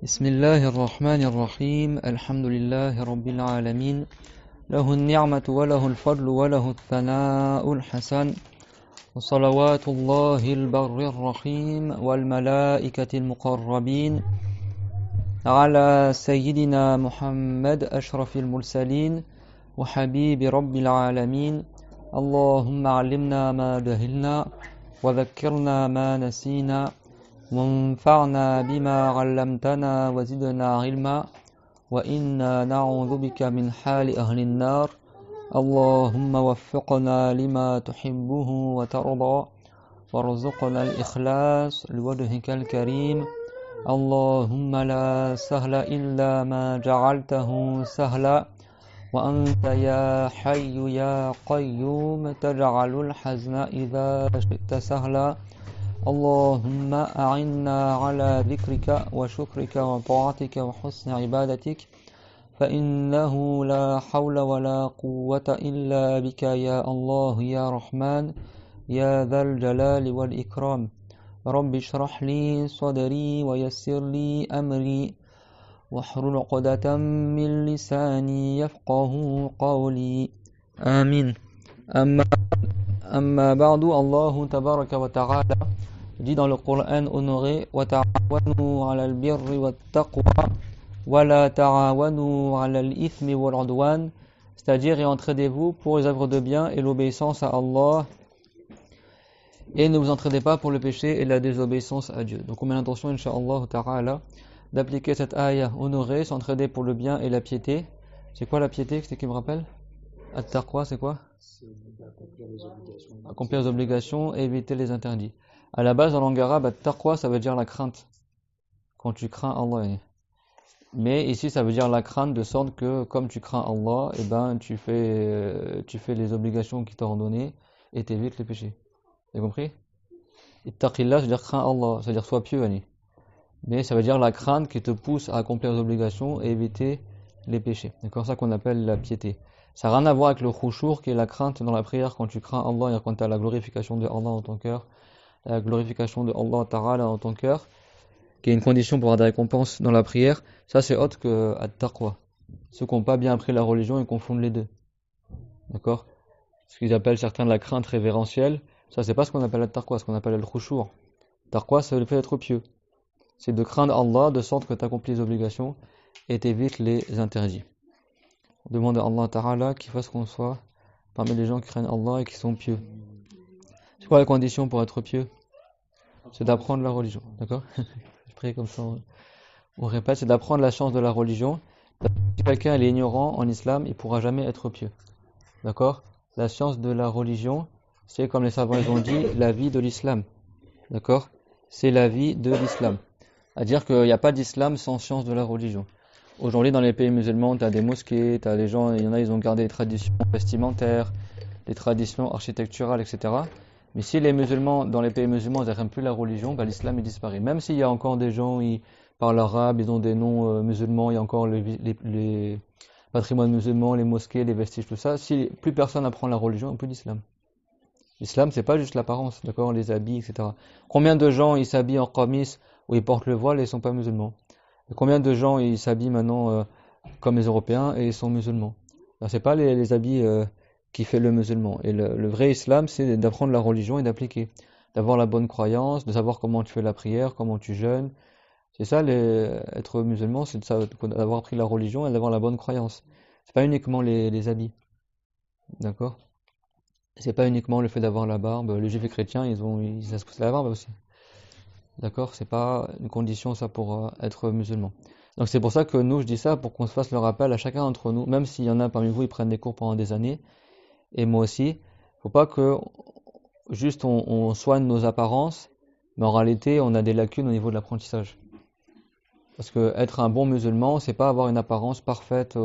بسم الله الرحمن الرحيم الحمد لله رب العالمين له النعمة وله الفضل وله الثناء الحسن وصلوات الله البر الرحيم والملائكة المقربين على سيدنا محمد أشرف المرسلين وحبيب رب العالمين اللهم علمنا ما جهلنا وذكرنا ما نسينا وانفعنا بما علمتنا وزدنا علما وإنا نعوذ بك من حال أهل النار اللهم وفقنا لما تحبه وترضى وارزقنا الإخلاص لوجهك الكريم اللهم لا سهل إلا ما جعلته سهلا وأنت يا حي يا قيوم تجعل الحزن إذا شئت سهلا اللهم أعنا على ذكرك وشكرك وطاعتك وحسن عبادتك فإنه لا حول ولا قوة إلا بك يا الله يا رحمن يا ذا الجلال والإكرام رب اشرح لي صدري ويسر لي أمري واحلل عقدة من لساني يفقه قولي آمين أما بعد الله تبارك وتعالى dit dans le Coran honoré وَتَعَاوَنُوا عَلَى الْبِرِّ وَالتَّقْوَى وَلَا تَعَاوَنُوا عَلَى الْإِثْمِ وَالْعُدْوَانِ c'est-à-dire et entraidez-vous pour les œuvres de bien et l'obéissance à Allah et ne vous entraidez pas pour le péché et la désobéissance à Dieu. Donc on met l'intention incha'Allah ta'ala d'appliquer cette ayah honorée, s'entraider pour le bien et la piété. C'est quoi la piété? C'est qui me rappelle? At-taqwa, c'est quoi? C'est accomplir les obligations et éviter les interdits. À la base, en langue arabe, at-taqwa, ça veut dire la crainte. Quand tu crains Allah. Mais ici, ça veut dire la crainte de sorte que, comme tu crains Allah, eh ben, tu fais les obligations qu'il t'a ordonnées et t'évites les péchés. Vous avez compris? Ittaqillah, ça veut dire crains Allah, ça veut dire sois pieux, Annie. Mais ça veut dire la crainte qui te pousse à accomplir les obligations et éviter les péchés. C'est comme ça qu'on appelle la piété. Ça n'a rien à voir avec le khushour, qui est la crainte dans la prière quand tu crains Allah et quand tu as la glorification de Allah dans ton cœur. La glorification de Allah Ta'ala dans ton cœur, qui est une condition pour avoir des récompenses dans la prière, ça c'est autre que at-taqwa. Ceux qui n'ont pas bien appris la religion, ils confondent les deux. D'accord? Ce qu'ils appellent certains la crainte révérentielle, ça c'est pas ce qu'on appelle at-taqwa, ce qu'on appelle le khushour. Taqwa, c'est le fait d'être pieux. C'est de craindre Allah de sorte que tu accomplis les obligations et t'évites les interdits. On demande à Allah Ta'ala qu'il fasse qu'on soit parmi les gens qui craignent Allah et qui sont pieux. C'est quoi la condition pour être pieux? C'est d'apprendre la religion, d'accord? Je prie comme ça, on répète, c'est d'apprendre la science de la religion. Si quelqu'un est ignorant en islam, il ne pourra jamais être pieux, d'accord? La science de la religion, c'est comme les savants ils ont dit, la vie de l'islam, d'accord? C'est la vie de l'islam. C'est-à-dire qu'il n'y a pas d'islam sans science de la religion. Aujourd'hui, dans les pays musulmans, tu as des mosquées, tu as des gens, il y en a, ils ont gardé des traditions vestimentaires, des traditions architecturales, etc. Mais si les musulmans, dans les pays musulmans, ils n'aiment plus la religion, bah, l'islam il disparaît. Même s'il y a encore des gens, ils parlent arabe, ils ont des noms musulmans, il y a encore les patrimoines musulmans, les mosquées, les vestiges, tout ça. Si plus personne apprend la religion, il n'y a plus d'islam. L'islam, c'est pas juste l'apparence, d'accord, les habits, etc. Combien de gens ils s'habillent en qamis ou ils portent le voile et ils sont pas musulmans? Et combien de gens ils s'habillent maintenant comme les Européens et ils sont musulmans? Alors, c'est pas les habits qui fait le musulman. Et le vrai islam, c'est d'apprendre la religion et d'appliquer. D'avoir la bonne croyance, de savoir comment tu fais la prière, comment tu jeûnes. C'est ça, être musulman, c'est d'avoir appris la religion et d'avoir la bonne croyance. C'est pas uniquement les habits. D'accord? C'est pas uniquement le fait d'avoir la barbe. Les juifs et chrétiens, ils se poussent la barbe aussi. D'accord? C'est pas une condition, ça, pour être musulman. Donc c'est pour ça que nous, je dis ça, pour qu'on se fasse le rappel à chacun d'entre nous, même s'il y en a parmi vous, ils prennent des cours pendant des années, et moi aussi, faut pas que juste on soigne nos apparences, mais en réalité on a des lacunes au niveau de l'apprentissage. Parce que être un bon musulman, c'est pas avoir une apparence parfaite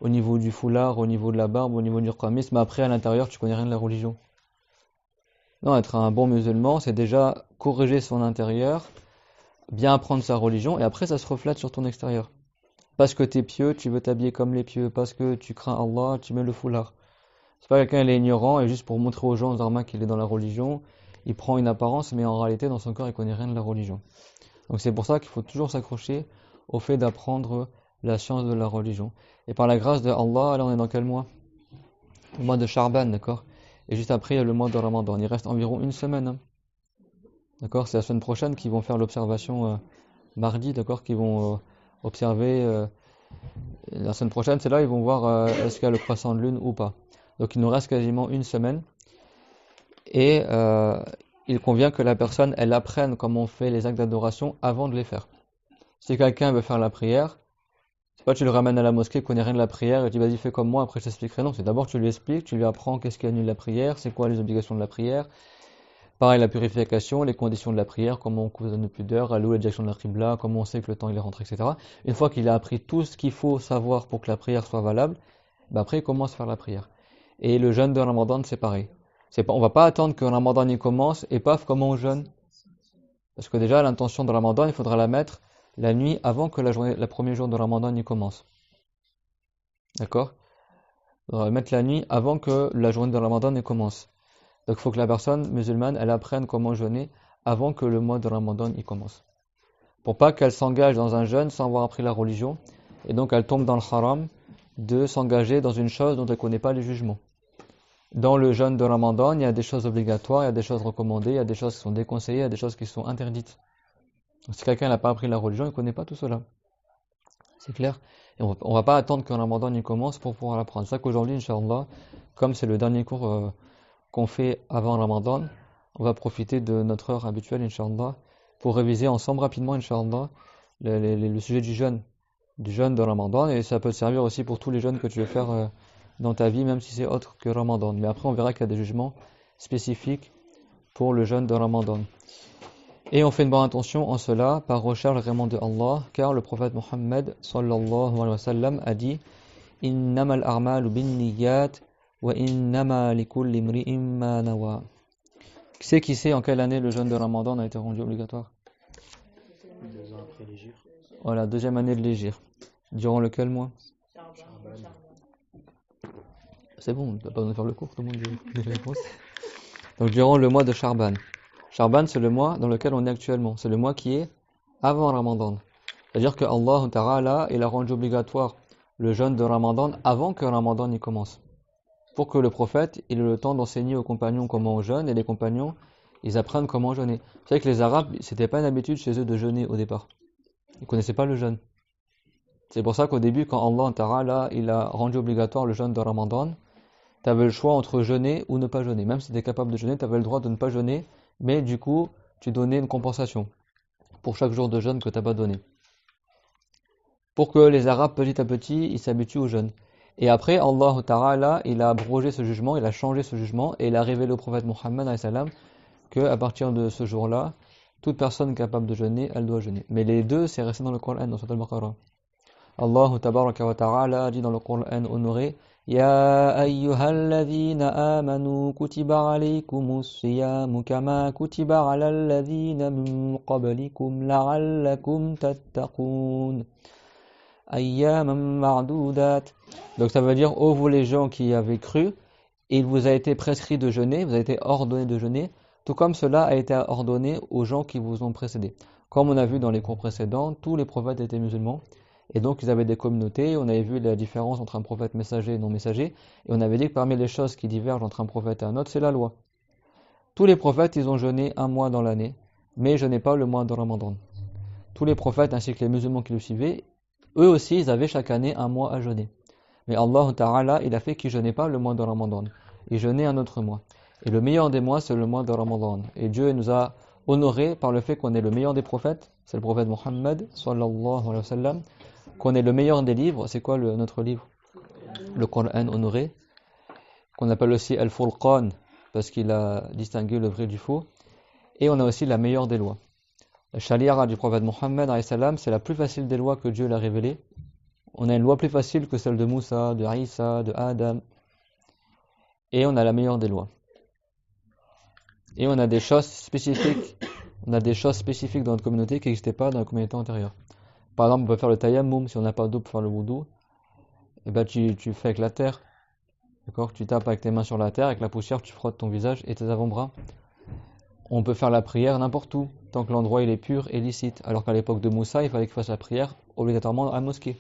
au niveau du foulard, au niveau de la barbe, au niveau du qamis, mais après à l'intérieur tu connais rien de la religion. Non, être un bon musulman, c'est déjà corriger son intérieur, bien apprendre sa religion, et après ça se reflète sur ton extérieur. Parce que t'es pieux, tu veux t'habiller comme les pieux, parce que tu crains Allah, tu mets le foulard. C'est pas quelqu'un il est ignorant et juste pour montrer aux gens Zarma qu'il est dans la religion, il prend une apparence mais en réalité dans son cœur il connaît rien de la religion. Donc c'est pour ça qu'il faut toujours s'accrocher au fait d'apprendre la science de la religion. Et par la grâce de Allah, là on est dans quel mois? Le mois de Sha'ban, d'accord? Et juste après, il y a le mois de Ramadan. Il reste environ une semaine, hein. D'accord? C'est la semaine prochaine qu'ils vont faire l'observation mardi, d'accord? Qu'ils vont observer. La semaine prochaine, c'est là ils vont voir est-ce qu'il y a le croissant de lune ou pas. Donc il nous reste quasiment une semaine. Et il convient que la personne, elle apprenne comment on fait les actes d'adoration avant de les faire. Si quelqu'un veut faire la prière, c'est pas tu le ramènes à la mosquée, il connaît rien de la prière, et tu dis vas-y fais comme moi, après je t'expliquerai. Non, c'est d'abord tu lui expliques, tu lui apprends qu'est-ce qui annule la prière, c'est quoi les obligations de la prière. Pareil, la purification, les conditions de la prière, comment on couvre de pudeur, où la direction de la qibla, comment on sait que le temps il est rentré, etc. Une fois qu'il a appris tout ce qu'il faut savoir pour que la prière soit valable, après il commence à faire la prière. Et le jeûne de Ramadan, c'est pareil. On va pas attendre que Ramadan y commence et paf, comment on jeûne. Parce que déjà, l'intention de Ramadan, il faudra la mettre la nuit avant que le premier jour de Ramadan y commence. D'accord? Il faudra la mettre la nuit avant que la journée de Ramadan y commence. Donc il faut que la personne musulmane, elle apprenne comment jeûner avant que le mois de Ramadan y commence. Pour pas qu'elle s'engage dans un jeûne sans avoir appris la religion, et donc elle tombe dans le haram de s'engager dans une chose dont elle ne connaît pas les jugements. Dans le jeûne de Ramadan, il y a des choses obligatoires, il y a des choses recommandées, il y a des choses qui sont déconseillées, il y a des choses qui sont interdites. Donc, si quelqu'un n'a pas appris la religion, il ne connaît pas tout cela. C'est clair? Et on ne va pas attendre que Ramadan y commence pour pouvoir l'apprendre. C'est ça qu'aujourd'hui, Inch'Allah, comme c'est le dernier cours qu'on fait avant Ramadan, on va profiter de notre heure habituelle, Inch'Allah, pour réviser ensemble rapidement, Inch'Allah, le sujet du jeûne de Ramadan. Et ça peut te servir aussi pour tous les jeûnes que tu veux faire dans ta vie, même si c'est autre que Ramadan. Mais après, on verra qu'il y a des jugements spécifiques pour le jeûne de Ramadan. Et on fait une bonne intention en cela, par recherche vraiment de Allah, car le prophète Mohammed sallallahu alayhi wa sallam a dit « Innamal a'malu binniyat wa innama likulli imri'in ma nawa » Qui sait en quelle année le jeûne de Ramadan a été rendu obligatoire? 2 ans après l'Hégire. Voilà, deuxième année de l'Hégire. Durant lequel mois? C'est bon, on ne peut pas besoin de faire le cours, tout le monde dit les réponses. Donc durant le mois de Sha'ban. Sha'ban, c'est le mois dans lequel on est actuellement. C'est le mois qui est avant Ramadan. C'est-à-dire que Allah Ta'ala, il a rendu obligatoire le jeûne de Ramadan avant que Ramadan y commence. Pour que le prophète, il ait le temps d'enseigner aux compagnons comment on jeûne, et les compagnons, ils apprennent comment jeûner. Vous savez que les Arabes, c'était pas une habitude chez eux de jeûner au départ. Ils connaissaient pas le jeûne. C'est pour ça qu'au début, quand Allah Ta'ala, il a rendu obligatoire le jeûne de Ramadan, tu avais le choix entre jeûner ou ne pas jeûner. Même si tu étais capable de jeûner, tu avais le droit de ne pas jeûner, mais du coup, tu donnais une compensation pour chaque jour de jeûne que tu n'as pas donné. Pour que les Arabes, petit à petit, ils s'habituent au jeûne. Et après, Allah Ta'ala, il a abrogé ce jugement, il a changé ce jugement, et il a révélé au prophète Muhammad qu'à partir de ce jour-là, toute personne capable de jeûner, elle doit jeûner. Mais les deux, c'est resté dans le Coran, dans Sourate Al-Baqarah. Allah Tabaraka wa Ta'ala dit dans le Coran honoré Ya ayyuhalladhina amanu kutiba alaykumus siyamu kama kutiba alal ladhina min qablikum la'allakum tattaqun ayyaman ma'dudat. Donc ça veut dire ô vous les gens qui avez cru, il vous a été prescrit de jeûner, vous a été ordonné de jeûner, tout comme cela a été ordonné aux gens qui vous ont précédés. Comme on a vu dans les cours précédents, tous les prophètes étaient musulmans. Et donc ils avaient des communautés, on avait vu la différence entre un prophète messager et non messager, et on avait dit que parmi les choses qui divergent entre un prophète et un autre, c'est la loi. Tous les prophètes, ils ont jeûné un mois dans l'année, mais jeûnaient pas le mois de Ramadan. Tous les prophètes ainsi que les musulmans qui le suivaient, eux aussi, ils avaient chaque année un mois à jeûner. Mais Allah Ta'ala, il a fait qu'ils jeûnaient pas le mois de Ramadan, ils jeûnaient un autre mois. Et le meilleur des mois, c'est le mois de Ramadan. Et Dieu nous a honorés par le fait qu'on est le meilleur des prophètes, c'est le prophète Mohammed sallallahu alayhi wa sallam. Qu'on est le meilleur des livres, c'est quoi notre livre? Le Coran honoré, qu'on appelle aussi Al-Furqan, parce qu'il a distingué le vrai du faux. Et on a aussi la meilleure des lois. La Shari'a du prophète Mohammed, c'est la plus facile des lois que Dieu l'a révélée. On a une loi plus facile que celle de Moussa, de Isa, de Adam. Et on a la meilleure des lois. Et on a des choses spécifiques. On a des choses spécifiques dans notre communauté qui n'existaient pas dans la communauté antérieure. Par exemple, on peut faire le tayammum, si on n'a pas d'eau pour faire le wudu, et ben tu fais avec la terre. D'accord? Tu tapes avec tes mains sur la terre, avec la poussière, tu frottes ton visage et tes avant-bras. On peut faire la prière n'importe où, tant que l'endroit il est pur et licite. Alors qu'à l'époque de Moussa, il fallait qu'il fasse la prière obligatoirement à la mosquée.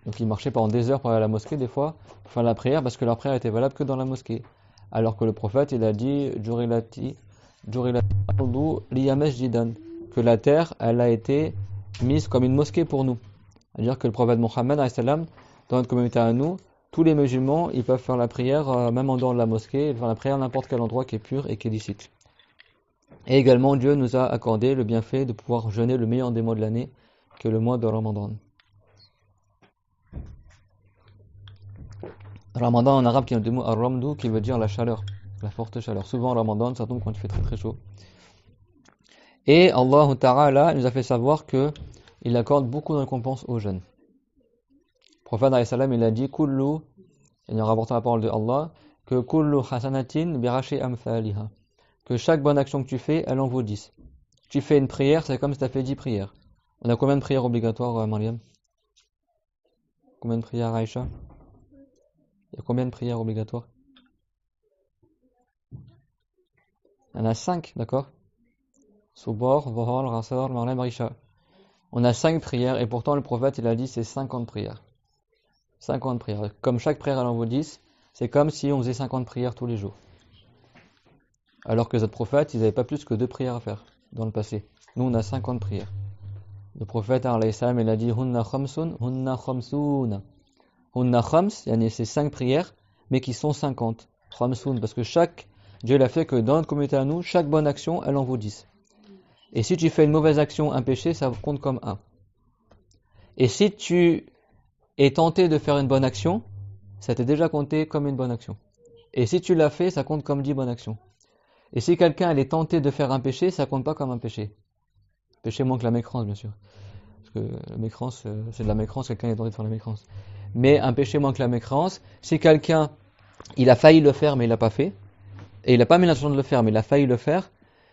Donc ils marchaient pendant des heures pour aller à la mosquée des fois, pour faire la prière, parce que leur prière était valable que dans la mosquée. Alors que le prophète, il a dit que la terre, elle a été mise comme une mosquée pour nous. C'est-à-dire que le prophète Mohammed, dans notre communauté à nous, tous les musulmans, ils peuvent faire la prière, même en dehors de la mosquée, ils peuvent faire la prière à n'importe quel endroit qui est pur et qui est licite. Et également, Dieu nous a accordé le bienfait de pouvoir jeûner le meilleur des mois de l'année, que le mois de Ramadan. Ramadan en arabe qui est le mot ar-ramdu qui veut dire la chaleur, la forte chaleur. Souvent Ramadan ça tombe quand il fait très très chaud. Et Allah Ta'ala nous a fait savoir que il accorde beaucoup de récompenses aux jeunes. Le prophète alayhi salam il a dit kullu, il a rapporté la parole de Allah que kullu hasanatin birashi amthaliha, que chaque bonne action que tu fais elle en vaut 10. Tu fais une prière, c'est comme si tu as fait 10 prières. On a combien de prières obligatoires Mariam? Combien de prières Aïcha? Il y a combien de prières obligatoires? Il y en a 5, d'accord? Subor, Vohar, Rasar, Marlem, Risha. On a 5 prières et pourtant le prophète il a dit c'est 50 prières. 50 prières. Comme chaque prière elle en vaut 10, c'est comme si on faisait 50 prières tous les jours. Alors que les autres prophètes, ils n'avaient pas plus que 2 prières à faire dans le passé. Nous on a 50 prières. Le prophète alayhi salam il a dit Hunna khamsun, hunna khamsouna. Hunna khams, c'est 5 prières, mais qui sont 50. Khamsoun, parce que Dieu l'a fait que dans notre communauté à nous, chaque bonne action, elle en vaut 10. Et si tu fais une mauvaise action, un péché, ça compte comme 1. Et si tu es tenté de faire une bonne action, ça t'est déjà compté comme une bonne action. Et si tu l'as fait, ça compte comme 10 bonnes actions. Et si quelqu'un est tenté de faire un péché, ça compte pas comme un péché. Péché moins que la mécrance, bien sûr. Parce que la mécrance, c'est de la mécrance, quelqu'un est tenté de faire la mécrance. Mais un péché moins que la mécrance, si quelqu'un, il a failli le faire mais il l'a pas fait, et il n'a pas mis l'intention de le faire mais il a failli le faire,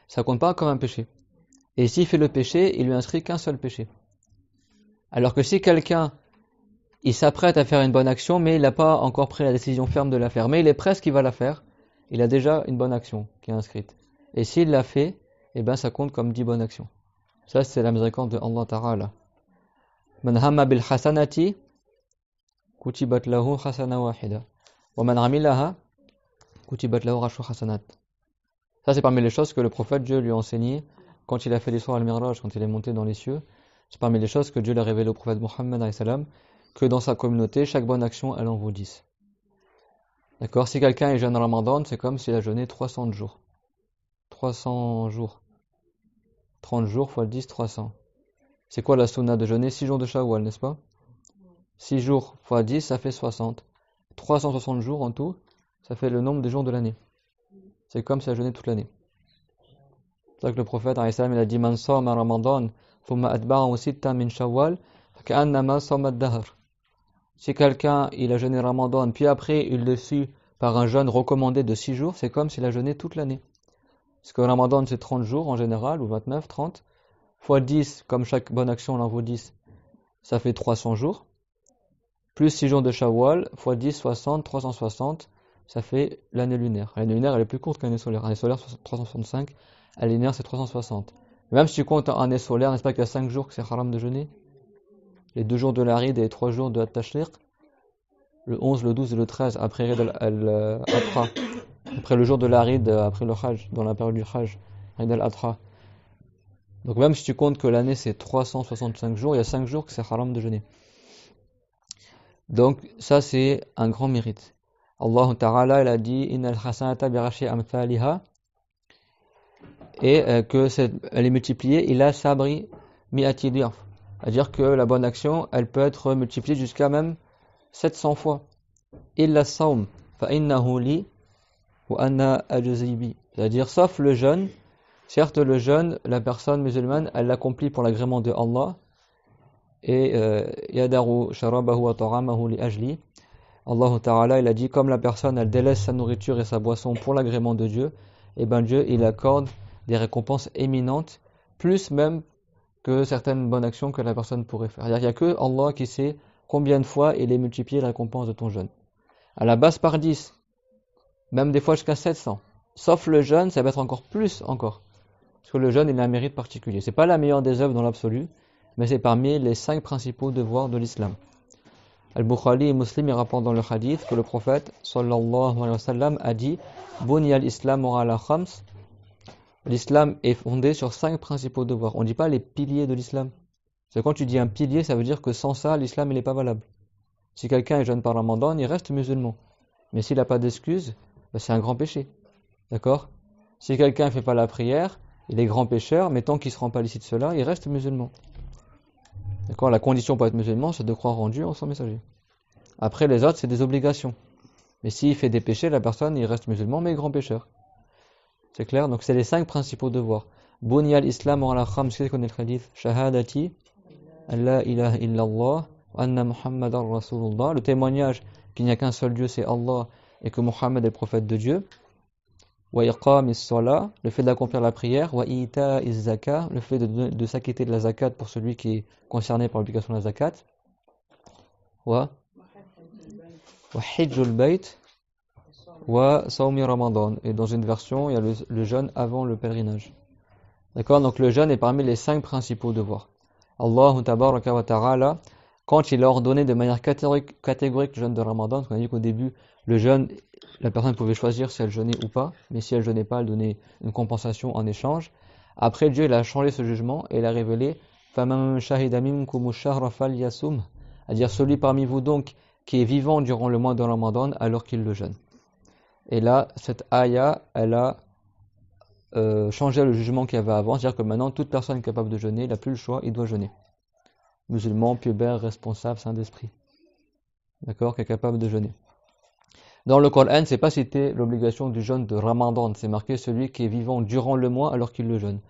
ça compte pas comme un péché. Et s'il fait le péché, il lui inscrit qu'un seul péché. Alors que si quelqu'un, il s'apprête à faire une bonne action mais il n'a pas encore pris la décision ferme de la faire, mais il est presque qu'il va la faire, il a déjà une bonne action qui est inscrite. Et s'il l'a fait, eh ben ça compte comme 10 bonnes actions. Ça c'est la miséricorde de Allah Ta'ala. Man hamma bil hasanati kutibat lahu hasana wahida wa man amilaha kutibat lahu 10 hasanat. Ça c'est parmi les choses que le prophète Dieu lui a enseigné quand il a fait l'histoire al-Miraj, quand il est monté dans les cieux. C'est parmi les choses que Dieu lui a révélé au prophète Mohammed alayhi salam, que dans sa communauté chaque bonne action elle en vaut 10. D'accord, si quelqu'un est jeûne Ramadan, c'est comme s'il a jeûné 300 jours. 300 jours. 30 jours fois 10, 300. C'est quoi la sunna de jeûner 6 jours de Shawwal, n'est-ce pas? 6 jours fois 10, ça fait 60. 360 jours en tout, ça fait le nombre des jours de l'année. C'est comme si elle jeûnait toute l'année. C'est ça que le prophète alayhi salam, il a dit Man sawma Ramadan thumma atba'ahu sittan min Shawwal faka'annama sawma ad-dahr. Si quelqu'un il a jeûné Ramadan puis après il le suit par un jeûne recommandé de 6 jours, c'est comme s'il a jeûné toute l'année. Parce que Ramadan c'est 30 jours en général, ou 29, 30, fois 10, comme chaque bonne action on en vaut 10, ça fait 300 jours. Plus 6 jours de Shawwal, fois 10, 60, 360, ça fait l'année lunaire. L'année lunaire elle est plus courte qu'une année solaire. L'année solaire c'est 365, l'année lunaire c'est 360. Même si tu comptes en année solaire, n'est-ce pas qu'il y a 5 jours que c'est haram de jeûner? Les 2 jours de l'Arid et les 3 jours de At-Tashriq, le 11, le 12 et le 13 après Eid al-Adha, après le jour de l'Arid, après le Hajj, dans la période du Hajj, Eid al-Adha. Donc même si tu comptes que l'année c'est 365 jours, il y a 5 jours que c'est haram de jeûner. Donc ça c'est un grand mérite. Allah Ta'ala il a dit Innal hasanata birashi amthaliha, et que elle est multipliée ila sabri mi'ati dirf. C'est-à-dire que la bonne action, elle peut être multipliée jusqu'à même 700 fois. Illa sawm fa innahu li wa ana ajzi bi. C'est-à-dire sauf le jeûne. Certes le jeûne, la personne musulmane, elle l'accomplit pour l'agrément de Allah. Et yadaru sharabahu wa ta'amahu li ajli. Allah Ta'ala, il a dit comme la personne elle délaisse sa nourriture et sa boisson pour l'agrément de Dieu, et ben Dieu il accorde des récompenses éminentes, plus même que certaines bonnes actions que la personne pourrait faire. Il n'y a que Allah qui sait combien de fois il est multiplié la récompense de ton jeûne. À la base par 10, même des fois jusqu'à 700. Sauf le jeûne, ça va être encore plus encore. Parce que le jeûne, il a un mérite particulier. C'est pas la meilleure des œuvres dans l'absolu, mais c'est parmi les 5 principaux devoirs de l'islam. Al-Bukhari et Muslim y rapportent dans le hadith que le prophète sallallahu alayhi wa sallam a dit Bunya al-Islam ala khams. L'islam est fondé sur 5 principaux devoirs. On ne dit pas les piliers de l'islam. C'est quand tu dis un pilier, ça veut dire que sans ça, l'islam n'est pas valable. Si quelqu'un est jeûne par Ramadan, il reste musulman. Mais s'il n'a pas d'excuse, c'est un grand péché. D'accord? Si quelqu'un ne fait pas la prière, il est grand pécheur, mais tant qu'il ne se rend pas licite de cela, il reste musulman. D'accord? La condition pour être musulman, c'est de croire en Dieu, en son messager. Après, les autres, c'est des obligations. Mais s'il fait des péchés, la personne, il reste musulman, mais grand pécheur. C'est clair? Donc, c'est les 5 principaux devoirs. Bunya al-Islam ala khams, c'est qu'on est le hadith. Shahadati, la ilaha illallah, wa anna Muhammadan Rasulullah. Le témoignage qu'il n'y a qu'un seul Dieu, c'est Allah, et que Muhammad est le prophète de Dieu. Wa iqamis salat, le fait d'accomplir la prière. Wa ita'iz zakat, le fait de s'acquitter de la zakat pour celui qui est concerné par l'obligation de la zakat. Wa hijjul bayt. Wa sawmi ramadan. Et dans une version, il y a le jeûne avant le pèlerinage. D'accord? Donc le jeûne est parmi les 5 principaux devoirs. Allah tabaraka wa ta'ala, quand il a ordonné de manière catégorique le jeûne de Ramadan, parce qu'on a dit qu'au début, le jeûne, la personne pouvait choisir si elle jeûnait ou pas, mais si elle jeûnait pas, elle donnait une compensation en échange. Après, Dieu il a changé ce jugement et il a révélé فَمَنْ شَهِدَ مِنْكُمُ الشَّهْرَ فَلْيَصُمْهُ, c'est-à-dire celui parmi vous donc qui est vivant durant le mois de Ramadan alors qu'il le jeûne. Et là, cette ayah, elle a changé le jugement qu'il y avait avant, c'est-à-dire que maintenant, toute personne capable de jeûner, il n'a plus le choix, il doit jeûner. Musulman, pubère, responsable, saint d'esprit. D'accord, qui est capable de jeûner. Dans le Coran, c'est pas cité l'obligation du jeûne de Ramadan, c'est marqué celui qui est vivant durant le mois alors qu'il le jeûne.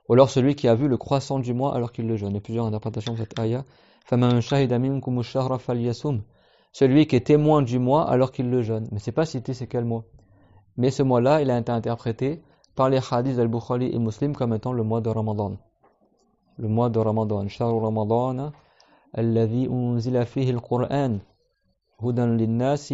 Ou alors celui qui a vu le croissant du mois alors qu'il le jeûne. Il y a plusieurs interprétations de cette ayah. فَمَنْ شَهِدَ مِنْكُمُ الشَّهْرَ فَلْيَصُمْهُ, celui qui est témoin du mois alors qu'il le jeûne. Mais c'est pas cité c'est quel mois. Mais ce mois-là, il a été interprété par les hadiths d'Al-Bukhari et Muslim comme étant le mois de Ramadan. Le mois de Ramadan. شهر رمضان الذي أنزل فيه القرآن هدى للناس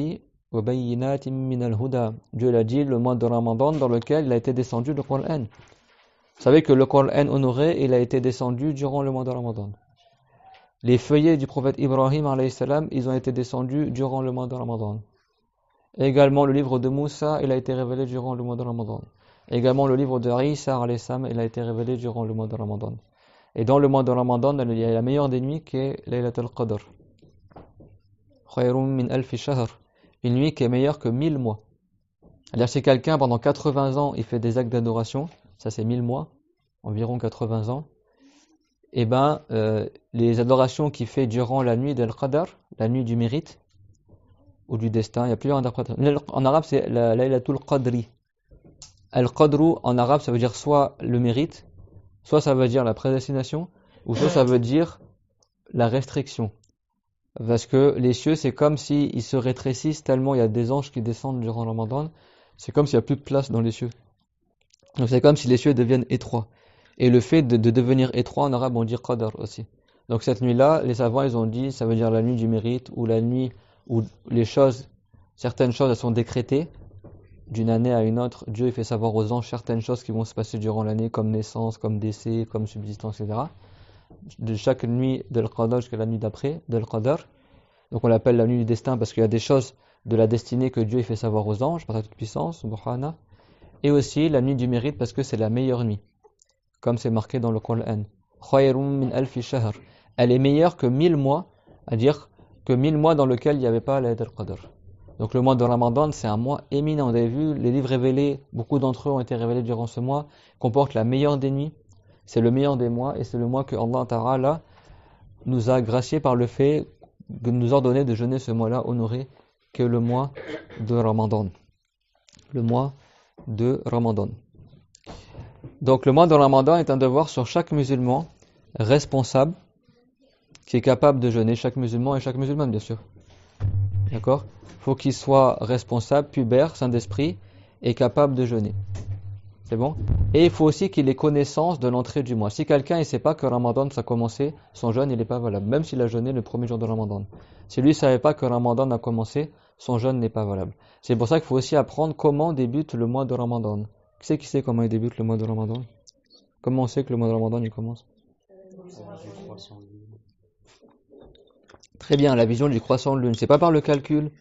وبينات من الهدى. Dieu l'a dit, le mois de Ramadan dans lequel il a été descendu le Coran. Vous savez que le Coran honoré, il a été descendu durant le mois de Ramadan. Les feuillets du prophète Ibrahim alayhi salam, ils ont été descendus durant le mois de Ramadan. Également le livre de Moussa, il a été révélé durant le mois de Ramadan. Également le livre de Isa alayhi salam, il a été révélé durant le mois de Ramadan. Et dans le mois de Ramadan, il y a la meilleure des nuits qui est Laylatul Qadr. Khayrun min alfi shahr. Une nuit qui est meilleure que 1000 mois. C'est-à-dire si quelqu'un pendant 80 ans, il fait des actes d'adoration, ça c'est 1000 mois, environ 80 ans, et ben les adorations qu'il fait durant la nuit d'Al Qadr, la nuit du mérite ou du destin, il y a plusieurs interprétations. En arabe c'est la Laylatul Qadri. Al-Qadru en arabe ça veut dire soit le mérite, soit ça veut dire la prédestination, ou soit ça veut dire la restriction. Parce que les cieux, c'est comme s'ils se rétrécissent tellement il y a des anges qui descendent durant le Ramadan. C'est comme s'il n'y a plus de place dans les cieux. Donc c'est comme si les cieux deviennent étroits. Et le fait de devenir étroit, en arabe, on dit qadr aussi. Donc cette nuit-là, les savants, ils ont dit, ça veut dire la nuit du mérite, ou la nuit où les choses, certaines choses, elles sont décrétées d'une année à une autre. Dieu il fait savoir aux anges certaines choses qui vont se passer durant l'année, comme naissance, comme décès, comme subsistance, etc. De chaque nuit de l'Qadr jusqu'à la nuit d'après, de l'Qadr. Donc on l'appelle la nuit du destin parce qu'il y a des choses de la destinée que Dieu il fait savoir aux anges par sa toute puissance, subhana. Et aussi la nuit du mérite parce que c'est la meilleure nuit, comme c'est marqué dans le Coran. Khayrun min alfi shahr. Elle est meilleure que 1000 mois, c'est-à-dire que 1000 mois dans lesquels il n'y avait pas l'Aïd al-Qadr. Donc le mois de Ramadan, c'est un mois éminent. Vous avez vu, les livres révélés, beaucoup d'entre eux ont été révélés durant ce mois, comportent la meilleure des nuits. C'est le meilleur des mois et c'est le mois que Allah Ta'ala nous a gracié par le fait de nous ordonner de jeûner ce mois-là honoré que le mois de Ramadan. Le mois de Ramadan. Donc le mois de Ramadan est un devoir sur chaque musulman responsable qui est capable de jeûner, chaque musulman et chaque musulmane bien sûr. D'accord ? Il faut qu'il soit responsable, pubère, saint d'esprit et capable de jeûner. C'est bon ? Et il faut aussi qu'il ait connaissance de l'entrée du mois. Si quelqu'un ne sait pas que Ramadan ça a commencé, son jeûne il n'est pas valable, même s'il a jeûné le premier jour de Ramadan. Si lui ne savait pas que Ramadan a commencé, son jeûne n'est pas valable. C'est pour ça qu'il faut aussi apprendre comment débute le mois de Ramadan. Qui sait comment il débute le mois de Ramadan ? Comment on sait que le mois de Ramadan il commence ? Très bien, la vision du croissant de lune, c'est pas par le calcul.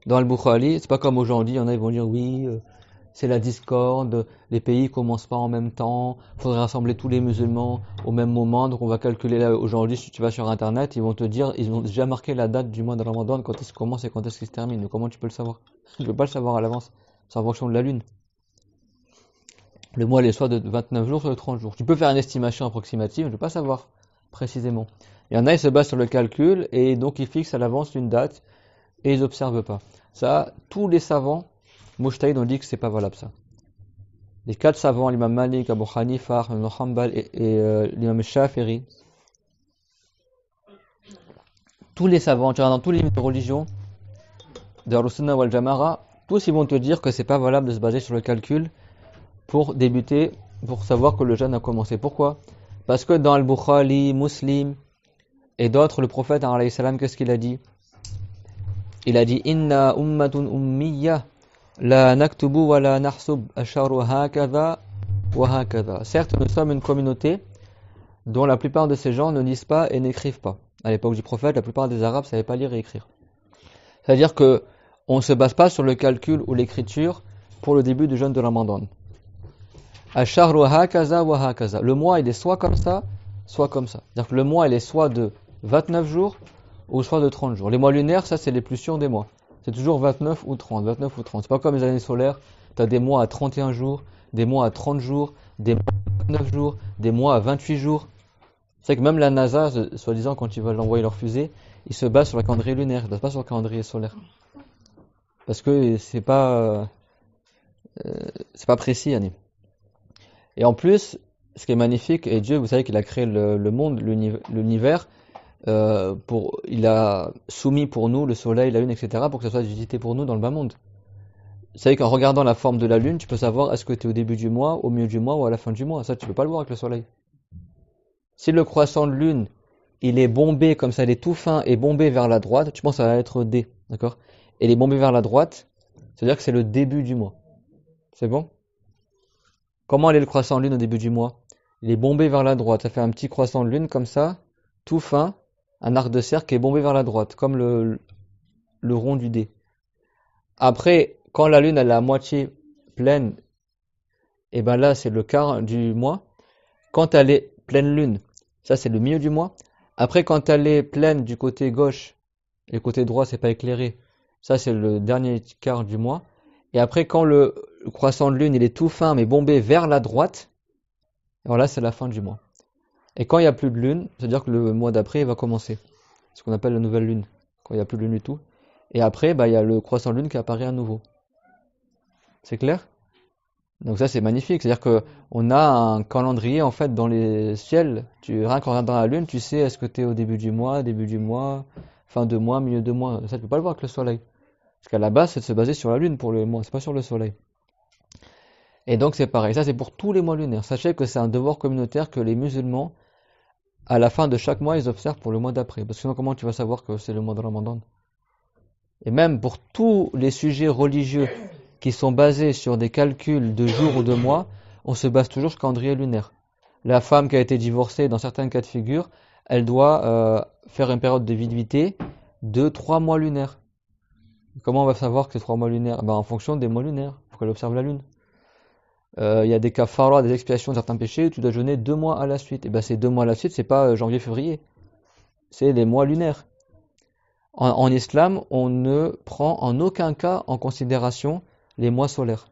Dans le Bukhari, c'est pas comme aujourd'hui, il y en a qui vont dire oui, c'est la discorde, les pays commencent pas en même temps, il faudrait rassembler tous les musulmans au même moment, donc on va calculer là aujourd'hui, si tu vas sur internet, ils vont te dire, ils ont déjà marqué la date du mois de Ramadan, quand est-ce qu'il commence et quand est-ce qu'il se termine, donc comment tu peux le savoir? Tu peux pas le savoir à l'avance, c'est en fonction de la lune. Le mois il est soit de 29 jours, soit de 30 jours. Tu peux faire une estimation approximative, je ne peux pas savoir précisément. Il y en a, ils se basent sur le calcul, et donc ils fixent à l'avance une date, et ils n'observent pas. Ça, tous les savants, Mujtahid ont dit que c'est pas valable ça. Les 4 savants, l'imam Malik, Abu Hanifa, Ibn Hanbal et l'imam Shafi'i, tous les savants, tu vois, dans tous les livres de religion, de Al-Sunnah wal Jama'a, tous ils vont te dire que c'est pas valable de se baser sur le calcul pour débuter, pour savoir que le jeûne a commencé. Pourquoi? Parce que dans Al-Bukhari, Muslim et d'autres, le prophète, alayhi salam, qu'est-ce qu'il a dit? Il a dit Inna ummatun ummiyya la naktubu wa la nahsub asharu hakadha wa hakadha. Certes, nous sommes une communauté dont la plupart de ces gens ne lisent pas et n'écrivent pas. À l'époque du prophète, la plupart des Arabes ne savaient pas lire et écrire. C'est-à-dire que on ne se base pas sur le calcul ou l'écriture pour le début du jeûne de Ramadan. Asharu hakaza wa hakaza. Le mois, il est soit comme ça, soit comme ça. C'est-à-dire que le mois, il est soit de 29 jours ou soit de 30 jours. Les mois lunaires, ça, c'est les plus sûrs des mois. C'est toujours 29 ou 30, 29 ou 30. C'est pas comme les années solaires. Tu as des mois à 31 jours, des mois à 30 jours, des mois à 29 jours, des mois à 28 jours. C'est que même la NASA, soi-disant, quand ils veulent envoyer leur fusée, ils se basent sur le calendrier lunaire, ils ne basent pas sur le calendrier solaire. Parce que c'est pas précis, Annie. Et en plus, ce qui est magnifique, et Dieu, vous savez qu'il a créé le monde, l'univers, il a soumis pour nous le soleil, la lune, etc., pour que ça soit d'utilité pour nous dans le bas monde. Vous savez qu'en regardant la forme de la lune, tu peux savoir est-ce que tu es au début du mois, au milieu du mois ou à la fin du mois. Ça, tu peux pas le voir avec le soleil. Si le croissant de lune, il est bombé comme ça, il est tout fin et bombé vers la droite, tu penses que ça va être D, d'accord? Et il est bombé vers la droite, c'est-à-dire que c'est le début du mois. C'est bon? Comment est le croissant de lune au début du mois? Il est bombé vers la droite, ça fait un petit croissant de lune comme ça, tout fin, un arc de cercle qui est bombé vers la droite, comme le rond du dé. Après, quand la lune elle est à moitié pleine, et ben là c'est le quart du mois. Quand elle est pleine lune, ça c'est le milieu du mois. Après, quand elle est pleine du côté gauche, et le côté droit c'est pas éclairé, ça c'est le dernier quart du mois. Et après, quand le croissant de lune il est tout fin mais bombé vers la droite, alors là c'est la fin du mois. Et quand il n'y a plus de lune, c'est-à-dire que le mois d'après il va commencer. Ce qu'on appelle la nouvelle lune, quand il n'y a plus de lune du tout. Et après, il y a le croissant de lune qui apparaît à nouveau. C'est clair? Donc ça c'est magnifique, c'est-à-dire que on a un calendrier en fait dans les ciels. Rien qu'en regardant la lune, tu sais est-ce que tu es au début du mois, fin de mois, milieu de mois. Ça tu peux pas le voir avec le soleil. Parce qu'à la base c'est de se baser sur la lune pour le mois, c'est pas sur le soleil. Et donc c'est pareil, ça c'est pour tous les mois lunaires. Sachez que c'est un devoir communautaire que les musulmans, à la fin de chaque mois, ils observent pour le mois d'après. Parce que sinon comment tu vas savoir que c'est le mois de Ramadan? Et même pour tous les sujets religieux qui sont basés sur des calculs de jours ou de mois, on se base toujours sur le calendrier lunaire. La femme qui a été divorcée, dans certains cas de figure, elle doit faire une période de viduité de 3 mois lunaires. Comment on va savoir que c'est 3 mois lunaires? En fonction des mois lunaires, il faut qu'elle observe la lune. Il y a des kafara, des expiations de certains péchés, tu dois jeûner 2 mois à la suite. Et ces 2 mois à la suite, c'est pas janvier-février, c'est les mois lunaires. En islam, on ne prend en aucun cas en considération les mois solaires.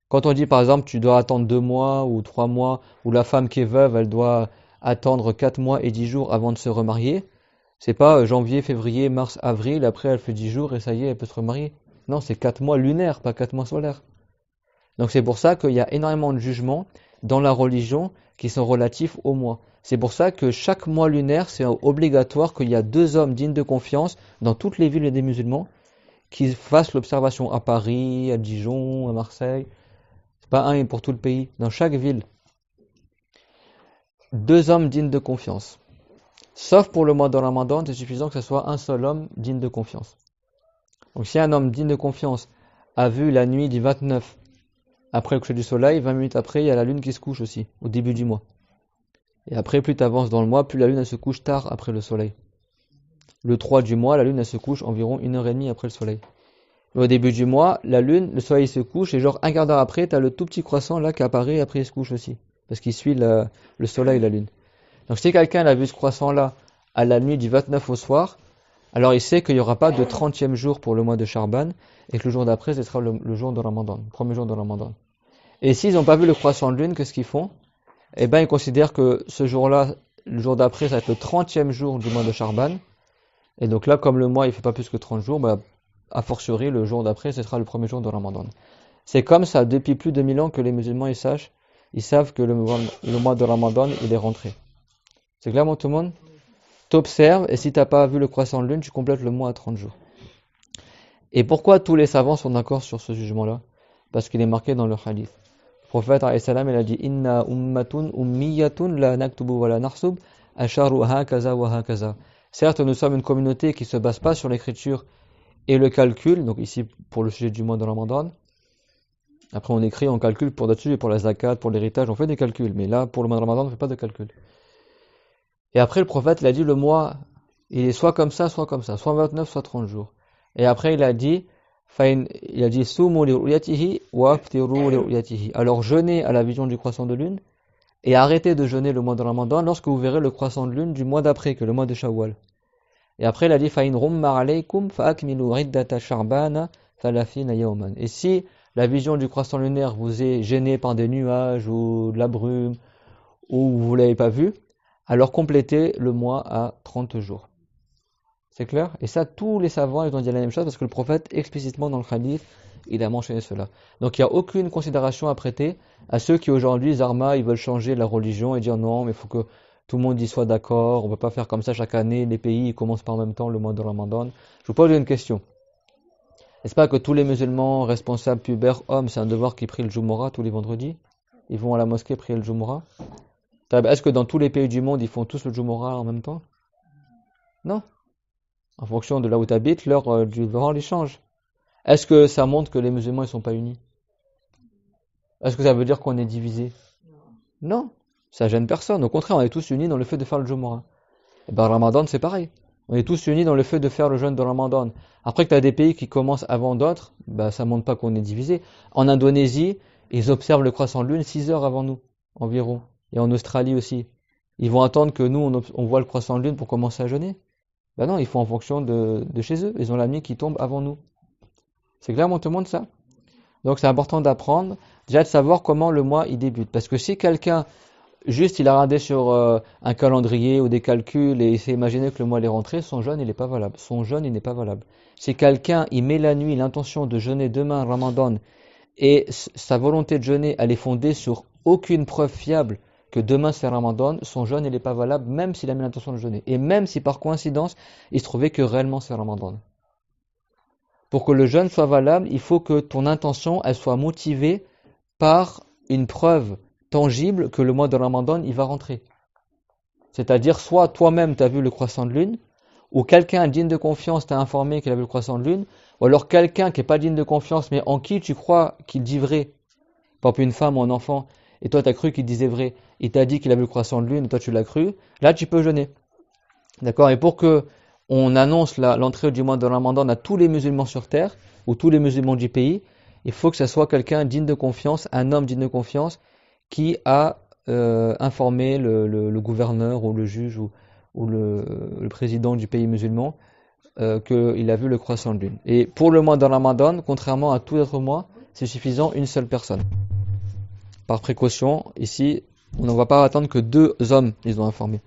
Quand on dit par exemple tu dois attendre 2 mois ou 3 mois, ou la femme qui est veuve elle doit attendre 4 mois et 10 jours avant de se remarier, c'est pas janvier, février, mars, avril, après elle fait 10 jours et ça y est, elle peut se remarier. Non, c'est 4 mois lunaires, pas 4 mois solaires. Donc c'est pour ça qu'il y a énormément de jugements dans la religion qui sont relatifs aux mois. C'est pour ça que chaque mois lunaire, c'est obligatoire qu'il y a 2 hommes dignes de confiance dans toutes les villes des musulmans qui fassent l'observation à Paris, à Dijon, à Marseille. C'est pas un pour tout le pays, dans chaque ville. 2 hommes dignes de confiance. Sauf pour le mois de Ramadan, c'est suffisant que ce soit un seul homme digne de confiance. Donc si un homme digne de confiance a vu la nuit du 29, après le coucher du soleil, 20 minutes après, il y a la lune qui se couche aussi, au début du mois. Et après, plus tu avances dans le mois, plus la lune elle se couche tard après le soleil. Le 3 du mois, la lune elle se couche environ 1h30 après le soleil. Mais au début du mois, la lune, le soleil se couche et genre un quart d'heure après, tu as le tout petit croissant là qui apparaît et après il se couche aussi. Parce qu'il suit le soleil et la lune. Donc si quelqu'un a vu ce croissant là à la nuit du 29 au soir, alors il sait qu'il n'y aura pas de 30e jour pour le mois de Charban et que le jour d'après ce sera le jour de Ramadan, le premier jour de Ramadan. Et s'ils n'ont pas vu le croissant de lune, qu'est-ce qu'ils font? Eh bien ils considèrent que ce jour-là, le jour d'après, ça va être le 30e jour du mois de Charban. Et donc là, comme le mois il fait pas plus que 30 jours, bah, a fortiori le jour d'après, ce sera le premier jour de Ramadan. C'est comme ça depuis plus de 1000 ans que les musulmans ils savent que le mois de Ramadan il est rentré. C'est clair, tout le monde? T'observes et si t'as pas vu le croissant de lune, tu complètes le mois à 30 jours. Et pourquoi tous les savants sont d'accord sur ce jugement-là? Parce qu'il est marqué dans le hadith. Le prophète alayhi salam, il a dit Inna ummatun ummiyatun la naktubu wa la narsub asharu hakaza wa hakaza. Certes, nous sommes une communauté qui se base pas sur l'écriture et le calcul, donc ici pour le sujet du mois de Ramadan. Après on écrit, on calcule pour d'autres sujets, pour la zakat, pour l'héritage, on fait des calculs. Mais là, pour le mois de Ramadan, on ne fait pas de calcul. Et après le prophète, il a dit le mois, il est soit comme ça, soit 29, soit 30 jours. Et après il a dit Sumu li ru'yatihi wa aftiru li ru'yatihi. Alors jeûnez à la vision du croissant de lune et arrêtez de jeûner le mois de Ramadan lorsque vous verrez le croissant de lune du mois d'après, que le mois de Shawwal. Et après il a dit Fa'in rumma alaykum fa'akmilu riddata sha'bana thalathina yawman. Et si la vision du croissant lunaire vous est gênée par des nuages ou de la brume ou vous l'avez pas vu, alors complétez le mois à 30 jours. C'est clair? Et ça, tous les savants, ils ont dit la même chose parce que le prophète, explicitement dans le hadith, il a mentionné cela. Donc il n'y a aucune considération à prêter à ceux qui aujourd'hui, Zarma, ils veulent changer la religion et dire non, mais il faut que tout le monde y soit d'accord, on ne peut pas faire comme ça chaque année, les pays ils commencent par en même temps le mois de Ramadan. Je vous pose une question. N'est-ce pas que tous les musulmans responsables, pubères, hommes, c'est un devoir qu'ils prient le Jumu'ah tous les vendredis? Ils vont à la mosquée prier le Jumu'ah? Est-ce que dans tous les pays du monde, ils font tous le Jumu'ah en même temps? Non. En fonction de là où tu habites, l'heure du Zohar les change. Est-ce que ça montre que les musulmans ne sont pas unis? Est-ce que ça veut dire qu'on est divisé? Non. Ça gêne personne. Au contraire, on est tous unis dans le fait de faire le Jumu'ah. Et ben Ramadan, c'est pareil. On est tous unis dans le fait de faire le jeûne de Ramadan. Après que tu as des pays qui commencent avant d'autres, bah, ça ne montre pas qu'on est divisé. En Indonésie, ils observent le croissant de lune 6 heures avant nous, environ. Et en Australie aussi. Ils vont attendre que nous, on voit le croissant de lune pour commencer à jeûner? Ben non, ils font en fonction de chez eux. Ils ont la nuit qui tombe avant nous. C'est clair, tout le monde, ça? Donc c'est important d'apprendre, déjà de savoir comment le mois il débute. Parce que si quelqu'un, juste il a regardé sur un calendrier ou des calculs et il s'est imaginé que le mois allait rentrer, son jeûne il n'est pas valable. Son jeûne il n'est pas valable. Si quelqu'un il met la nuit l'intention de jeûner demain Ramadan et sa volonté de jeûner elle est fondée sur aucune preuve fiable que demain c'est Ramadan, son jeûne il n'est pas valable même s'il a mis l'intention de jeûner. Et même si par coïncidence il se trouvait que réellement c'est Ramadan. Pour que le jeûne soit valable, il faut que ton intention elle soit motivée par une preuve tangible que le mois de Ramadan il va rentrer. C'est-à-dire soit toi-même tu as vu le croissant de lune, ou quelqu'un digne de confiance t'a informé qu'il a vu le croissant de lune, ou alors quelqu'un qui n'est pas digne de confiance mais en qui tu crois qu'il dit vrai, par exemple une femme ou un enfant, et toi tu as cru qu'il disait vrai, il t'a dit qu'il a vu le croissant de lune, et toi tu l'as cru, là tu peux jeûner. D'accord? Et pour que on annonce l'entrée du mois de Ramadan à tous les musulmans sur terre, ou tous les musulmans du pays, il faut que ce soit quelqu'un digne de confiance, un homme digne de confiance, qui a informé le gouverneur ou le juge ou le président du pays musulman qu'il a vu le croissant de lune. Et pour le mois de Ramadan, contrairement à tous les autres mois, c'est suffisant une seule personne. Par précaution, ici, on ne va pas attendre que 2 hommes les ont informés.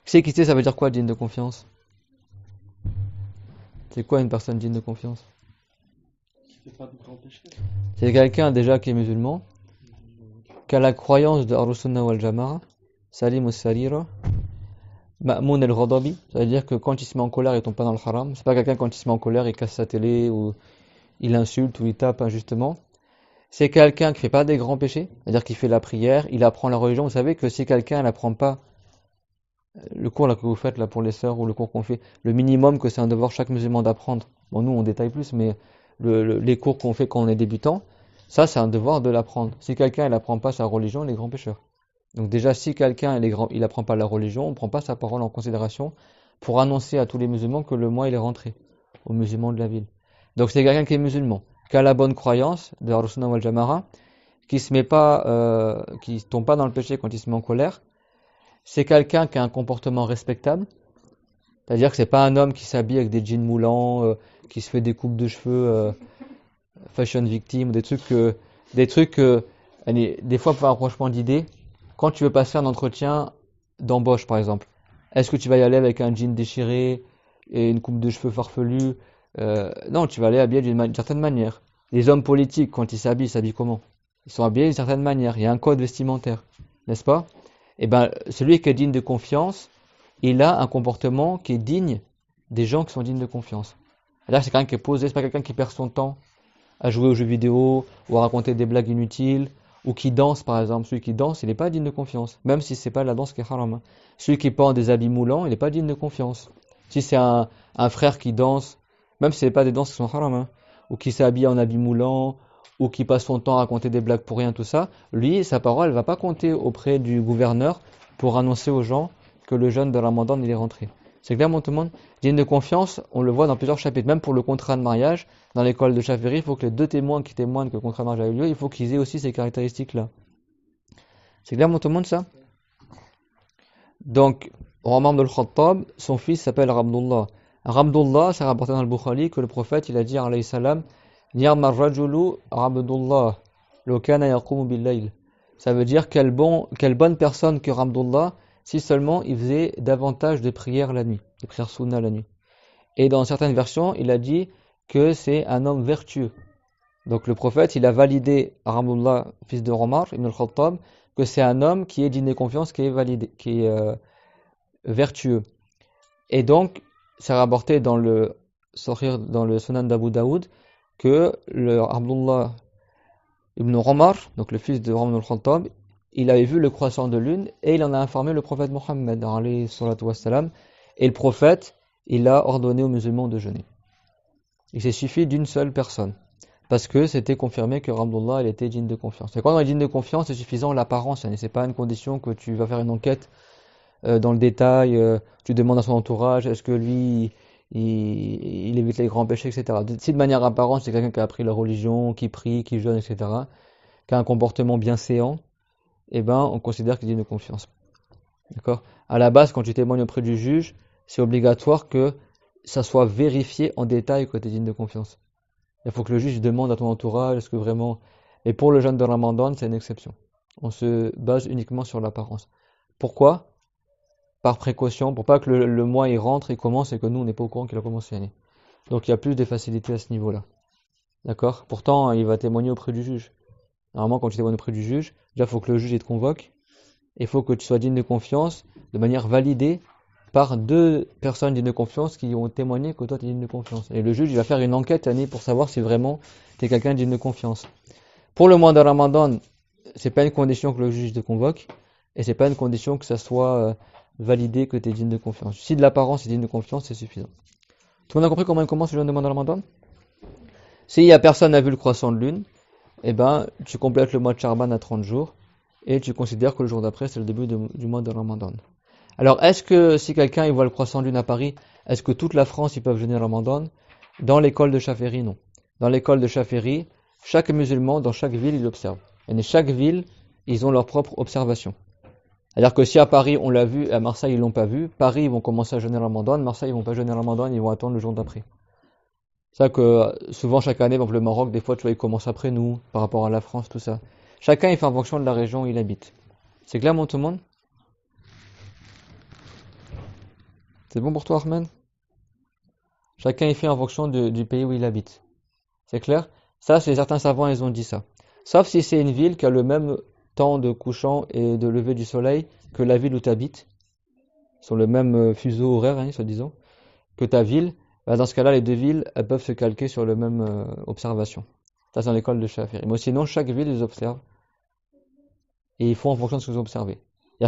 Qui sait, ça veut dire quoi digne de confiance? C'est quoi une personne digne de confiance? C'est quelqu'un déjà qui est musulman, qui a la croyance de Ahlus Sunnah wal Jama'a, Salim al-Sarira, Ma'moun al-Ghadabi, ça veut dire que quand il se met en colère, il tombe pas dans le haram. C'est pas quelqu'un quand il se met en colère, il casse sa télé ou il insulte ou il tape injustement. C'est quelqu'un qui fait pas des grands péchés, c'est-à-dire qu'il fait la prière, il apprend la religion. Vous savez que si quelqu'un n'apprend pas le cours là que vous faites là pour les sœurs ou le cours qu'on fait, le minimum que c'est un devoir chaque musulman d'apprendre. Bon, nous on détaille plus, mais les cours qu'on fait quand on est débutant, ça c'est un devoir de l'apprendre. Si quelqu'un il apprend pas sa religion, il est grand pécheur. Donc déjà si quelqu'un il apprend pas la religion, on prend pas sa parole en considération pour annoncer à tous les musulmans que le mois il est rentré, aux musulmans de la ville. Donc c'est quelqu'un qui est musulman, qui a la bonne croyance de Ahl-Sunnah wal Jama'a, qui se met pas, qui tombe pas dans le péché quand il se met en colère. C'est quelqu'un qui a un comportement respectable, c'est-à-dire que c'est pas un homme qui s'habille avec des jeans moulants, qui se fait des coupes de cheveux fashion victime, allez, des fois pour un rapprochement d'idées. Quand tu veux passer un entretien d'embauche par exemple, est-ce que tu vas y aller avec un jean déchiré et une coupe de cheveux farfelue? Non, tu vas aller habillé d'une certaine manière. Les hommes politiques, quand ils s'habillent comment? Ils sont habillés d'une certaine manière. Il y a un code vestimentaire, n'est-ce pas? Eh ben, celui qui est digne de confiance, il a un comportement qui est digne des gens qui sont dignes de confiance. Là, c'est quelqu'un qui est posé, c'est pas quelqu'un qui perd son temps à jouer aux jeux vidéo ou à raconter des blagues inutiles ou qui danse par exemple. Celui qui danse, il n'est pas digne de confiance, même si c'est pas la danse qui est haram. Celui qui porte des habits moulants, il n'est pas digne de confiance. Si c'est un frère qui danse, même si ce n'est pas des danses qui sont haram, ou qui s'habille en habits moulants, ou qui passe son temps à raconter des blagues pour rien, tout ça, lui, sa parole, elle va pas compter auprès du gouverneur pour annoncer aux gens que le jeûne de Ramadan, il est rentré. C'est clairement tout le monde. Digne de confiance, on le voit dans plusieurs chapitres, même pour le contrat de mariage. Dans l'école de Chaféry, il faut que les deux témoins qui témoignent que le contrat de mariage a eu lieu, il faut qu'ils aient aussi ces caractéristiques-là. C'est clairement tout le monde, ça? Donc, Omar ibn al-Khattab, son fils s'appelle Abdullah. Abdullah, c'est rapporté dans le Bukhari que le prophète, il a dit, alayhi salam, Ni'ma ar-rajulu Abdullah, law kana yaqumu bil-layl. Ça veut dire quelle bonne personne que Abdullah, si seulement il faisait davantage de prières la nuit, de prières sunna la nuit. Et dans certaines versions, il a dit que c'est un homme vertueux. Donc le prophète, il a validé Abdullah, fils de Omar ibn al-Khattab, que c'est un homme qui est digne de confiance, qui est validé, qui est vertueux. Et donc, c'est rapporté dans le Sunan d'Abu Daoud que le Abdullah ibn Omar, donc le fils de Omar ibn al-Khattab, il avait vu le croissant de lune et il en a informé le prophète Mohammed alayhi salatu wassalam, et le prophète, il a ordonné aux musulmans de jeûner. Il s'est suffi d'une seule personne, parce que c'était confirmé que Abdullah il était digne de confiance. Et quand on est digne de confiance, c'est suffisant l'apparence, c'est pas une condition que tu vas faire une enquête dans le détail, tu demandes à son entourage, est-ce que lui, il évite les grands péchés, etc. Si de manière apparente, c'est quelqu'un qui a appris la religion, qui prie, qui jeûne, etc., qui a un comportement bien séant, eh ben, on considère qu'il est digne de confiance. D'accord? À la base, quand tu témoignes auprès du juge, c'est obligatoire que ça soit vérifié en détail que tu es digne de confiance. Il faut que le juge demande à ton entourage, est-ce que vraiment... Et pour le jeûne de Ramadan, c'est une exception. On se base uniquement sur l'apparence. Pourquoi? Par précaution, pour pas que le mois il rentre, il commence et que nous on n'est pas au courant qu'il a commencé l'année. Donc il y a plus de facilité à ce niveau-là. D'accord? Pourtant, il va témoigner auprès du juge. Normalement, quand tu témoignes auprès du juge, déjà il faut que le juge il te convoque. Il faut que tu sois digne de confiance de manière validée par deux personnes dignes de confiance qui ont témoigné que toi tu es digne de confiance. Et le juge il va faire une enquête pour savoir si vraiment tu es quelqu'un digne de confiance. Pour le mois de Ramadan, c'est pas une condition que le juge te convoque et c'est pas une condition que ça soit validé que tu es digne de confiance. Si de l'apparence est digne de confiance, c'est suffisant. Tout le monde a compris comment il commence le jeûne de mois de Ramadan? S'il y a personne n'a vu le croissant de lune, eh ben tu complètes le mois de Charban à 30 jours et tu considères que le jour d'après c'est le début du mois de Ramadan. Alors est-ce que si quelqu'un il voit le croissant de lune à Paris, est-ce que toute la France ils peuvent jeûner Ramadan? Dans l'école de Chaféry, non. Dans l'école de Chaféry, chaque musulman dans chaque ville il observe. Et chaque ville, ils ont leur propre observation. C'est-à-dire que si à Paris on l'a vu et à Marseille ils l'ont pas vu, Paris ils vont commencer à jeûner Ramadan, Marseille ils vont pas jeûner Ramadan, ils vont attendre le jour d'après. C'est ça que souvent chaque année, par exemple le Maroc, des fois tu vois ils commencent après nous, par rapport à la France, tout ça. Chacun il fait en fonction de la région où il habite. C'est clair tout le monde? C'est bon pour toi Ahmed? Chacun il fait en fonction du pays où il habite. C'est clair? Ça c'est certains savants ils ont dit ça. Sauf si c'est une ville qui a le même temps de couchant et de lever du soleil que la ville où tu habites. Ils sont le même fuseau horaire, soi-disant, que ta ville. Bah, dans ce cas-là, les deux villes elles peuvent se calquer sur la même observation. Ça c'est dans l'école de Chaféry. Mais sinon, chaque ville ils observent. Et ils font en fonction de ce qu'ils ont observé.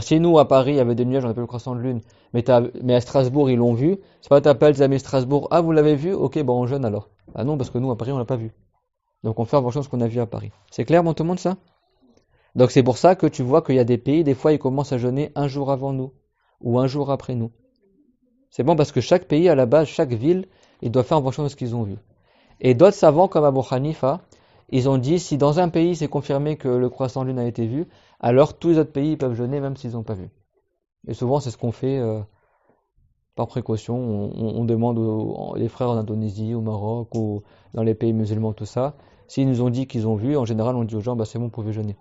Si nous, à Paris, il y avait des nuages, on appelle le croissant de lune, mais à Strasbourg, ils l'ont vu, c'est pas t'appelles tes amis Strasbourg, ah, vous l'avez vu? Ok, bon, on jeûne alors. Ah non, parce que nous, à Paris, on l'a pas vu. Donc, on fait en fonction de ce qu'on a vu à Paris. C'est clair, tout le monde, ça? Donc, c'est pour ça que tu vois qu'il y a des pays, des fois, ils commencent à jeûner un jour avant nous, ou un jour après nous. C'est bon parce que chaque pays, à la base, chaque ville, il doit faire en fonction de ce qu'ils ont vu. Et d'autres savants, comme Abu Hanifa, ils ont dit, si dans un pays c'est confirmé que le croissant lune a été vu, alors tous les autres pays ils peuvent jeûner même s'ils n'ont pas vu. Et souvent, c'est ce qu'on fait par précaution. On demande les frères en Indonésie, au Maroc, ou dans les pays musulmans, tout ça. S'ils nous ont dit qu'ils ont vu, en général, on dit aux gens, bah, c'est bon, vous pouvez jeûner.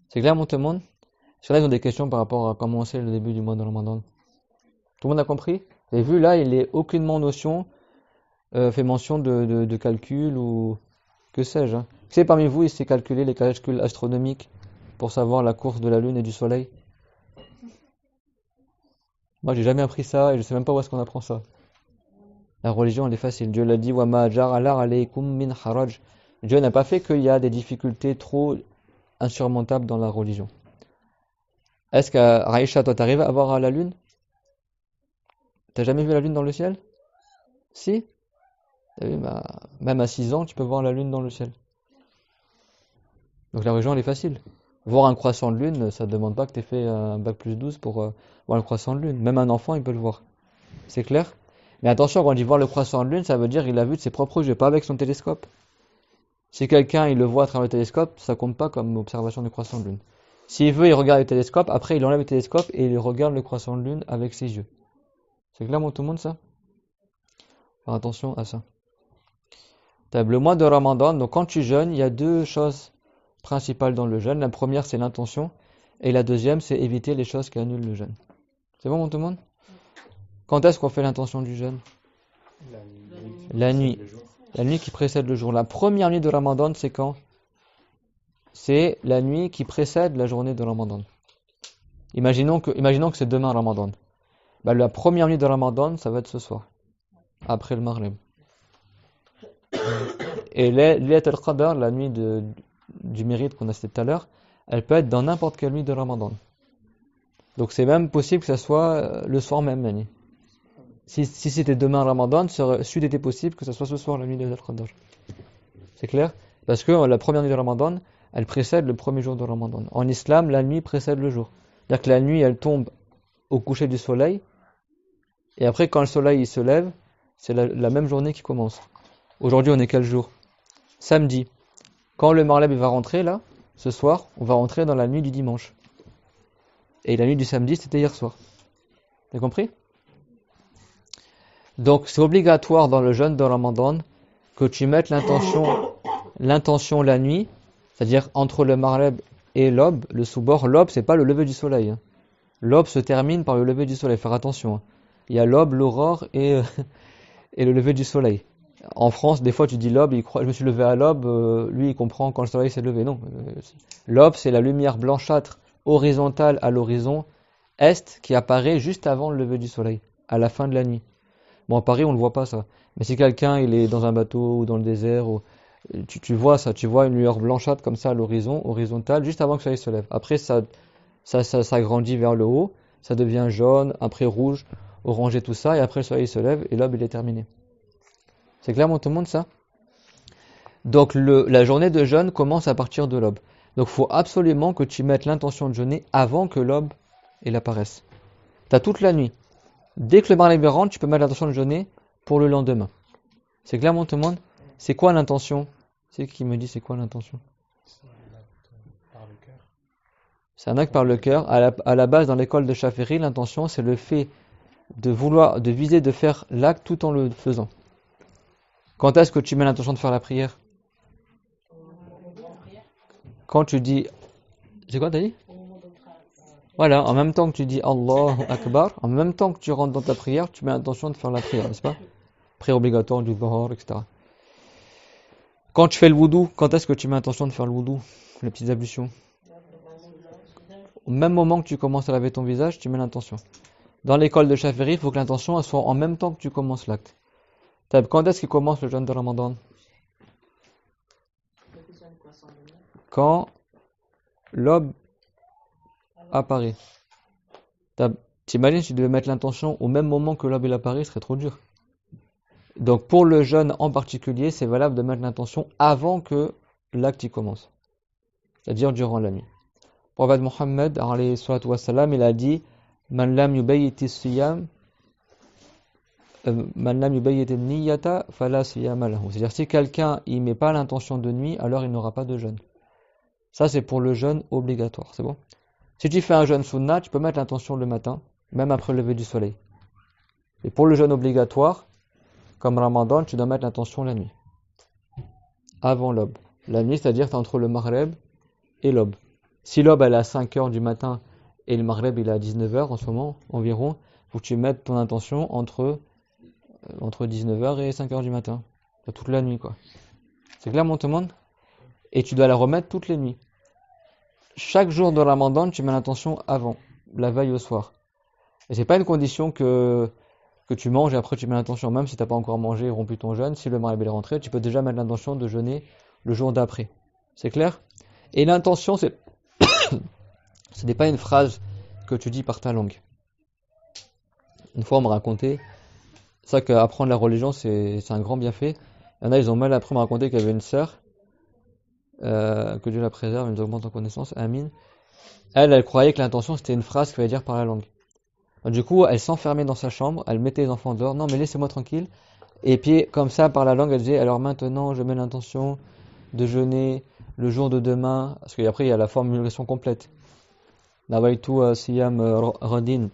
C'est clair, mon tout le monde? Sur là, ils ont des questions par rapport à comment c'est le début du mois de Ramadan. Tout le monde a compris? Vous avez vu, là, il n'est aucunement notion, fait mention de calcul ou que sais-je. Hein. Qui c'est parmi vous, il sait calculer les calculs astronomiques pour savoir la course de la Lune et du Soleil? Moi, j'ai jamais appris ça et je sais même pas où est-ce qu'on apprend ça. La religion, elle est facile. Dieu l'a dit, wa ma ja'ala alaykum min haraj. Dieu n'a pas fait qu'il y a des difficultés trop insurmontables dans la religion. Est-ce qu'Aïcha, toi, t'arrives à voir la Lune? T'as jamais vu la Lune dans le ciel? Si? T'as vu, même à 6 ans, tu peux voir la Lune dans le ciel. Donc la religion, elle est facile. Voir un croissant de lune, ça ne demande pas que tu aies fait un bac plus 12 pour voir le croissant de lune. Même un enfant, il peut le voir. C'est clair? Mais attention, quand on dit voir le croissant de lune, ça veut dire qu'il l'a vu de ses propres yeux, pas avec son télescope. Si quelqu'un il le voit à travers le télescope, ça compte pas comme observation du croissant de lune. S'il veut, il regarde le télescope, après il enlève le télescope et il regarde le croissant de lune avec ses yeux. C'est clair, tout le monde, ça? Faire attention à ça. Le mois de Ramadan, donc quand tu jeûnes, il y a deux choses principales dans le jeûne. La première, c'est l'intention, et la deuxième, c'est éviter les choses qui annulent le jeûne. C'est bon, tout le monde? Quand est-ce qu'on fait l'intention du jeûne? La nuit. La nuit qui précède le jour. La première nuit de Ramadan, c'est quand? C'est la nuit qui précède la journée de Ramadan. Imaginons que c'est demain Ramadan. Bah, la première nuit de Ramadan, ça va être ce soir, après le Maghrib. Et Laylat al-Qadr, la nuit du mérite qu'on a cité tout à l'heure, elle peut être dans n'importe quelle nuit de Ramadan. Donc c'est même possible que ça soit le soir même, la nuit. Si c'était demain Ramadan, c'eût été possible que ça soit ce soir la nuit de Al-Qadr. C'est clair? Parce que la première nuit de Ramadan, elle précède le premier jour de Ramadan. En islam, la nuit précède le jour. C'est-à-dire que la nuit, elle tombe au coucher du soleil, et après quand le soleil il se lève, c'est la même journée qui commence. Aujourd'hui, on est quel jour? Samedi. Quand le Maghrib va rentrer, là, ce soir, on va rentrer dans la nuit du dimanche. Et la nuit du samedi, c'était hier soir. T'as compris? Donc, c'est obligatoire dans le jeûne de Ramadan que tu mettes l'intention la nuit, c'est-à-dire entre le Maghrib et l'aube, le soubord. L'aube, c'est pas le lever du soleil. Hein. L'aube se termine par le lever du soleil. Faire attention. Hein. Il y a l'aube, l'aurore et le lever du soleil. En France, des fois, tu dis l'aube, il croit, je me suis levé à l'aube, lui, il comprend quand le soleil s'est levé. Non. L'aube, c'est la lumière blanchâtre horizontale à l'horizon est qui apparaît juste avant le lever du soleil, à la fin de la nuit. Bon, à Paris, on ne le voit pas, ça. Mais si quelqu'un, il est dans un bateau ou dans le désert, tu vois ça, tu vois une lueur blanchâtre comme ça à l'horizon, horizontale, juste avant que le soleil se lève. Après, ça grandit vers le haut, ça devient jaune, après rouge, orangé, tout ça, et après le soleil se lève, et l'aube, il est terminé. C'est clair, tout le monde, ça? Donc, la journée de jeûne commence à partir de l'aube. Donc, il faut absolument que tu mettes l'intention de jeûner avant que l'aube elle apparaisse. Tu as toute la nuit. Dès que le Maghrib rentre, tu peux mettre l'intention de jeûner pour le lendemain. C'est clair, tout le monde? C'est quoi l'intention? C'est qui me dit c'est quoi l'intention? C'est un acte par le cœur. À la base, dans l'école de Shafiri, l'intention, c'est le fait de viser de faire l'acte tout en le faisant. Quand est-ce que tu mets l'intention de faire la prière? Quand tu dis... C'est quoi t'as dit? Voilà, en même temps que tu dis Allahu Akbar, en même temps que tu rentres dans ta prière, tu mets l'intention de faire la prière, n'est-ce pas? Prière obligatoire du Dhuhr, etc. Quand tu fais le wudu, quand est-ce que tu mets l'intention de faire le wudu? Les petites ablutions. Au même moment que tu commences à laver ton visage, tu mets l'intention. Dans l'école de Shafiri, il faut que l'intention soit en même temps que tu commences l'acte. Quand est-ce qu'il commence le jeûne de Ramadan? Quand l'aube apparaît. T'imagines si tu devais mettre l'intention au même moment que l'aube apparaît, ce serait trop dur. Donc pour le jeûne en particulier, c'est valable de mettre l'intention avant que l'acte y commence. C'est-à-dire durant la nuit. Le prophète Mohammed, alayhi salatu wassalam, il a dit Man lam yubayyit as-siyam man lam yubayyit an-niyyata fala siyama lahu. C'est-à-dire si quelqu'un il met pas l'intention de nuit, alors il n'aura pas de jeûne. Ça c'est pour le jeûne obligatoire, c'est bon? Si tu fais un jeûne sunna, tu peux mettre l'intention le matin, même après le lever du soleil. Et pour le jeûne obligatoire, comme Ramadan, tu dois mettre l'intention la nuit. Avant l'aube. La nuit, c'est-à-dire c'est entre le maghreb et l'aube. Si l'aube elle est à 5h du matin et le maghreb il est à 19h en ce moment environ, il faut que tu mettes ton intention entre 19h et 5h du matin. Toute la nuit quoi. C'est clair mon tout le monde? Et tu dois la remettre toutes les nuits. Chaque jour de Ramadan, tu mets l'intention avant, la veille au soir. Et c'est pas une condition que tu manges et après tu mets l'intention, même si tu n'as pas encore mangé et rompu ton jeûne, si le maghreb est rentré, tu peux déjà mettre l'intention de jeûner le jour d'après. C'est clair? Et l'intention, ce n'est pas une phrase que tu dis par ta langue. Une fois on me racontait, c'est ça qu'apprendre la religion c'est un grand bienfait. Il y en a, ils ont mal appris, me raconter qu'il y avait une sœur, que Dieu la préserve, elle nous augmente en connaissance, Amin. Elle croyait que l'intention c'était une phrase qu'il fallait dire par la langue. Du coup, elle s'enfermait dans sa chambre, elle mettait les enfants dehors, non mais laissez-moi tranquille. Et puis, comme ça, par la langue, elle disait, alors maintenant, je mets l'intention de jeûner le jour de demain, parce qu'après, il y a la formulation complète. Nawaitu siyam radin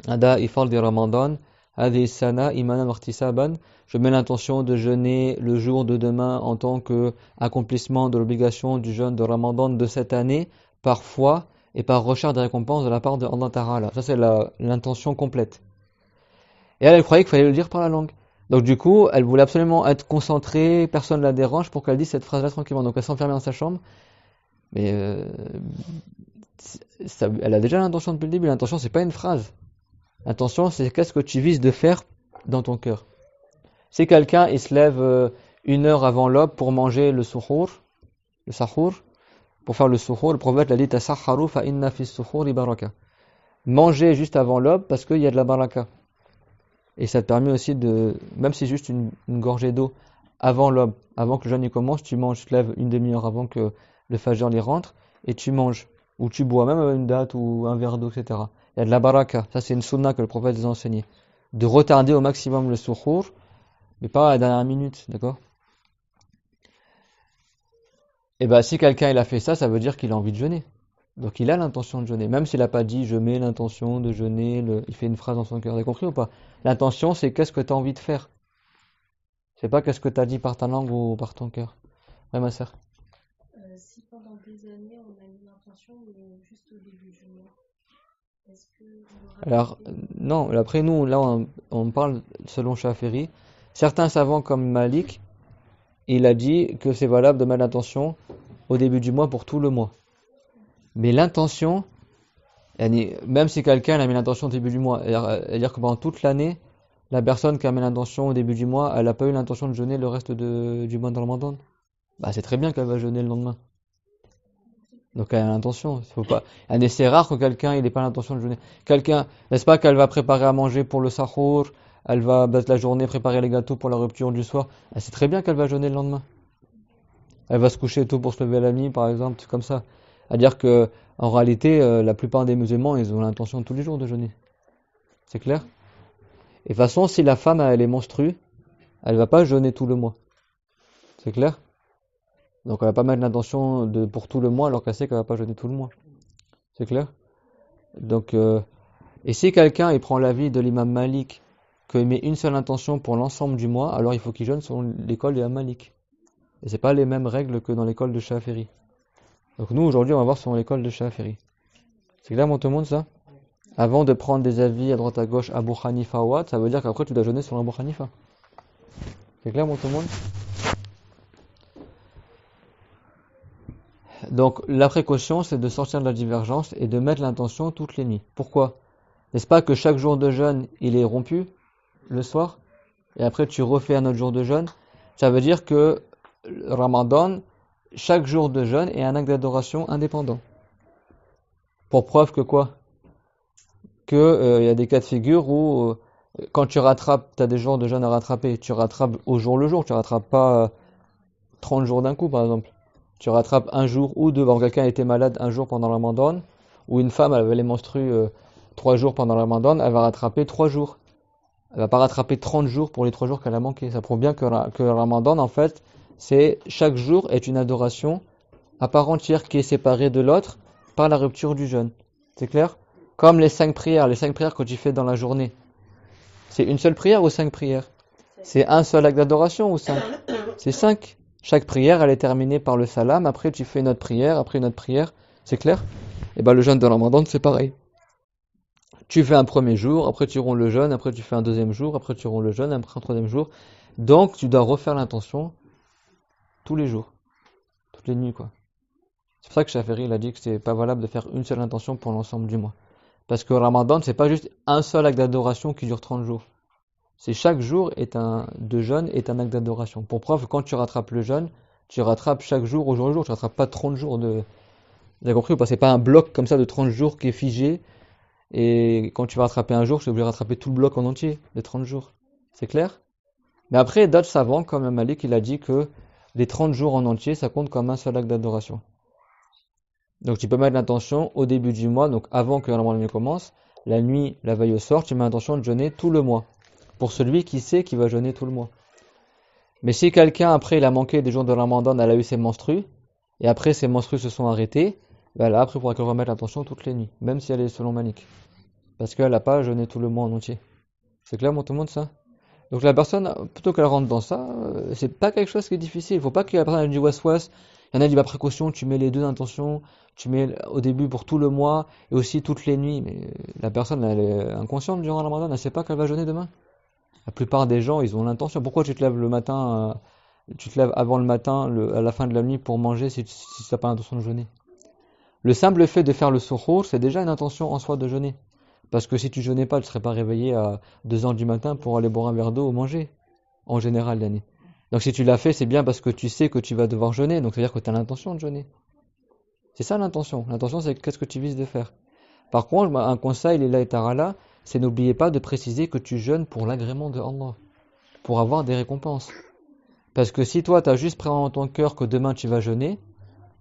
ada ifal di ramadan, hadi sana imanan wartisaban. Je mets l'intention de jeûner le jour de demain en tant que accomplissement de l'obligation du jeûne de Ramadan de cette année, par foi et par recherche de récompense de la part de Allah Ta'ala. Ça c'est l'intention complète. Et elle croyait qu'il fallait le dire par la langue. Donc du coup, elle voulait absolument être concentrée, personne ne la dérange pour qu'elle dise cette phrase-là tranquillement. Donc elle s'enfermait dans sa chambre. Mais elle a déjà l'intention depuis le début. L'intention c'est pas une phrase. L'intention c'est qu'est-ce que tu vises de faire dans ton cœur. Si quelqu'un il se lève 1 heure avant l'aube pour manger le sahur, pour faire le suhour, le prophète l'a dit tasahharu fa inna fi suhouri baraka. Manger juste avant l'aube parce qu'il y a de la baraka. Et ça te permet aussi de, même si juste une gorgée d'eau avant l'aube, avant que le jeûne y commence, tu manges, tu te lèves une demi-heure avant que le fajr y rentre et tu manges ou tu bois même une date ou un verre d'eau, etc. Il y a de la baraka. Ça c'est une sunna que le prophète nous a enseigné. De retarder au maximum le suhour, mais pas à la dernière minute, d'accord? Et ben si quelqu'un il a fait ça, ça veut dire qu'il a envie de jeûner. Donc il a l'intention de jeûner, même s'il n'a pas dit je mets l'intention de jeûner, il fait une phrase dans son cœur, vous avez compris ou pas? L'intention c'est qu'est-ce que tu as envie de faire. C'est pas qu'est-ce que tu as dit par ta langue ou par ton cœur. Ouais ma sœur. Si pendant des années on a eu l'intention, mais juste au début du mois, est-ce que alors non, après nous là on parle selon Shafiri. Certains savants comme Malik, il a dit que c'est valable de mettre l'intention au début du mois pour tout le mois. Mais l'intention, même si quelqu'un a mis l'intention au début du mois, c'est-à-dire que pendant toute l'année, la personne qui a mis l'intention au début du mois, elle n'a pas eu l'intention de jeûner le reste du mois de Ramadan. Bah c'est très bien qu'elle va jeûner le lendemain. Donc elle a l'intention. Faut pas. C'est rare que quelqu'un il n'ait pas l'intention de jeûner. Quelqu'un, n'est-ce pas qu'elle va préparer à manger pour le sahur, elle va la journée préparer les gâteaux pour la rupture du soir. Elle sait très bien qu'elle va jeûner le lendemain. Elle va se coucher tôt pour se lever la nuit, par exemple, c'est comme ça. C'est-à-dire que en réalité, la plupart des musulmans, ils ont l'intention tous les jours de jeûner. C'est clair? Et de toute façon, si la femme elle est menstruée, elle va pas jeûner tout le mois. C'est clair? Donc elle va pas mettre l'intention pour tout le mois alors qu'elle sait qu'elle va pas jeûner tout le mois. C'est clair? Donc et si quelqu'un il prend l'avis de l'imam Malik qu'il met une seule intention pour l'ensemble du mois, alors il faut qu'il jeûne selon l'école de l'imam Malik. Et c'est pas les mêmes règles que dans l'école de Shafiri. Donc nous aujourd'hui on va voir selon l'école de Shafiri. C'est clair mon tout le monde ça? Avant de prendre des avis à droite à gauche Abu Hanifa ou autre, ça veut dire qu'après tu dois jeûner selon Abu Hanifa. C'est clair mon tout le monde? Donc la précaution c'est de sortir de la divergence et de mettre l'intention toutes les nuits. Pourquoi? N'est-ce pas que chaque jour de jeûne il est rompu le soir et après tu refais un autre jour de jeûne? Ça veut dire que Ramadan, chaque jour de jeûne est un acte d'adoration indépendant. Pour preuve que quoi? Que y a des cas de figure où quand tu rattrapes, tu as des jours de jeûne à rattraper, tu rattrapes au jour le jour, tu rattrapes pas 30 jours d'un coup par exemple. Tu rattrapes un jour ou deux. Quand quelqu'un était malade un jour pendant le Ramadan, ou une femme elle avait les menstrues 3 jours pendant le Ramadan, elle va rattraper 3 jours. Elle va pas rattraper 30 jours pour les 3 jours qu'elle a manqué. Ça prouve bien que le Ramadan, en fait, chaque jour est une adoration à part entière qui est séparée de l'autre par la rupture du jeûne. C'est clair? Comme les 5 prières que tu fais dans la journée. C'est une seule prière ou 5 prières? C'est un seul acte d'adoration ou 5? C'est 5. Chaque prière, elle est terminée par le salam. Après, tu fais une autre prière, après une autre prière. C'est clair? Et ben, le jeûne de Ramadan, c'est pareil. Tu fais un premier jour, après tu romps le jeûne, après tu fais un deuxième jour, après tu romps le jeûne, après un troisième jour. Donc, tu dois refaire l'intention tous les jours. Toutes les nuits, quoi. C'est pour ça que Chaferi, il a dit que c'est pas valable de faire une seule intention pour l'ensemble du mois. Parce que Ramadan, c'est pas juste un seul acte d'adoration qui dure 30 jours. C'est chaque jour de jeûne est un acte d'adoration. Pour preuve, quand tu rattrapes le jeûne, tu rattrapes chaque jour au jour le jour. Tu rattrapes pas 30 jours de... Vous avez compris ou pas? C'est pas un bloc comme ça de 30 jours qui est figé. Et quand tu vas rattraper un jour, tu es obligé de rattraper tout le bloc en entier de 30 jours. C'est clair? Mais après, d'autres savants, comme Malik, il a dit que les 30 jours en entier, ça compte comme un seul acte d'adoration. Donc tu peux mettre l'intention au début du mois, donc avant que le Ramadan commence, la nuit, la veille au soir, tu mets l'intention de jeûner tout le mois. Pour celui qui sait qu'il va jeûner tout le mois. Mais si quelqu'un, après, il a manqué des jours de Ramadan, elle a eu ses menstrues, et après ses menstrues se sont arrêtées, ben là, après, il faudra qu'elle remette l'intention toutes les nuits, même si elle est selon Malik. Parce qu'elle n'a pas jeûné tout le mois en entier. C'est clair, tout le monde, ça? Donc la personne, plutôt qu'elle rentre dans ça, c'est pas quelque chose qui est difficile. Il faut pas que la personne ait du was-was. Il y en a qui dit, bah, précaution, tu mets les deux intentions, tu mets au début pour tout le mois, et aussi toutes les nuits. Mais la personne, elle est inconsciente durant le Ramadan, elle ne sait pas qu'elle va jeûner demain. La plupart des gens, ils ont l'intention. Pourquoi tu te lèves le matin, tu te lèves avant le matin, à la fin de la nuit pour manger si tu n'as pas l'intention de jeûner? Le simple fait de faire le suhour, c'est déjà une intention en soi de jeûner. Parce que si tu jeûnais pas, tu ne serais pas réveillé à 2h du matin pour aller boire un verre d'eau ou manger, en général l'année. Donc si tu l'as fait, c'est bien parce que tu sais que tu vas devoir jeûner, donc ça veut dire que tu as l'intention de jeûner. C'est ça l'intention. L'intention, c'est qu'est-ce que tu vises de faire. Par contre, un conseil, lillahi ta'ala, c'est n'oubliez pas de préciser que tu jeûnes pour l'agrément de Allah, pour avoir des récompenses. Parce que si toi, tu as juste pris dans ton cœur que demain tu vas jeûner,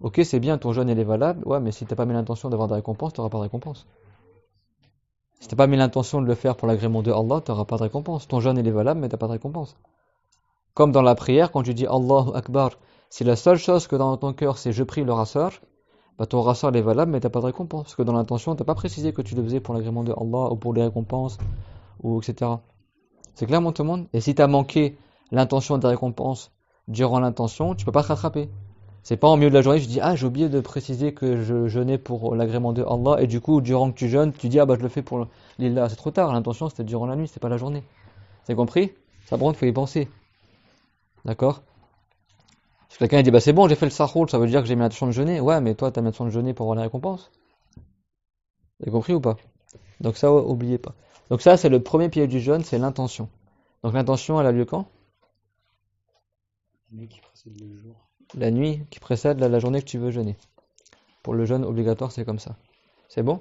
ok, c'est bien, ton jeûne il est valable, ouais, mais si tu n'as pas mis l'intention d'avoir des récompenses, tu n'auras pas de récompense. Si tu n'as pas mis l'intention de le faire pour l'agrément de Allah, tu n'auras pas de récompense. Ton jeûne il est valable, mais tu n'as pas de récompense. Comme dans la prière, quand tu dis Allahu Akbar, si la seule chose que dans ton cœur c'est je prie le rasseur, bah ton rasseur est valable, mais tu n'as pas de récompense. Parce que dans l'intention, tu n'as pas précisé que tu le faisais pour l'agrément de Allah ou pour les récompenses, ou etc. C'est clair, tout le monde? Et si tu as manqué l'intention des récompenses durant l'intention, tu peux pas te rattraper. C'est pas en milieu de la journée, tu dis ah j'ai oublié de préciser que je jeûnais pour l'agrément de Allah et du coup durant que tu jeûnes, tu dis ah bah je le fais pour l'Illah. C'est trop tard, l'intention c'était durant la nuit, c'était pas la journée. C'est compris? Ça prend, il faut y penser. D'accord? Si quelqu'un dit bah c'est bon, j'ai fait le sahoul, ça veut dire que j'ai mis l'intention de jeûner. Ouais, mais toi t'as mis l'intention de jeûner pour avoir la récompense. Vous avez compris ou pas? Donc ça, oubliez pas. Donc ça c'est le premier pilier du jeûne, c'est l'intention. Donc l'intention elle a lieu quand? La nuit qui précède le jour. La nuit qui précède la journée que tu veux jeûner. Pour le jeûne obligatoire, c'est comme ça. C'est bon?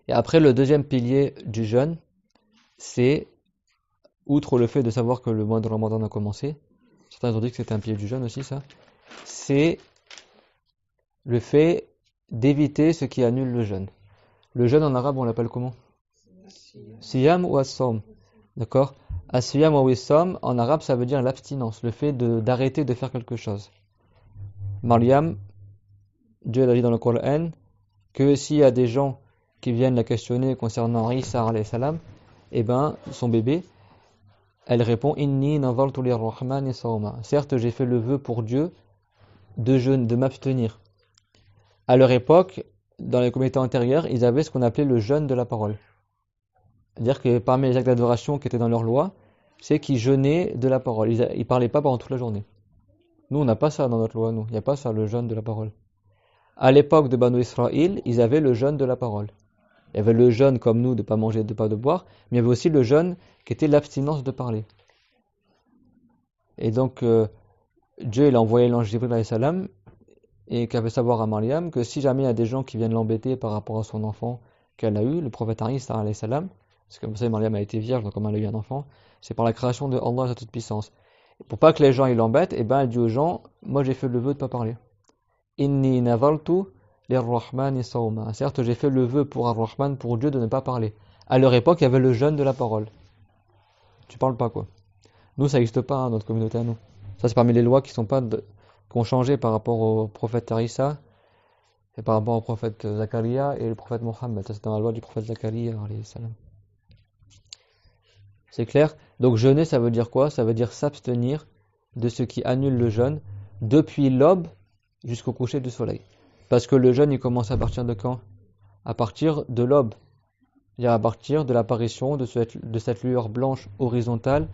Et après, le deuxième pilier du jeûne, c'est, outre le fait de savoir que le mois de Ramadan a commencé, certains ont dit que c'était un pilier du jeûne aussi, ça, c'est le fait d'éviter ce qui annule le jeûne. Le jeûne en arabe, on l'appelle comment? Siyam ou as-sawm. D'accord? As-siyam ou as-sawm, en arabe, ça veut dire l'abstinence, le fait d'arrêter de faire quelque chose. Maryam, Dieu a dit dans le Coran que s'il y a des gens qui viennent la questionner concernant Isa alayhi salam, eh ben, son bébé, elle répond Inni nadartu lir-rahmani sawma. Certes, j'ai fait le vœu pour Dieu de jeûne, de m'abstenir. À leur époque, dans les communautés antérieures, ils avaient ce qu'on appelait le jeûne de la parole. C'est-à-dire que parmi les actes d'adoration qui étaient dans leur loi, c'est qu'ils jeûnaient de la parole. Ils parlaient pas pendant toute la journée. Nous, on n'a pas ça dans notre loi, nous. Il n'y a pas ça, le jeûne de la parole. À l'époque de Banu Israël, ils avaient le jeûne de la parole. Il y avait le jeûne comme nous, de ne pas manger, de ne pas de boire, mais il y avait aussi le jeûne qui était l'abstinence de parler. Et donc, Dieu il a envoyé l'ange Jibril alayhi salam et qui a fait savoir à Maryam que si jamais il y a des gens qui viennent l'embêter par rapport à son enfant qu'elle a eu, le prophète Isa alayhi salam, parce que vous savez, Maryam a été vierge, donc comme elle a eu un enfant, c'est par la création de Allah à toute puissance. Et pour pas que les gens ils l'embêtent, eh ben, elle dit aux gens, moi j'ai fait le vœu de ne pas parler. Inni nadartu lirrahmani sawma. Certes, j'ai fait le vœu pour Ar-Rahman, pour Dieu, de ne pas parler. À leur époque, il y avait le jeûne de la parole. Tu parles pas, quoi. Nous, ça n'existe pas, hein, notre communauté à nous. Ça, c'est parmi les lois qui ont changé par rapport au prophète Isa et par rapport au prophète Zakaria et le prophète Mohammed. Ça, c'est dans la loi du prophète Zakaria, alayhi salam. C'est clair? Donc, jeûner, ça veut dire quoi? Ça veut dire s'abstenir de ce qui annule le jeûne depuis l'aube jusqu'au coucher du soleil. Parce que le jeûne, il commence à partir de quand? À partir de l'aube. C'est-à-dire à partir de l'apparition de cette lueur blanche horizontale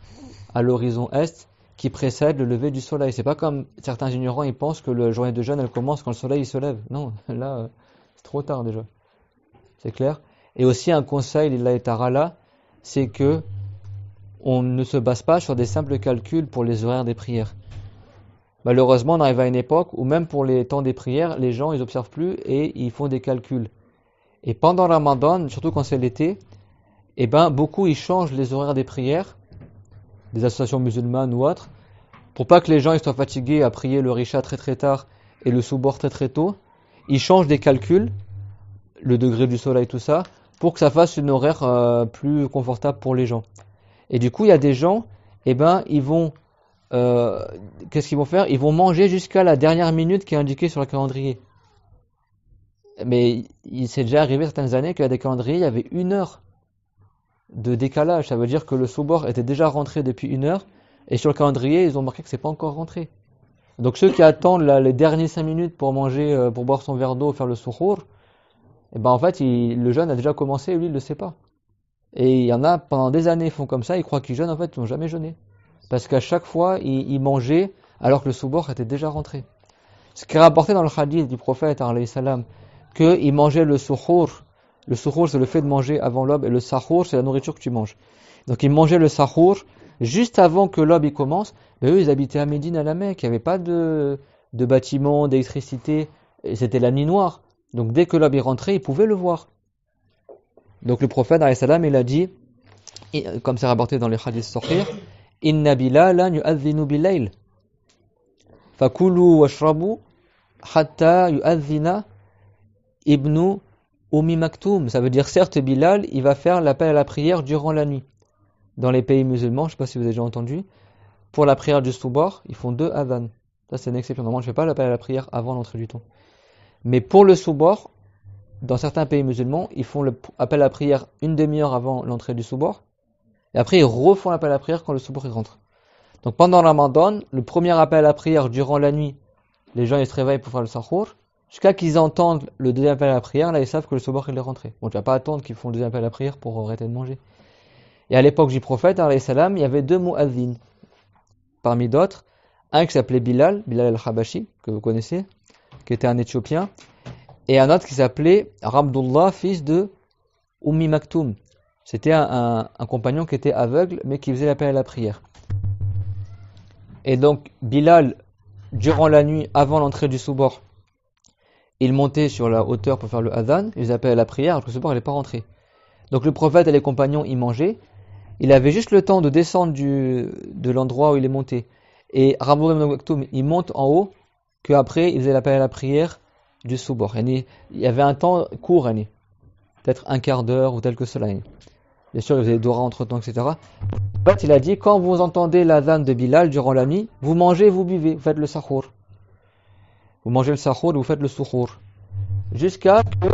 à l'horizon est qui précède le lever du soleil. C'est pas comme certains ignorants, ils pensent que la journée de jeûne, elle commence quand le soleil il se lève. Non, là, c'est trop tard déjà. C'est clair? Et aussi un conseil, lillahi ta'ala, c'est que on ne se base pas sur des simples calculs pour les horaires des prières. Malheureusement, on arrive à une époque où même pour les temps des prières, les gens, ils observent plus et ils font des calculs. Et pendant Ramadan, surtout quand c'est l'été, eh ben, beaucoup, ils changent les horaires des prières, des associations musulmanes ou autres, pour pas que les gens ils soient fatigués à prier le Risha très très tard et le Soubor très très tôt. Ils changent des calculs, le degré du soleil, tout ça, pour que ça fasse une horaire plus confortable pour les gens. Et du coup, il y a des gens, eh ben, ils vont, qu'est-ce qu'ils vont faire? Ils vont manger jusqu'à la dernière minute qui est indiquée sur le calendrier. Mais il s'est déjà arrivé certaines années qu'il y a des calendriers, il y avait 1 heure de décalage. Ça veut dire que le Soubor était déjà rentré depuis 1 heure, et sur le calendrier, ils ont marqué que c'est pas encore rentré. Donc ceux qui attendent les dernières 5 minutes pour manger, pour boire son verre d'eau, faire le suhour, eh ben en fait, le jeûne a déjà commencé et lui, il le sait pas. Et il y en a, pendant des années, ils font comme ça, ils croient qu'ils jeûnent, en fait, ils n'ont jamais jeûné. Parce qu'à chaque fois, ils mangeaient alors que le Soubor était déjà rentré. Ce qui est rapporté dans le hadith du prophète, alayhi salam, qu'ils mangeaient le suhour. Le suhour, c'est le fait de manger avant l'aube, et le sahour, c'est la nourriture que tu manges. Donc ils mangeaient le sahour juste avant que l'aube y commence. Mais eux, ils habitaient à Médine, à la Mecque. Il n'y avait pas de bâtiment, d'électricité. Et c'était la nuit noire. Donc dès que l'aube est rentrée, ils pouvaient le voir. Donc le prophète, alayhi salam, il a dit, comme c'est rapporté dans les hadiths sahih, Inna bilalan yu'adhinu bil-layl. Fakulu washrabu hatta yu'adhina ibnu Ummi Maktoum. Ça veut dire, certes, Bilal, il va faire l'appel à la prière durant la nuit. Dans les pays musulmans, je ne sais pas si vous avez déjà entendu, pour la prière du Soubor, ils font 2 adhan. Ça, c'est une exception. Normalement, je ne fais pas l'appel à la prière avant l'entrée du temps. Mais pour le Soubor, dans certains pays musulmans, ils font l'appel à la prière 1 demi-heure avant l'entrée du Soubor. Et après, ils refont l'appel à la prière quand le Soubor rentre. Donc pendant Ramadan, le premier appel à la prière durant la nuit, les gens ils se réveillent pour faire le sahour. Jusqu'à qu'ils entendent le deuxième appel à la prière, là ils savent que le Soubor il est rentré. Bon, tu vas pas attendre qu'ils font le deuxième appel à la prière pour arrêter de manger. Et à l'époque du prophète, alayhi salam, il y avait 2 mu'adhin. Parmi d'autres, un qui s'appelait Bilal al-Habashi, que vous connaissez, qui était un Éthiopien, et un autre qui s'appelait Rabdullah, fils de Ummi Maktoum. C'était un compagnon qui était aveugle, mais qui faisait l'appel à la prière. Et donc, Bilal, durant la nuit, avant l'entrée du Soubor, il montait sur la hauteur pour faire le adhan, il faisait appel à la prière, alors que le Soubor n'est pas rentré. Donc le prophète et les compagnons, ils mangeaient. Il avait juste le temps de descendre de l'endroit où il est monté. Et Rabdullah ibn Maktoum, il monte en haut, qu'après, il faisait l'appel à la prière du Soubor. Il y avait un temps court, peut-être 1/4 d'heure ou tel que cela. Bien sûr, il faisait Dora entre temps, etc. En fait, il a dit, quand vous entendez l'adhan de Bilal durant la nuit, vous mangez, vous buvez, vous faites le sahour. Vous mangez le sahour et vous faites le suhour. Jusqu'à que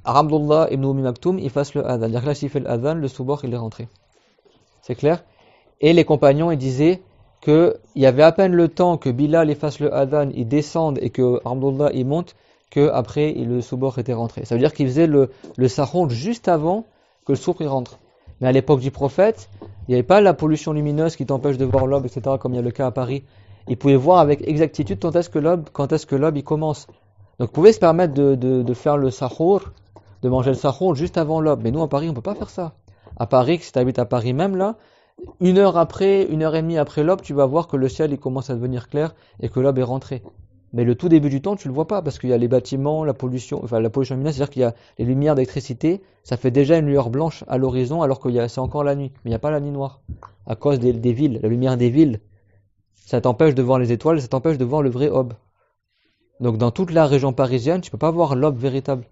Abdullah ibn Ummi Maktoum il fasse le adhan. C'est-à-dire que là, s'il fait le adhan, le Soubor, il est rentré. C'est clair? Et les compagnons, ils disaient qu'il y avait à peine le temps que Bilal il fasse le adhan, il descende et que Abdullah il monte, qu'après le Soubor était rentré. Ça veut dire qu'il faisait le sahour juste avant que le Soubor il rentre. Mais à l'époque du prophète, il n'y avait pas la pollution lumineuse qui t'empêche de voir l'aube, etc., comme il y a le cas à Paris. Ils pouvaient voir avec exactitude quand est-ce que l'aube il commence. Donc ils pouvaient se permettre de faire le sahour, de manger le sahour juste avant l'aube. Mais nous à Paris, on ne peut pas faire ça. À Paris, si tu habites à Paris même là, 1 heure après, 1h30 après l'aube, tu vas voir que le ciel il commence à devenir clair et que l'aube est rentrée. Mais le tout début du temps, tu le vois pas parce qu'il y a les bâtiments, la pollution lumineuse, c'est-à-dire qu'il y a les lumières d'électricité, ça fait déjà une lueur blanche à l'horizon alors que c'est encore la nuit. Mais il n'y a pas la nuit noire. À cause des villes, la lumière des villes, ça t'empêche de voir les étoiles, ça t'empêche de voir le vrai aube. Donc dans toute la région parisienne, tu peux pas voir l'aube véritable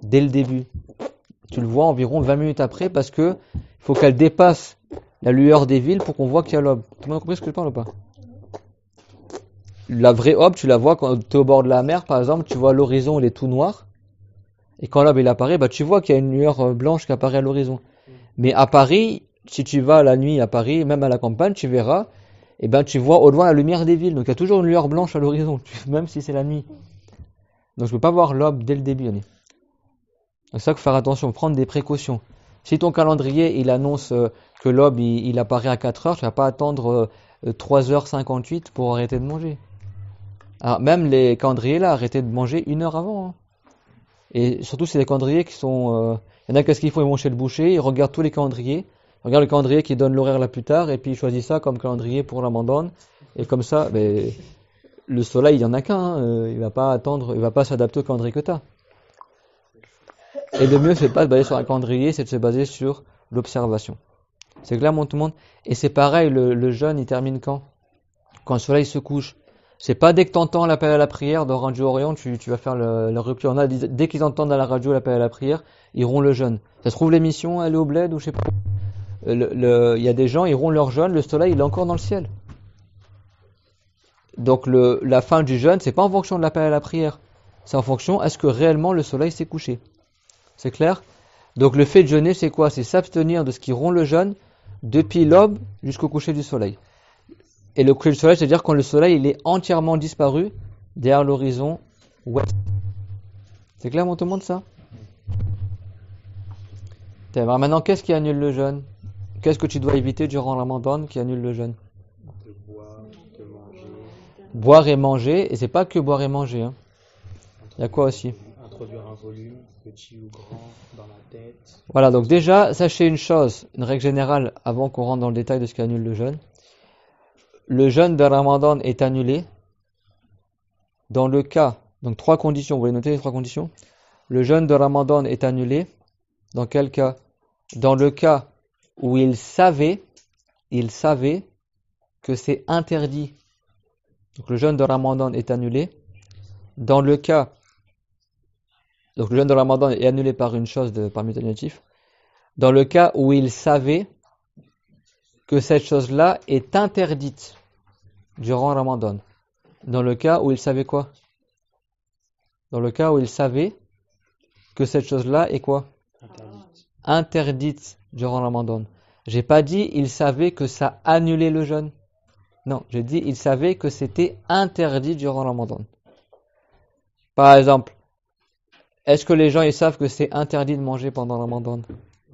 dès le début. Tu le vois environ 20 minutes après parce que il faut qu'elle dépasse la lueur des villes pour qu'on voit qu'il y a l'aube. Tout le monde a compris ce que je parle ou pas? La vraie aube, tu la vois quand tu es au bord de la mer, par exemple, tu vois l'horizon, il est tout noir. Et quand l'aube il apparaît, bah tu vois qu'il y a une lueur blanche qui apparaît à l'horizon. Mais à Paris, si tu vas la nuit à Paris, même à la campagne, tu verras, et ben tu vois au loin la lumière des villes. Donc il y a toujours une lueur blanche à l'horizon, même si c'est la nuit. Donc je peux pas voir l'aube dès le début. Donc c'est ça qu'il faut faire attention, prendre des précautions. Si ton calendrier il annonce que l'aube il apparaît à 4 heures, tu vas pas attendre 3h58 pour arrêter de manger. Alors même les calendriers là, arrêtez de manger 1 heure avant. Hein. Et surtout c'est des calendriers qui sont... Il y en a qu'est-ce qu'ils font, ils vont chez le boucher, ils regardent tous les calendriers, ils regardent le calendrier qui donne l'horaire là plus tard, et puis ils choisissent ça comme calendrier pour la Ramadan. Et comme ça, ben, le soleil il y en a qu'un, hein, il va pas attendre, il va pas s'adapter au calendrier que tu as. Et le mieux, c'est pas de se baser sur un calendrier, c'est de se baser sur l'observation. C'est clair, tout le monde? Et c'est pareil, le jeûne, il termine quand? Quand le soleil se couche. C'est pas dès que tu entends l'appel à la prière dans Radio Orient, tu vas faire la rupture. Dès qu'ils entendent à la radio l'appel à la prière, ils rompt le jeûne. Ça se trouve, l'émission, elle est au bled ou je sais pas. Il y a des gens, ils rompent leur jeûne, le soleil, il est encore dans le ciel. Donc la fin du jeûne, c'est pas en fonction de l'appel à la prière. C'est en fonction, est-ce que réellement le soleil s'est couché? C'est clair? Donc le fait de jeûner, c'est quoi? C'est s'abstenir de ce qui rompt le jeûne depuis l'aube jusqu'au coucher du soleil. Et le coucher du soleil, c'est-à-dire quand le soleil il est entièrement disparu derrière l'horizon ouest. C'est clair, tout le monde, ça? Alors maintenant, qu'est-ce qui annule le jeûne? Qu'est-ce que tu dois éviter durant le Ramadan qui annule le jeûne? De boire, de manger. Boire et manger, et c'est pas que boire et manger. Hein. Il y a quoi aussi? Introduire un volume, petit ou grand, dans la tête. Voilà, donc déjà, sachez une chose, une règle générale, avant qu'on rentre dans le détail de ce qui annule le jeûne. Le jeûne de Ramadan est annulé dans le cas, donc 3 conditions, vous voulez noter les 3 conditions? Le jeûne de Ramadan est annulé dans quel cas? Dans le cas où il savait que c'est interdit. Donc le jeûne de Ramadan est annulé. Dans le cas, donc le jeûne de Ramadan est annulé par une chose parmi les alternatifs. Dans le cas où il savait que cette chose-là est interdite durant Ramadan. Dans le cas où il savait quoi? Dans le cas où il savait que cette chose-là est quoi? Interdite durant Ramadan. J'ai pas dit il savait que ça annulait le jeûne. Non, j'ai dit il savait que c'était interdit durant Ramadan. Par exemple, est-ce que les gens ils savent que c'est interdit de manger pendant Ramadan?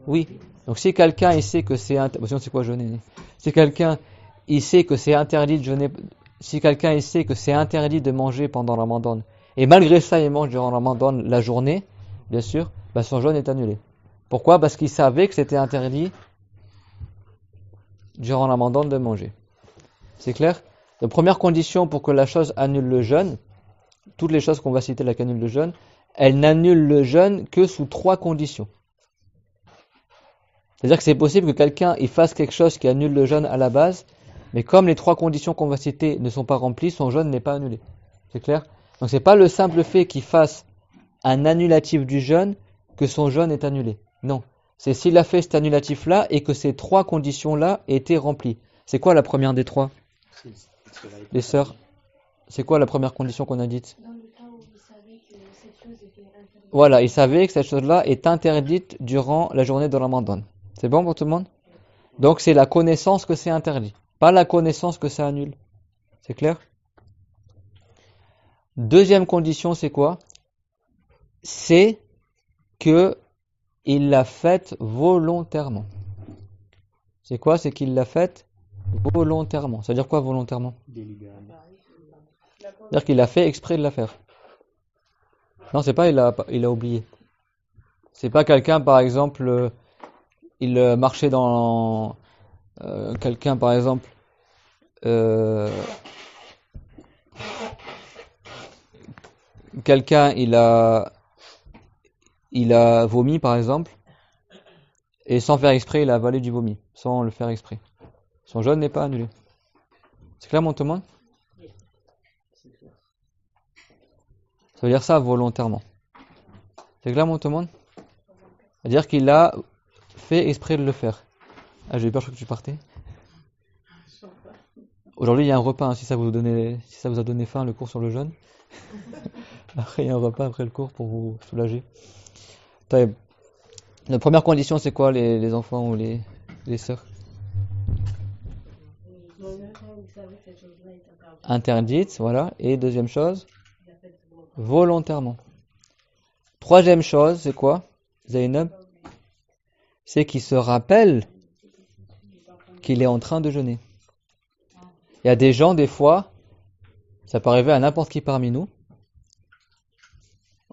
Oui. Donc si quelqu'un il sait que c'est interdit, c'est quoi jeûner? Si quelqu'un il sait que c'est interdit de jeûner, si quelqu'un il sait que c'est interdit de manger pendant Ramadan, et malgré ça il mange durant Ramadan la journée, bien sûr, bah son jeûne est annulé. Pourquoi? Parce qu'il savait que c'était interdit durant Ramadan de manger. C'est clair? La première condition pour que la chose annule le jeûne, toutes les choses qu'on va citer là qui annulent le jeûne, elles n'annulent le jeûne que sous 3 conditions. C'est-à-dire que c'est possible que quelqu'un il fasse quelque chose qui annule le jeûne à la base, mais comme les 3 conditions qu'on va citer ne sont pas remplies, son jeûne n'est pas annulé. C'est clair? Donc c'est pas le simple fait qu'il fasse un annulatif du jeûne que son jeûne est annulé. Non. C'est s'il a fait cet annulatif-là et que ces 3 conditions-là étaient remplies. C'est quoi la première des 3? Les sœurs, c'est quoi la première condition qu'on a dite? Dans le cas où il savait que cette chose était interdite. Voilà, il savait que cette chose-là est interdite durant la journée de Ramadan. C'est bon pour tout le monde? Donc c'est la connaissance que c'est interdit, pas la connaissance que ça annule. C'est clair? Deuxième condition, c'est quoi? C'est que il l'a faite volontairement. C'est quoi? C'est qu'il l'a faite volontairement. Ça veut dire quoi volontairement? Délibérément. C'est-à-dire qu'il a fait exprès de la faire. Non, c'est pas il a oublié. C'est pas quelqu'un par exemple il marchait dans quelqu'un par exemple quelqu'un il a vomi par exemple et sans faire exprès il a avalé du vomi sans le faire exprès. Son jeûne n'est pas annulé. C'est clair, tout le monde? Ça veut dire ça volontairement. C'est clair, mon tout le monde? C'est-à-dire qu'il a fait exprès de le faire. Ah, j'ai eu peur, je crois que tu partais. Aujourd'hui, il y a un repas, hein, si ça vous a donné faim, le cours sur le jeûne. Après, il y a un repas après le cours pour vous soulager. Taïb. La première condition, c'est quoi, les enfants ou les sœurs? Interdite, voilà. Et deuxième chose, volontairement. Troisième chose, c'est quoi, Zainab? C'est qu'il se rappelle qu'il est en train de jeûner. Il y a des gens, des fois, ça peut arriver à n'importe qui parmi nous.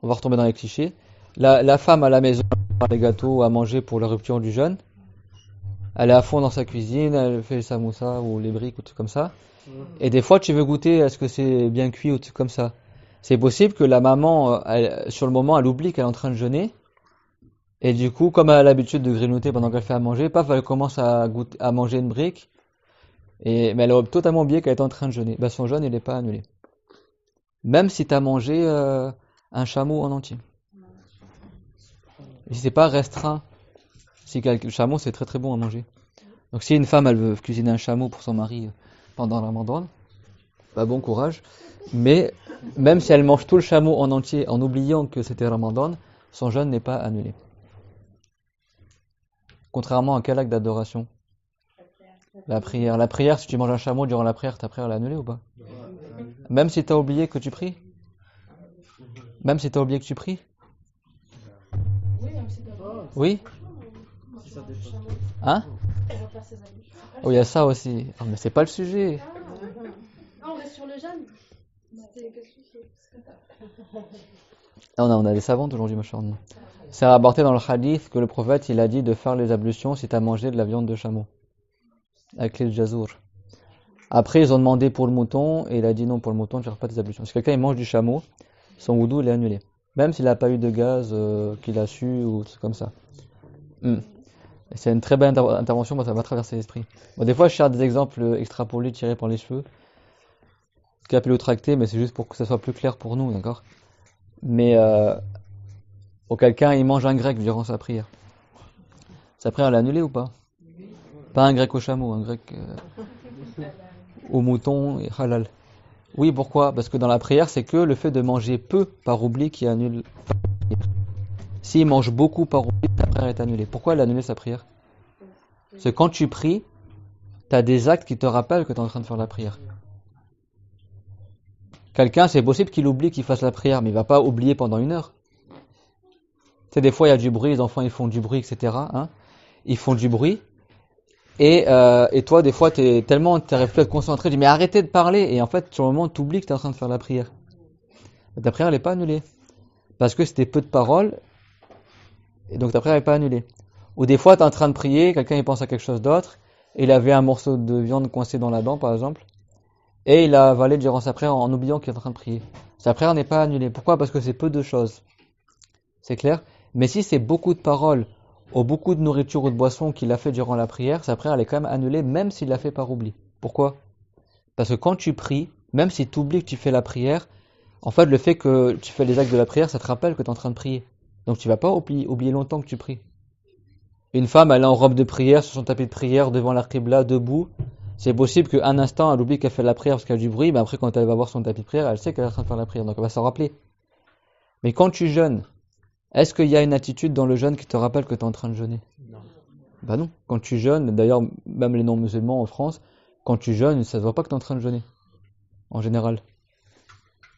On va retomber dans les clichés. La femme à la maison, elle prépare les gâteaux à manger pour la rupture du jeûne. Elle est à fond dans sa cuisine, elle fait les samoussas ou les briques ou tout comme ça. Et des fois, tu veux goûter, est-ce que c'est bien cuit ou tout comme ça. C'est possible que la maman, sur le moment, elle oublie qu'elle est en train de jeûner. Et du coup, comme elle a l'habitude de grignoter pendant qu'elle fait à manger, paf, elle commence à manger une brique. Mais elle a totalement oublié qu'elle était en train de jeûner. Ben, son jeûne, il n'est pas annulé. Même si tu as mangé un chameau en entier. Et si c'est pas restreint, le chameau, c'est très très bon à manger. Donc si une femme, elle veut cuisiner un chameau pour son mari pendant le ramadan, bah bon courage. Mais même si elle mange tout le chameau en entier en oubliant que c'était ramadan, son jeûne n'est pas annulé. Contrairement à quel acte d'adoration? La prière. La prière, si tu manges un chameau durant la prière, ta prière est annulée ou pas? Même si tu as oublié que tu pries? Même si tu as oublié que tu pries? Oui? Hein? Oh, il y a ça aussi. Oh, mais c'est pas le sujet. On reste sur le jeûne. On a des savantes aujourd'hui, machallah. C'est rapporté dans le hadith que le prophète, il a dit de faire les ablutions si tu as mangé de la viande de chameau. Avec l'île Jazour. Après, ils ont demandé pour le mouton, et il a dit non, pour le mouton, tu ne fais pas des ablutions. Si quelqu'un il mange du chameau, son wudu, il est annulé. Même s'il n'a pas eu de gaz qu'il a su, ou c'est comme ça. C'est une très belle intervention, moi ça m'a traversé l'esprit. Bon, des fois, je cherche des exemples extrapolés, tirés par les cheveux, capillotractés, mais c'est juste pour que ça soit plus clair pour nous, d'accord? Mais quelqu'un, il mange un grec durant sa prière. Sa prière, elle est annulée ou pas? Pas un grec au chameau, un grec au mouton et halal. Oui, pourquoi? Parce que dans la prière, c'est que le fait de manger peu par oubli qui annule. S'il mange beaucoup par oubli, sa prière est annulée. Pourquoi elle a annulé sa prière? Parce que quand tu pries, tu as des actes qui te rappellent que tu es en train de faire la prière. Quelqu'un, c'est possible qu'il oublie qu'il fasse la prière, mais il va pas oublier pendant 1 heure. Tu sais, des fois, il y a du bruit, les enfants, ils font du bruit, etc. Hein, ils font du bruit. Et toi, des fois, t'arrives plus à te concentrer, tu dis, mais arrêtez de parler. Et en fait, sur le moment, tu oublies que tu es en train de faire la prière. Ta prière, elle n'est pas annulée. Parce que c'était peu de paroles, et donc ta prière n'est pas annulée. Ou des fois, tu es en train de prier, quelqu'un il pense à quelque chose d'autre, et il avait un morceau de viande coincé dans la dent, par exemple, et il a avalé durant sa prière en oubliant qu'il est en train de prier. Sa prière n'est pas annulée. Pourquoi? Parce que c'est peu de choses. C'est clair? Mais si c'est beaucoup de paroles, ou beaucoup de nourriture ou de boisson qu'il a fait durant la prière, sa prière elle est quand même annulée, même s'il l'a fait par oubli. Pourquoi? Parce que quand tu pries, même si tu oublies que tu fais la prière, en fait le fait que tu fais les actes de la prière, ça te rappelle que tu es en train de prier. Donc tu vas pas oublier longtemps que tu pries. Une femme, elle est en robe de prière, sur son tapis de prière, devant la qibla, debout. C'est possible qu'un instant, elle oublie qu'elle fait la prière parce qu'il y a du bruit, mais après quand elle va voir son tapis de prière, elle sait qu'elle est en train de faire la prière, donc elle va s'en rappeler. Mais quand tu jeûnes, est-ce qu'il y a une attitude dans le jeûne qui te rappelle que tu es en train de jeûner? Non. Bah non. Quand tu jeûnes, d'ailleurs, même les non-musulmans en France, quand tu jeûnes, ça ne se voit pas que tu es en train de jeûner. En général.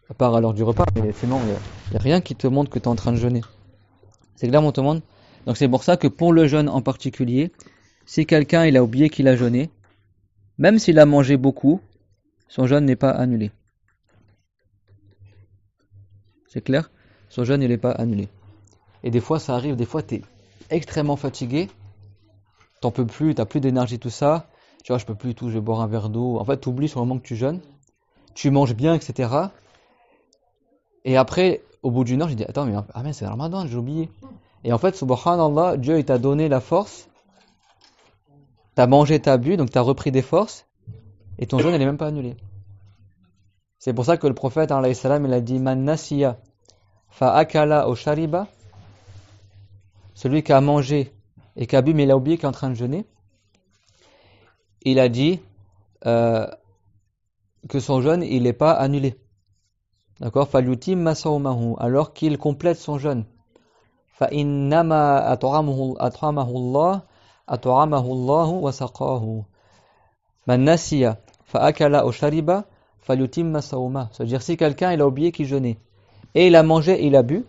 À part à l'heure du repas, mais sinon, il n'y a rien qui te montre que tu es en train de jeûner. C'est clair, mon tout le monde? Donc c'est pour ça que pour le jeûne en particulier, si quelqu'un il a oublié qu'il a jeûné, même s'il a mangé beaucoup, son jeûne n'est pas annulé. C'est clair? Son jeûne il n'est pas annulé. Et des fois ça arrive, des fois tu es extrêmement fatigué, t'en peux plus, t'as plus d'énergie, tout ça, tu vois, je peux plus tout, je vais boire un verre d'eau. En fait, tu oublies sur le moment que tu jeûnes, tu manges bien, etc. Et après, au bout d'1 heure, j'ai dit, attends, mais c'est le Ramadan, j'ai oublié. Et en fait, subhanallah, Dieu il t'a donné la force, t'as mangé, t'as bu, donc t'as repris des forces, et ton jeûne il est même pas annulé. C'est pour ça que le prophète, alayhi salam, il a dit, man nasiya Fa'akala ou shariba, celui qui a mangé et qui a bu mais il a oublié qu'il est en train de jeûner, il a dit que son jeûne il n'est pas annulé. D'accord? Falyutimma sawmahu, alors qu'il complète son jeûne. فإنما أطعمه الله wa saqahu. Man nasiya fa'akala ou shariba falyutimma sawma. C'est-à-dire si quelqu'un il a oublié qu'il jeûnait et il a mangé et il a bu,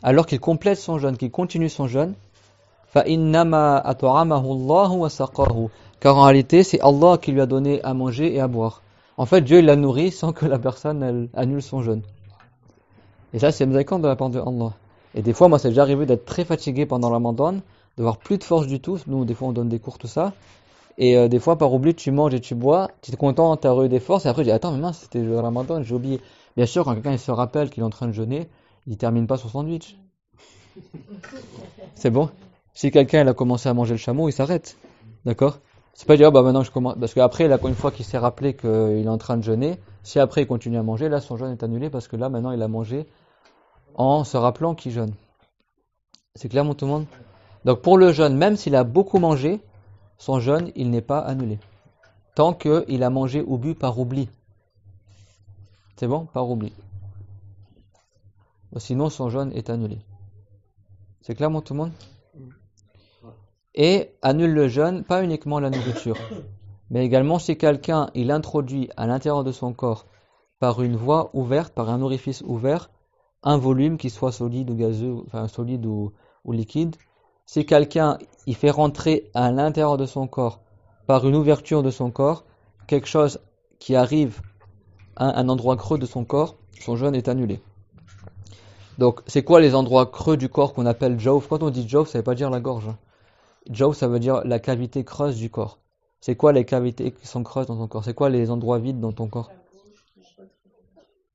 alors qu'il complète son jeûne, qu'il continue son jeûne, فإنما أطعمه الله wa saqahu. Car en réalité c'est Allah qui lui a donné à manger et à boire. En fait Dieu il l'a nourri sans que la personne elle annule son jeûne. Et ça c'est miséricorde de la part de Allah. Et des fois, moi, c'est déjà arrivé d'être très fatigué pendant le Ramadan, d'avoir plus de force du tout. Nous, des fois, on donne des cours, tout ça. Et des fois, par oubli, tu manges et tu bois, tu es content, tu as eu des forces. Et après, je dis, attends, mais mince, c'était le Ramadan, j'ai oublié. Bien sûr, quand quelqu'un il se rappelle qu'il est en train de jeûner, il termine pas son sandwich. C'est bon. Si quelqu'un il a commencé à manger le chameau, il s'arrête. D'accord? C'est pas dire, bah maintenant je commence. Parce qu'après, là, une fois qu'il s'est rappelé qu'il est en train de jeûner, si après il continue à manger, là, son jeûne est annulé parce que là, maintenant, il a mangé en se rappelant qu'il jeûne. C'est clair, mon tout le monde? Donc pour le jeûne, même s'il a beaucoup mangé, son jeûne, il n'est pas annulé. Tant qu'il a mangé ou bu par oubli. C'est bon? Par oubli. Sinon, son jeûne est annulé. C'est clair, mon tout le monde? Et annule le jeûne, pas uniquement la nourriture, mais également si quelqu'un, il introduit à l'intérieur de son corps, par une voie ouverte, par un orifice ouvert, un volume qui soit solide ou gazeux, enfin solide ou liquide. Si quelqu'un il fait rentrer à l'intérieur de son corps, par une ouverture de son corps, quelque chose qui arrive à un endroit creux de son corps, son jeûne est annulé. Donc c'est quoi les endroits creux du corps qu'on appelle jawf? Quand on dit jawf, ça veut pas dire la gorge. Jawf, ça veut dire la cavité creuse du corps. C'est quoi les cavités qui sont creuses dans ton corps? C'est quoi les endroits vides dans ton corps?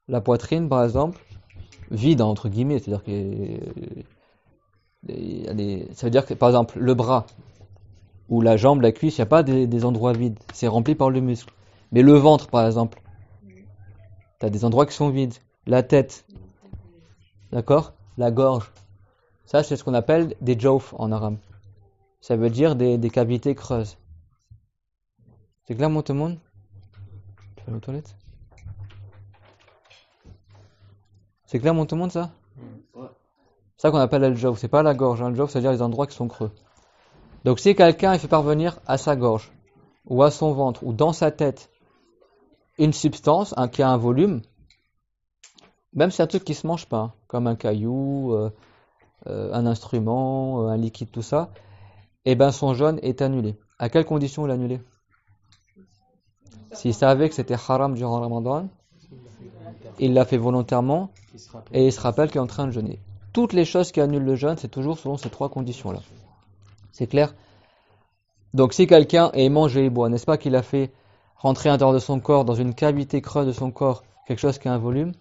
La poitrine, par exemple. Vide entre guillemets, c'est-à-dire que ça veut dire que par exemple le bras ou la jambe, la cuisse, il n'y a pas des endroits vides, c'est rempli par le muscle. Mais le ventre par exemple, tu as des endroits qui sont vides. La tête, d'accord? La gorge, ça c'est ce qu'on appelle des jawf en arabe. Ça veut dire des cavités creuses. C'est clair, mon tout le monde? Tu vas aux toilettes? C'est clair, mon tout le monde, ça? Ouais. C'est ça qu'on appelle le jawf, c'est pas la gorge. Le jawf, c'est-à-dire les endroits qui sont creux. Donc, si quelqu'un il fait parvenir à sa gorge, ou à son ventre, ou dans sa tête, une substance qui a un volume, même si c'est un truc qui se mange pas, comme un caillou, un instrument, un liquide, tout ça, eh ben son jeûne est annulé. À quelles conditions il est annulé? S'il savait que c'était haram durant le Ramadan, il l'a fait volontairement et il se rappelle qu'il est en train de jeûner. Toutes les choses qui annulent le jeûne, c'est toujours selon ces trois conditions-là. C'est clair? Donc si quelqu'un est mangé et boit, n'est-ce pas qu'il a fait rentrer à l'intérieur de son corps, dans une cavité creuse de son corps, quelque chose qui a un volume?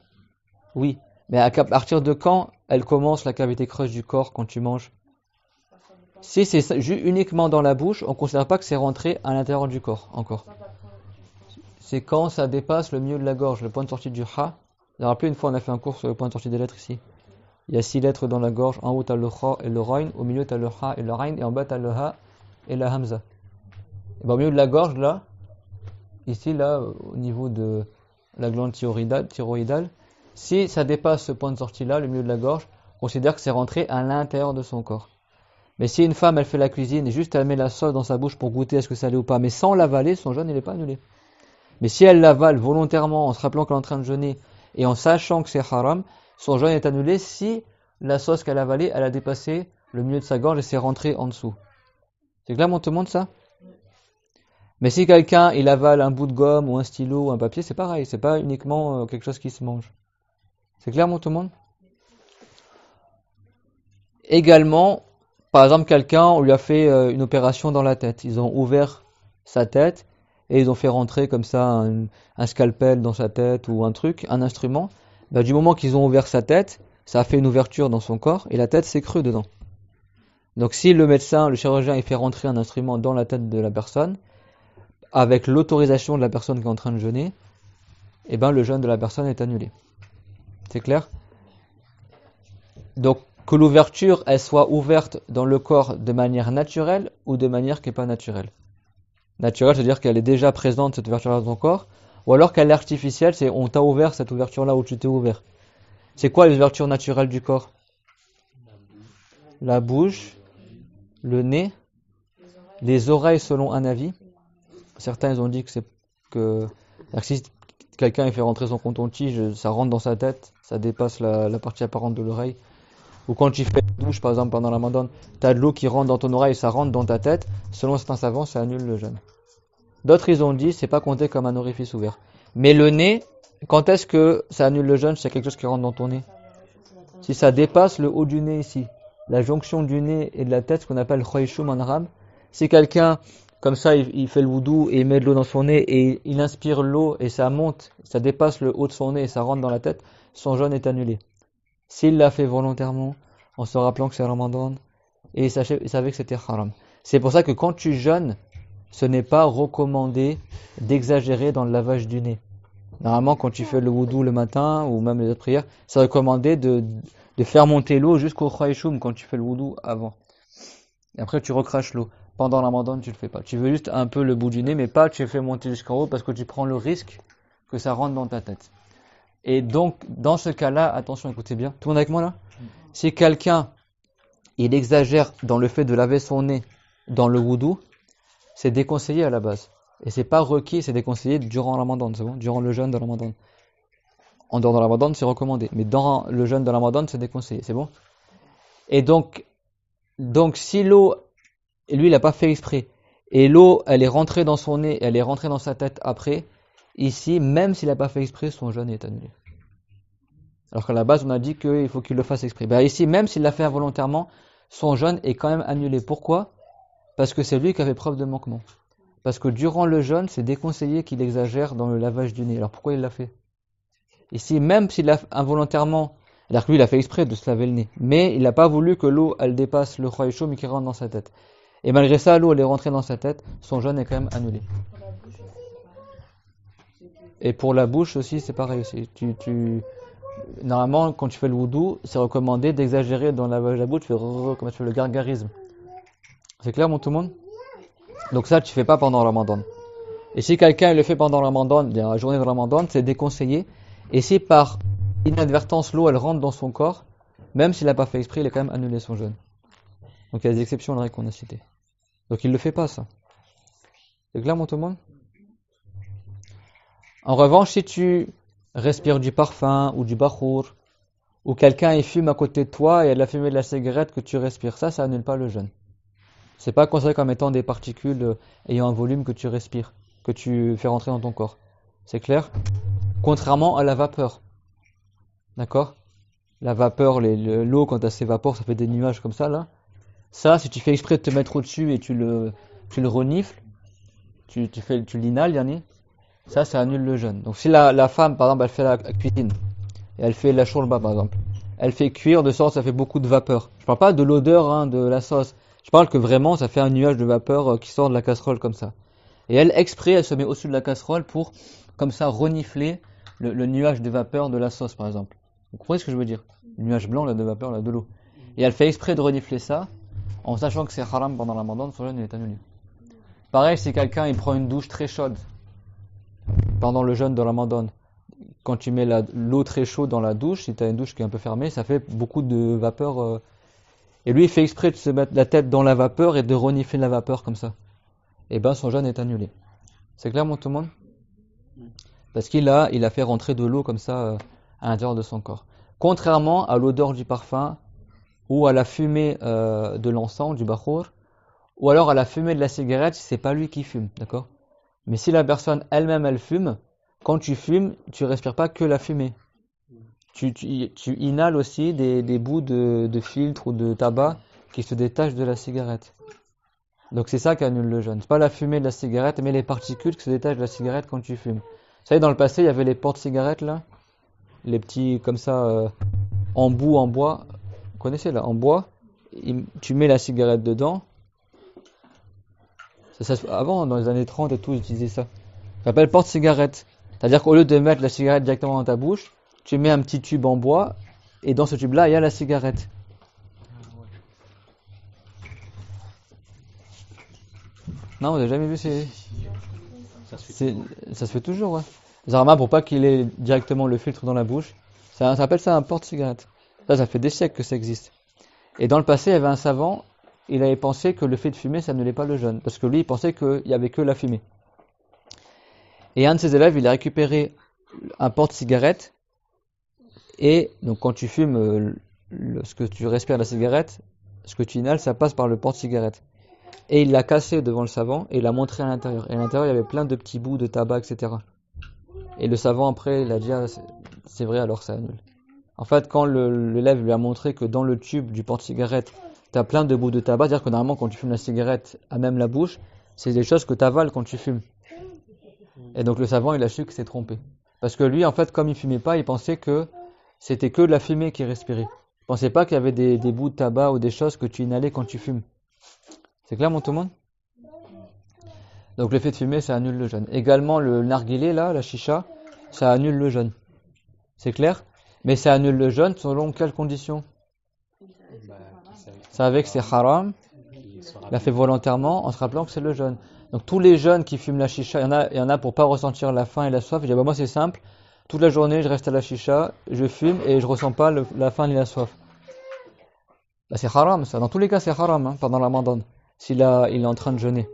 Oui. Mais à partir de quand elle commence la cavité creuse du corps quand tu manges? Si c'est uniquement dans la bouche, on ne considère pas que c'est rentré à l'intérieur du corps encore. C'est quand ça dépasse le milieu de la gorge, le point de sortie du ha. Vous vous rappelez, une fois on a fait un cours sur le point de sortie des lettres ici. Il y a 6 lettres dans la gorge, en haut tu as le kha et le rain, au milieu tu as le ha et le rain, et en bas tu as le ha et la hamza. Et ben, au milieu de la gorge là, ici là, au niveau de la glande thyroïdale, si ça dépasse ce point de sortie là, le milieu de la gorge, on considère que c'est rentré à l'intérieur de son corps. Mais si une femme elle fait la cuisine et juste elle met la sauce dans sa bouche pour goûter est-ce que ça allait ou pas, mais sans l'avaler, son jeûne il n'est pas annulé. Mais si elle l'avale volontairement en se rappelant qu'elle est en train de jeûner et en sachant que c'est haram, son jeûne est annulé si la sauce qu'elle a avalée, elle a dépassé le milieu de sa gorge et c'est rentré en dessous. C'est clair, on te montre ça? Mais si quelqu'un il avale un bout de gomme ou un stylo ou un papier, c'est pareil, c'est pas uniquement quelque chose qui se mange. C'est clair, tout le monde? Également, par exemple, quelqu'un, on lui a fait une opération dans la tête. Ils ont ouvert sa tête et ils ont fait rentrer comme ça un scalpel dans sa tête ou un truc, un instrument. Ben, du moment qu'ils ont ouvert sa tête, ça a fait une ouverture dans son corps et la tête s'est crue dedans. Donc si le médecin, le chirurgien, il fait rentrer un instrument dans la tête de la personne, avec l'autorisation de la personne qui est en train de jeûner, eh ben le jeûne de la personne est annulé. C'est clair? Donc, que l'ouverture, elle soit ouverte dans le corps de manière naturelle ou de manière qui n'est pas naturelle. Naturelle, c'est-à-dire qu'elle est déjà présente, cette ouverture-là, dans ton corps, ou alors qu'elle est artificielle, c'est on t'a ouvert cette ouverture-là où tu t'es ouvert. C'est quoi les ouvertures naturelles du corps? La bouche, le nez, les oreilles selon un avis. Certains ils ont dit que c'est-à-dire que si quelqu'un il fait rentrer son coton-tige, ça rentre dans sa tête, ça dépasse la partie apparente de l'oreille. Ou quand tu fais la douche, par exemple, pendant la Ramadan, tu as de l'eau qui rentre dans ton oreille, ça rentre dans ta tête. Selon certains savants, ça annule le jeûne. D'autres, ils ont dit, c'est pas compté comme un orifice ouvert. Mais le nez, quand est-ce que ça annule le jeûne? C'est quelque chose qui rentre dans ton nez. Si ça dépasse le haut du nez ici, la jonction du nez et de la tête, ce qu'on appelle khoychoum en arabe, si quelqu'un, comme ça, il fait le wudu et il met de l'eau dans son nez et il inspire l'eau et ça monte, ça dépasse le haut de son nez et ça rentre dans la tête, son jeûne est annulé. S'il l'a fait volontairement, en se rappelant que c'est Ramadan, et il savait que c'était haram. C'est pour ça que quand tu jeûnes, ce n'est pas recommandé d'exagérer dans le lavage du nez. Normalement, quand tu fais le wudu le matin, ou même les autres prières, c'est recommandé de faire monter l'eau jusqu'au khoychoum quand tu fais le wudu avant. Et après, tu recraches l'eau. Pendant le Ramadan, tu le fais pas. Tu veux juste un peu le bout du nez, mais pas tu fais monter jusqu'en haut parce que tu prends le risque que ça rentre dans ta tête. Et donc, dans ce cas-là, attention, écoutez bien. Tout le monde avec moi là? Si quelqu'un, il exagère dans le fait de laver son nez dans le wudu, c'est déconseillé à la base. Et c'est pas requis, c'est déconseillé durant le Ramadan, c'est bon? Durant le jeûne de Ramadan. En dehors de Ramadan, c'est recommandé. Mais dans le jeûne de Ramadan, c'est déconseillé, c'est bon? Et donc si l'eau, lui, il n'a pas fait exprès, et l'eau, elle est rentrée dans son nez, elle est rentrée dans sa tête après, ici, même s'il n'a pas fait exprès, son jeûne est annulé. Alors qu'à la base, on a dit qu'il faut qu'il le fasse exprès. Ben ici, même s'il l'a fait involontairement, son jeûne est quand même annulé. Pourquoi? Parce que c'est lui qui avait preuve de manquement. Parce que durant le jeûne, c'est déconseillé qu'il exagère dans le lavage du nez. Alors pourquoi il l'a fait? Ici, même s'il l'a involontairement, c'est-à-dire que lui, il a fait exprès de se laver le nez, mais il n'a pas voulu que l'eau, elle dépasse le khoychoum et qu'il rentre dans sa tête. Et malgré ça, l'eau, elle est rentrée dans sa tête, son jeûne est quand même annulé. Et pour la bouche aussi, c'est pareil aussi. Normalement, quand tu fais le wudu, c'est recommandé d'exagérer dans le lavage de la bouche, comme tu fais le gargarisme. C'est clair, tout le monde? Donc ça, tu fais pas pendant le Ramadan. Et si quelqu'un le fait pendant le Ramadan, la journée de Ramadan, c'est déconseillé. Et si par inadvertance l'eau elle rentre dans son corps, même s'il n'a pas fait exprès, il a quand même annulé son jeûne. Donc il y a des exceptions à la règle qu'on a citée. Donc il le fait pas ça. C'est clair, tout le monde? En revanche, si tu respires du parfum ou du bakhour, ou quelqu'un il fume à côté de toi et il y a de la fumée de la cigarette que tu respires, ça annule pas le jeûne. C'est pas considéré comme étant des particules ayant un volume que tu respires, que tu fais rentrer dans ton corps. C'est clair? Contrairement à la vapeur. D'accord? La vapeur, l'eau, quand elle s'évapore, ça fait des nuages comme ça, là. Ça, si tu fais exprès de te mettre au-dessus et tu le renifles, tu l'inhales, Yanni, ça annule le jeûne. Donc si la femme, par exemple, elle fait la cuisine, et elle fait la shourba, par exemple, elle fait cuire de sorte que ça fait beaucoup de vapeur. Je parle pas de l'odeur de la sauce. Je parle que vraiment, ça fait un nuage de vapeur qui sort de la casserole comme ça. Et elle, exprès, elle se met au-dessus de la casserole pour, comme ça, renifler le nuage de vapeur de la sauce, par exemple. Vous comprenez ce que je veux dire? Le nuage blanc, là, de vapeur, là, de l'eau. Et elle fait exprès de renifler ça, en sachant que c'est haram pendant la Ramadan, son jeûne est annulé. Pareil, si quelqu'un, il prend une douche très chaude, pendant le jeûne de Ramadan, quand tu mets l'eau très chaude dans la douche, si tu as une douche qui est un peu fermée, ça fait beaucoup de vapeur. Et lui, il fait exprès de se mettre la tête dans la vapeur et de renifler la vapeur comme ça. Et ben, son jeûne est annulé. C'est clair, tout le monde? Parce qu'il a fait rentrer de l'eau comme ça à l'intérieur de son corps. Contrairement à l'odeur du parfum, ou à la fumée de l'encens, du bakhour, ou alors à la fumée de la cigarette, si c'est pas lui qui fume, d'accord? Mais si la personne elle-même, elle fume, quand tu fumes, tu respires pas que la fumée. Tu inhales aussi des bouts de filtre ou de tabac qui se détachent de la cigarette. Donc c'est ça qui annule le jeûne. C'est pas la fumée de la cigarette, mais les particules qui se détachent de la cigarette quand tu fumes. Vous savez, dans le passé, il y avait les porte-cigarettes là, les petits comme ça en bout, en bois. Vous connaissez là, en bois. Tu mets la cigarette dedans. Avant, dans les années 30 et tout, ils utilisaient ça. Ça s'appelle porte-cigarette. C'est-à-dire qu'au lieu de mettre la cigarette directement dans ta bouche, tu mets un petit tube en bois et dans ce tube-là, il y a la cigarette. Non, vous n'avez jamais vu Ça se fait. ça se fait toujours, ouais. Généralement, pour pas qu'il ait directement le filtre dans la bouche, ça s'appelle ça un porte-cigarette. Ça fait des siècles que ça existe. Et dans le passé, il y avait un savant, il avait pensé que le fait de fumer, ça n'annulait pas le jeûne. Parce que lui, il pensait qu'il n'y avait que la fumée. Et un de ses élèves, il a récupéré un porte-cigarette. Et donc, quand tu fumes, ce que tu respires la cigarette, ce que tu inhales, ça passe par le porte-cigarette. Et il l'a cassé devant le savant et il l'a montré à l'intérieur. Et à l'intérieur, il y avait plein de petits bouts de tabac, etc. Et le savant, après, il a dit, ah, c'est vrai, alors ça annule. En fait, quand l'élève lui a montré que dans le tube du porte-cigarette, tu as plein de bouts de tabac, c'est-à-dire que normalement, quand tu fumes la cigarette à même la bouche, c'est des choses que tu avales quand tu fumes. Et donc le savant, il a su que c'est trompé. Parce que lui, en fait, comme il fumait pas, il pensait que c'était que de la fumée qu'il respirait. Il pensait pas qu'il y avait des bouts de tabac ou des choses que tu inhalais quand tu fumes. C'est clair, mon tout le monde? Donc le fait de fumer, ça annule le jeûne. Également, le narguilé, là, la chicha, ça annule le jeûne. C'est clair? Mais ça annule le jeûne selon quelles conditions? C'est avec c'est haram, l'a fait volontairement en se rappelant que c'est le jeûne. Donc tous les jeunes qui fument la chicha, il y en a pour pas ressentir la faim et la soif. Je dis, bah, moi c'est simple, toute la journée je reste à la chicha, je fume et je ressens pas la faim ni la soif. Bah, c'est haram ça, dans tous les cas c'est haram hein, pendant la Ramadan, il est en train de jeûner.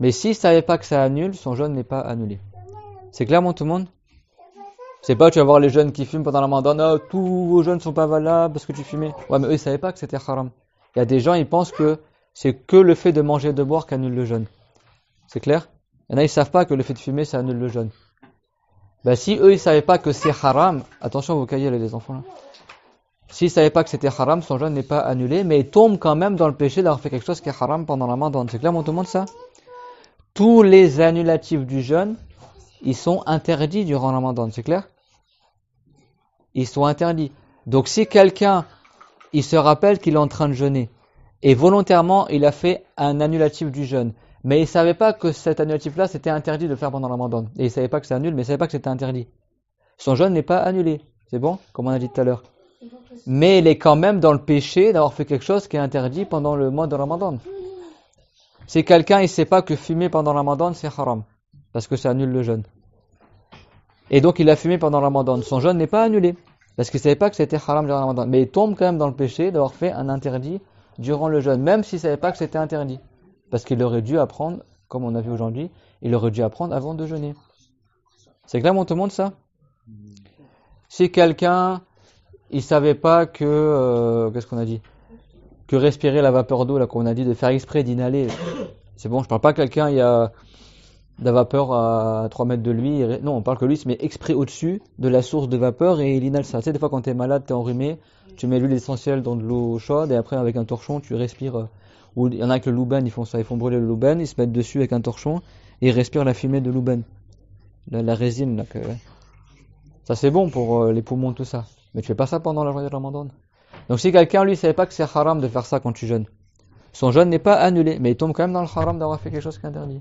Mais s'il savait pas que ça annule, son jeûne n'est pas annulé. C'est clair mon tout le monde? C'est pas tu vas voir les jeunes qui fument pendant la Ramadan, oh, tous vos jeûnes sont pas valables parce que tu fumais. Ouais mais eux ils savaient pas que c'était haram. Il y a des gens ils pensent que c'est que le fait de manger et de boire qui annule le jeûne. C'est clair? Il y en a ils savent pas que le fait de fumer ça annule le jeûne. Ben si eux ils savaient pas que c'est haram, attention vos cahiers les enfants là. S'ils savaient pas que c'était haram, son jeûne n'est pas annulé, mais il tombe quand même dans le péché d'avoir fait quelque chose qui est haram pendant la Ramadan. C'est clair mon tout le monde ça? Tous les annulatifs du jeûne, ils sont interdits durant le Ramadan, c'est clair? Ils sont interdits. Donc si quelqu'un, il se rappelle qu'il est en train de jeûner, et volontairement il a fait un annulatif du jeûne, mais il savait pas que cet annulatif-là c'était interdit de le faire pendant le Ramadan, et il savait pas que c'est annulé, mais il savait pas que c'était interdit. Son jeûne n'est pas annulé, c'est bon, comme on a dit tout à l'heure. Mais il est quand même dans le péché d'avoir fait quelque chose qui est interdit pendant le mois de Ramadan. Si quelqu'un il sait pas que fumer pendant le Ramadan c'est haram, parce que ça annule le jeûne. Et donc il a fumé pendant le Ramadan, son jeûne n'est pas annulé, parce qu'il savait pas que c'était haram durant le Ramadan. Mais il tombe quand même dans le péché d'avoir fait un interdit durant le jeûne, même s'il savait pas que c'était interdit. Parce qu'il aurait dû apprendre, comme on a vu aujourd'hui, il aurait dû apprendre avant de jeûner. C'est clair, mon tout le monde, ça? Si quelqu'un, il savait pas que, qu'est-ce qu'on a dit? Que respirer la vapeur d'eau, là, qu'on a dit, de faire exprès d'inhaler. C'est bon, je parle pas que quelqu'un, il y a de la vapeur à 3 mètres de lui. Non, on parle que lui se met exprès au-dessus de la source de vapeur et il inhale ça. Tu sais, des fois quand t'es malade, t'es enrhumé, tu mets l'huile essentielle dans de l'eau chaude et après avec un torchon, tu respires. Ou il y en a avec le louben, ils font ça, ils font brûler le louben, ils se mettent dessus avec un torchon et ils respirent la fumée de louben. La résine, là. Ça c'est bon pour les poumons, tout ça. Mais tu fais pas ça pendant la journée de Ramadan. Donc si quelqu'un, lui, savait pas que c'est haram de faire ça quand tu jeûnes, son jeûne n'est pas annulé, mais il tombe quand même dans le haram d'avoir fait quelque chose qui est interdit.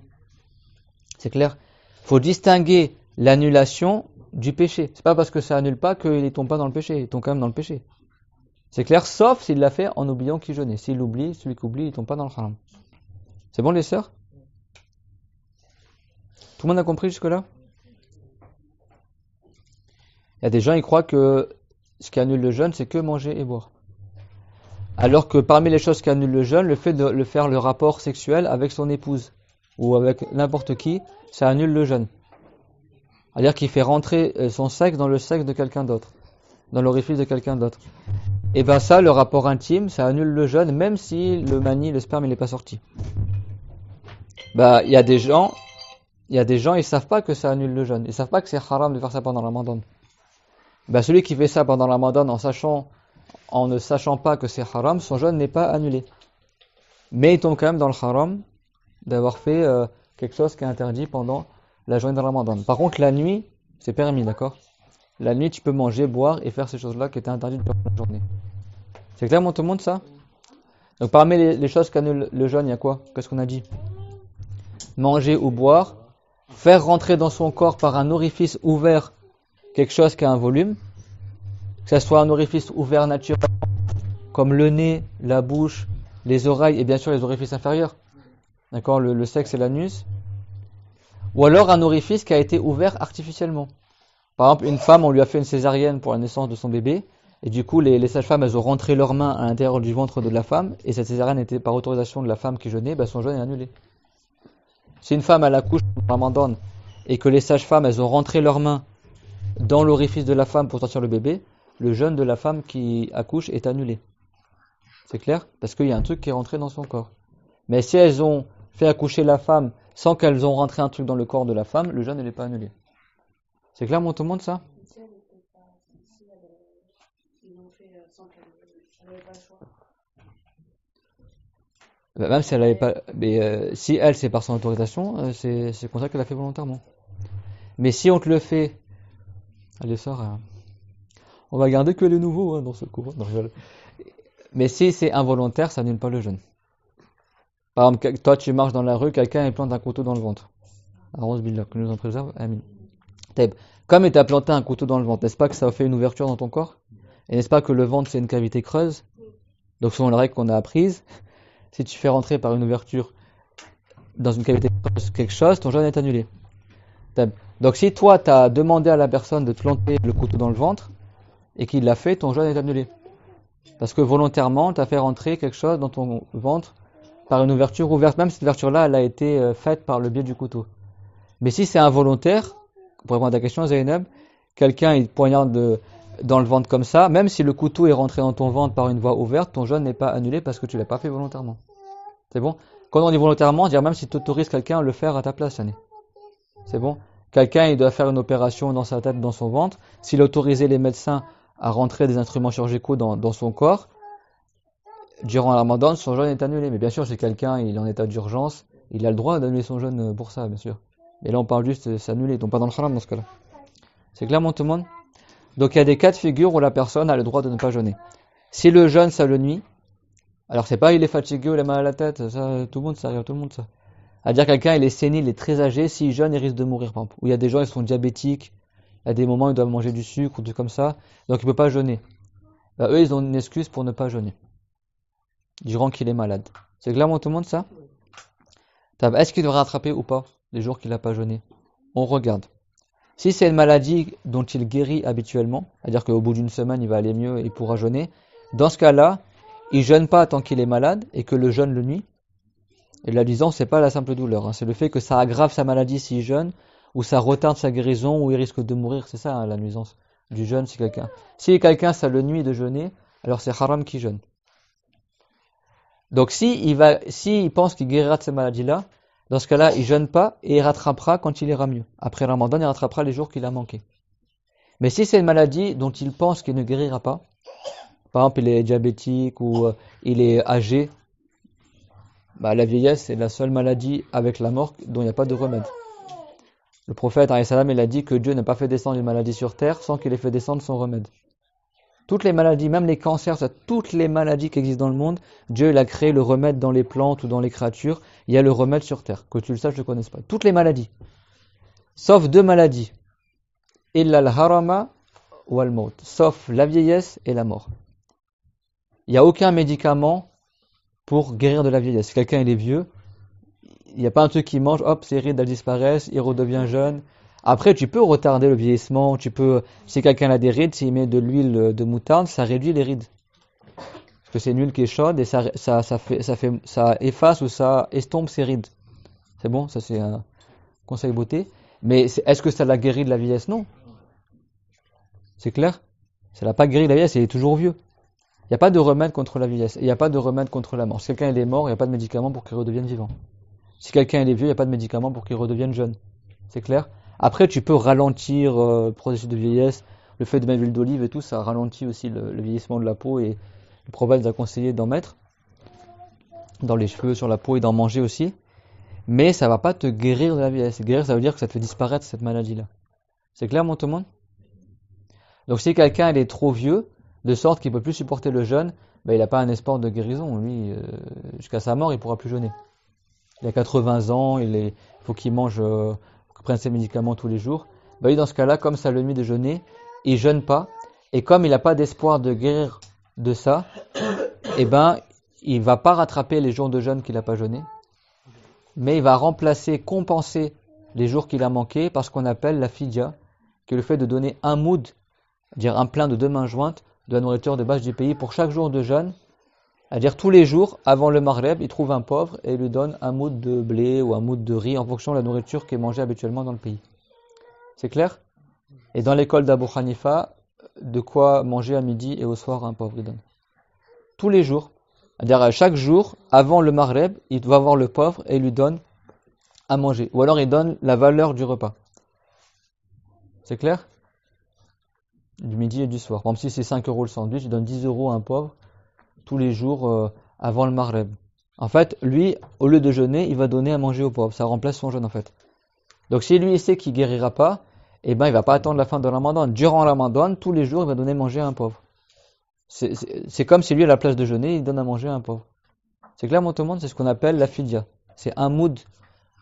C'est clair? Faut distinguer l'annulation du péché. C'est pas parce que ça annule pas qu'il tombe pas dans le péché, il tombe quand même dans le péché. C'est clair, sauf s'il l'a fait en oubliant qu'il jeûnait. S'il l'oublie, celui qui oublie, il tombe pas dans le haram. C'est bon les sœurs? Tout le monde a compris jusque-là? Il y a des gens, ils croient que ce qui annule le jeûne, c'est que manger et boire. Alors que parmi les choses qui annulent le jeûne, le fait de le faire le rapport sexuel avec son épouse ou avec n'importe qui, ça annule le jeûne. C'est-à-dire qu'il fait rentrer son sexe dans le sexe de quelqu'un d'autre, dans l'orifice de quelqu'un d'autre. Et ben ça, le rapport intime, ça annule le jeûne, même si le mani, le sperme, il n'est pas sorti. Bah, il y a des gens, ils savent pas que ça annule le jeûne. Ils savent pas que c'est haram de faire ça pendant le Ramadan. Bah, celui qui fait ça pendant le Ramadan en ne sachant pas que c'est haram, son jeûne n'est pas annulé. Mais il tombe quand même dans le haram d'avoir fait quelque chose qui est interdit pendant la journée de Ramadan. Par contre, la nuit, c'est permis, d'accord? La nuit, tu peux manger, boire et faire ces choses-là qui étaient interdites durant la journée. C'est clair, tout le monde, ça? Donc, parmi les choses qui annulent le jeûne, il y a quoi? Qu'est-ce qu'on a dit? Manger ou boire, faire rentrer dans son corps par un orifice ouvert quelque chose qui a un volume. que ce soit un orifice ouvert naturel, comme le nez, la bouche, les oreilles et bien sûr les orifices inférieurs, d'accord, le sexe et l'anus, ou alors un orifice qui a été ouvert artificiellement. Par exemple, une femme, on lui a fait une césarienne pour la naissance de son bébé, et du coup les sages-femmes, elles ont rentré leurs mains à l'intérieur du ventre de la femme, et cette césarienne était par autorisation de la femme qui jeûnait, son jeûne est annulé. Si une femme elle accouche dans la Ramadan, et que les sages-femmes, elles ont rentré leurs mains dans l'orifice de la femme pour sortir le bébé, le jeûne de la femme qui accouche est annulé. C'est clair? Parce qu'il y a un truc qui est rentré dans son corps. Mais si elles ont fait accoucher la femme sans qu'elles ont rentré un truc dans le corps de la femme, le jeûne ne l'est pas annulé. C'est clair, tout le monde, ça? Si elle n'était pas, si ils l'ont fait sans qu'elle n'avait pas le choix. Même si elle n'avait pas, mais si elle c'est par son autorisation, c'est comme ça qu'elle a fait volontairement. Mais si on te le fait, allez sort, on va garder que les nouveaux dans ce cours. Non, mais si c'est involontaire, ça annule pas le jeûne. Par exemple, toi tu marches dans la rue, quelqu'un il plante un couteau dans le ventre. Arrose billah, que nous en préserve. Amin. Comme il t'a planté un couteau dans le ventre, n'est-ce pas que ça a fait une ouverture dans ton corps? Et n'est-ce pas que le ventre c'est une cavité creuse? Donc selon la règle qu'on a apprise, si tu fais rentrer par une ouverture dans une cavité creuse quelque chose, ton jeûne est annulé. Donc si toi tu as demandé à la personne de te planter le couteau dans le ventre et qu'il l'a fait, ton jeûne est annulé. Parce que volontairement tu as fait rentrer quelque chose dans ton ventre par une ouverture ouverte. Même cette ouverture-là, elle a été faite par le biais du couteau. Mais si c'est involontaire, pour répondre à ta question, Zainab, quelqu'un il poignarde dans le ventre comme ça, même si le couteau est rentré dans ton ventre par une voie ouverte, ton jeûne n'est pas annulé parce que tu l'as pas fait volontairement. C'est bon? Quand on dit volontairement, dire même si tu autorises quelqu'un à le faire à ta place, Yannick. C'est bon? Quelqu'un il doit faire une opération dans sa tête, dans son ventre. S'il a autorisé les médecins à rentrer des instruments chirurgicaux dans son corps, durant la Ramadan, son jeûne est annulé. Mais bien sûr, si quelqu'un il est en état d'urgence, il a le droit d'annuler son jeûne pour ça, bien sûr. Mais là, on parle juste de s'annuler, donc pas dans le haram dans ce cas-là. C'est clair, tout le monde? Donc, il y a des cas de figure où la personne a le droit de ne pas jeûner. Si le jeûne, ça le nuit, alors c'est pas il est fatigué ou il a mal à la tête, ça, tout le monde, ça arrive à tout le monde, ça. À dire quelqu'un, il est sénile, il est très âgé, s'il jeûne, il risque de mourir, par exemple. Ou il y a des gens, ils sont diabétiques, il y a des moments où ils doivent manger du sucre ou des comme ça, donc il peut pas jeûner. Eux, ils ont une excuse pour ne pas jeûner. Durant qu'il est malade. C'est clair, tout le monde, ça? Est-ce qu'il devrait rattraper ou pas les jours qu'il n'a pas jeûné? On regarde. Si c'est une maladie dont il guérit habituellement, c'est-à-dire qu'au bout d'une semaine, il va aller mieux et il pourra jeûner, dans ce cas-là, il jeûne pas tant qu'il est malade et que le jeûne le nuit. Et la nuisance, c'est pas la simple douleur, c'est le fait que ça aggrave sa maladie s'il jeûne, ou ça retarde sa guérison, ou il risque de mourir, c'est ça la nuisance du jeûne si quelqu'un ça le nuit de jeûner, alors c'est haram qu'il jeûne. Donc s'il pense qu'il guérira de cette maladie-là, dans ce cas-là, il jeûne pas et il rattrapera quand il ira mieux. Après Ramadan, il rattrapera les jours qu'il a manqué. Mais si c'est une maladie dont il pense qu'il ne guérira pas, par exemple il est diabétique ou il est âgé, la vieillesse c'est la seule maladie avec la mort dont il n'y a pas de remède. Le prophète alayhi salam, il a dit que Dieu n'a pas fait descendre une maladie sur terre sans qu'il ait fait descendre son remède. Toutes les maladies, même les cancers, toutes les maladies qui existent dans le monde, Dieu il a créé le remède dans les plantes ou dans les créatures. Il y a le remède sur terre. Que tu le saches, je ne connais pas. Toutes les maladies. Sauf deux maladies. Illa al-harama wal maut. Sauf la vieillesse et la mort. Il n'y a aucun médicament pour guérir de la vieillesse. Si quelqu'un il est vieux, il n'y a pas un truc qu'il mange, hop, ses rides elles disparaissent, il redevient jeune. Après, tu peux retarder le vieillissement, si quelqu'un a des rides, s'il met de l'huile de moutarde, ça réduit les rides. Parce que c'est une huile qui est chaude et ça efface ou ça estompe ses rides. C'est bon, ça c'est un conseil beauté. Mais est-ce que ça l'a guéri de la vieillesse? Non. C'est clair? Ça l'a pas guéri de la vieillesse, il est toujours vieux. Il n'y a pas de remède contre la vieillesse, il n'y a pas de remède contre la mort. Si quelqu'un est mort, il n'y a pas de médicament pour qu'il redevienne vivant. Si quelqu'un est vieux, il n'y a pas de médicament pour qu'il redevienne jeune. C'est clair? Après, tu peux ralentir le processus de vieillesse. Le fait de mettre de l'huile d'olive et tout, ça ralentit aussi le vieillissement de la peau. Et le prophète a conseillé d'en mettre dans les cheveux, sur la peau et d'en manger aussi. Mais ça ne va pas te guérir de la vieillesse. Guérir, ça veut dire que ça te fait disparaître cette maladie-là. C'est clair, tout le monde? Donc si quelqu'un il est trop vieux, de sorte qu'il ne peut plus supporter le jeûne, il n'a pas un espoir de guérison. Lui, jusqu'à sa mort, il ne pourra plus jeûner. Il a 80 ans, il faut qu'il mange... prenne ses médicaments tous les jours, dans ce cas-là, comme ça le nuit de jeûner, il jeûne pas, Et comme il n'a pas d'espoir de guérir de ça, eh ben, il va pas rattraper les jours de jeûne qu'il n'a pas jeûné, mais il va compenser les jours qu'il a manqués par ce qu'on appelle la fidya, qui est le fait de donner un moud, c'est-à-dire un plein de 2 mains jointes de la nourriture de base du pays pour chaque jour de jeûne. C'est-à-dire tous les jours, avant le Maghreb, il trouve un pauvre et il lui donne un moud de blé ou un moud de riz en fonction de la nourriture qui est mangée habituellement dans le pays. C'est clair? Et dans l'école d'Abu Hanifa, de quoi manger à midi et au soir à un pauvre, il donne. Tous les jours. C'est-à-dire à chaque jour, avant le Maghreb, il va voir le pauvre et il lui donne à manger. Ou alors il donne la valeur du repas. C'est clair? Du midi et du soir. Par exemple, si c'est 5 € le sandwich, il donne 10 € à un pauvre tous les jours avant le Maghreb. En fait, lui, au lieu de jeûner, il va donner à manger au pauvre. Ça remplace son jeûne en fait. Donc si lui il sait qu'il guérira pas, eh ben il va pas attendre la fin de Ramadan. Durant Ramadan, tous les jours, il va donner à manger à un pauvre. C'est comme si lui, à la place de jeûner, il donne à manger à un pauvre. C'est clair, mon tout le monde, c'est ce qu'on appelle la fidya. C'est un moud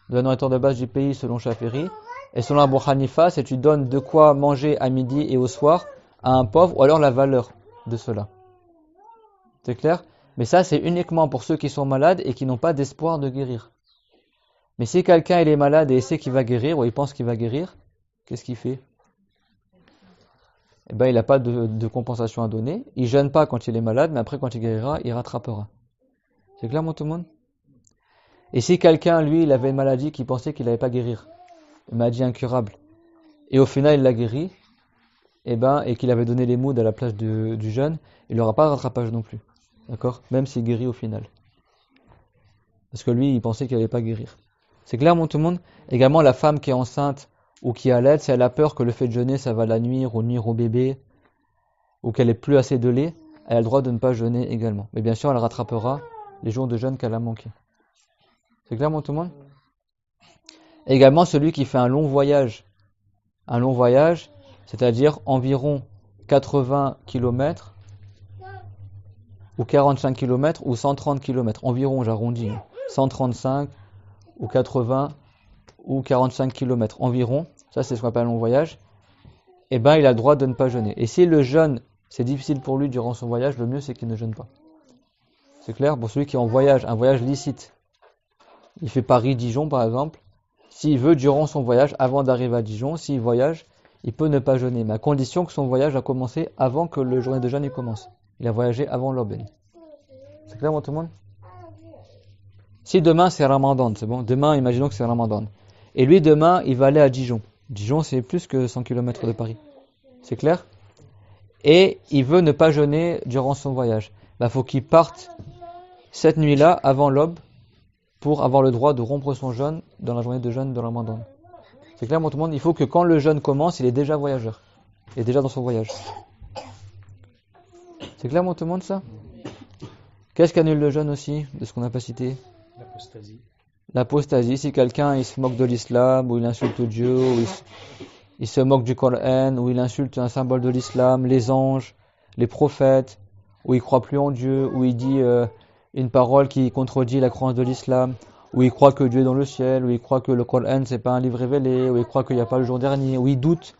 de la nourriture de base du pays selon Shafi'i. Et selon Abu Hanifa, c'est tu donnes de quoi manger à midi et au soir à un pauvre, ou alors la valeur de cela. C'est clair? Mais ça, c'est uniquement pour ceux qui sont malades et qui n'ont pas d'espoir de guérir. Mais si quelqu'un il est malade et il sait qu'il va guérir, ou il pense qu'il va guérir, qu'est-ce qu'il fait? Eh ben, il n'a pas de compensation à donner. Il jeûne pas quand il est malade, mais après, quand il guérira, il rattrapera. C'est clair, mon tout le monde? Et si quelqu'un, lui, il avait une maladie qu'il pensait qu'il n'allait pas guérir, une maladie incurable, et au final, il l'a guéri, eh ben, et qu'il avait donné les moods à la place du jeûne, il n'aura pas de rattrapage non plus. D'accord? Même s'il guérit au final. Parce que lui, il pensait qu'il n'allait pas guérir. C'est clair, mon tout le monde? Également, la femme qui est enceinte ou qui allait, si elle a peur que le fait de jeûner, ça va la nuire ou nuire au bébé, ou qu'elle n'ait plus assez de lait, elle a le droit de ne pas jeûner également. Mais bien sûr, elle rattrapera les jours de jeûne qu'elle a manqués. C'est clair, mon tout le monde? Également, celui qui fait un long voyage, c'est-à-dire environ 80 km, ou 45 km, ou 130 km, environ, j'arrondis, 135, ou 80, ou 45 km environ, ça c'est ce qu'on appelle un long voyage, eh ben il a le droit de ne pas jeûner. Et si le jeûne, c'est difficile pour lui durant son voyage, le mieux c'est qu'il ne jeûne pas. C'est clair? Pour celui qui est en voyage, un voyage licite, il fait Paris-Dijon par exemple, s'il veut durant son voyage, avant d'arriver à Dijon, s'il voyage, il peut ne pas jeûner, mais à condition que son voyage a commencé avant que le journée de jeûne commence. Il a voyagé avant l'aube. C'est clair, tout le monde? Si demain c'est Ramadan, c'est bon? Demain, imaginons que c'est Ramadan. Et lui, demain, il va aller à Dijon. Dijon, c'est plus que 100 km de Paris. C'est clair? Et il veut ne pas jeûner durant son voyage. Il faut qu'il parte cette nuit-là, avant l'aube, pour avoir le droit de rompre son jeûne dans la journée de jeûne de Ramadan. C'est clair, tout le monde? Il faut que quand le jeûne commence, il est déjà voyageur. Il est déjà dans son voyage. C'est clair, tout le monde, ça? Qu'est-ce qu'annule le jeûne aussi, de ce qu'on n'a pas cité? L'apostasie. L'apostasie, si quelqu'un il se moque de l'islam, ou il insulte Dieu, ou il se moque du Coran, ou il insulte un symbole de l'islam, les anges, les prophètes, ou il croit plus en Dieu, ou il dit une parole qui contredit la croyance de l'islam, ou il croit que Dieu est dans le ciel, ou il croit que le Coran c'est pas un livre révélé, ou il croit qu'il n'y a pas le jour dernier, ou il doute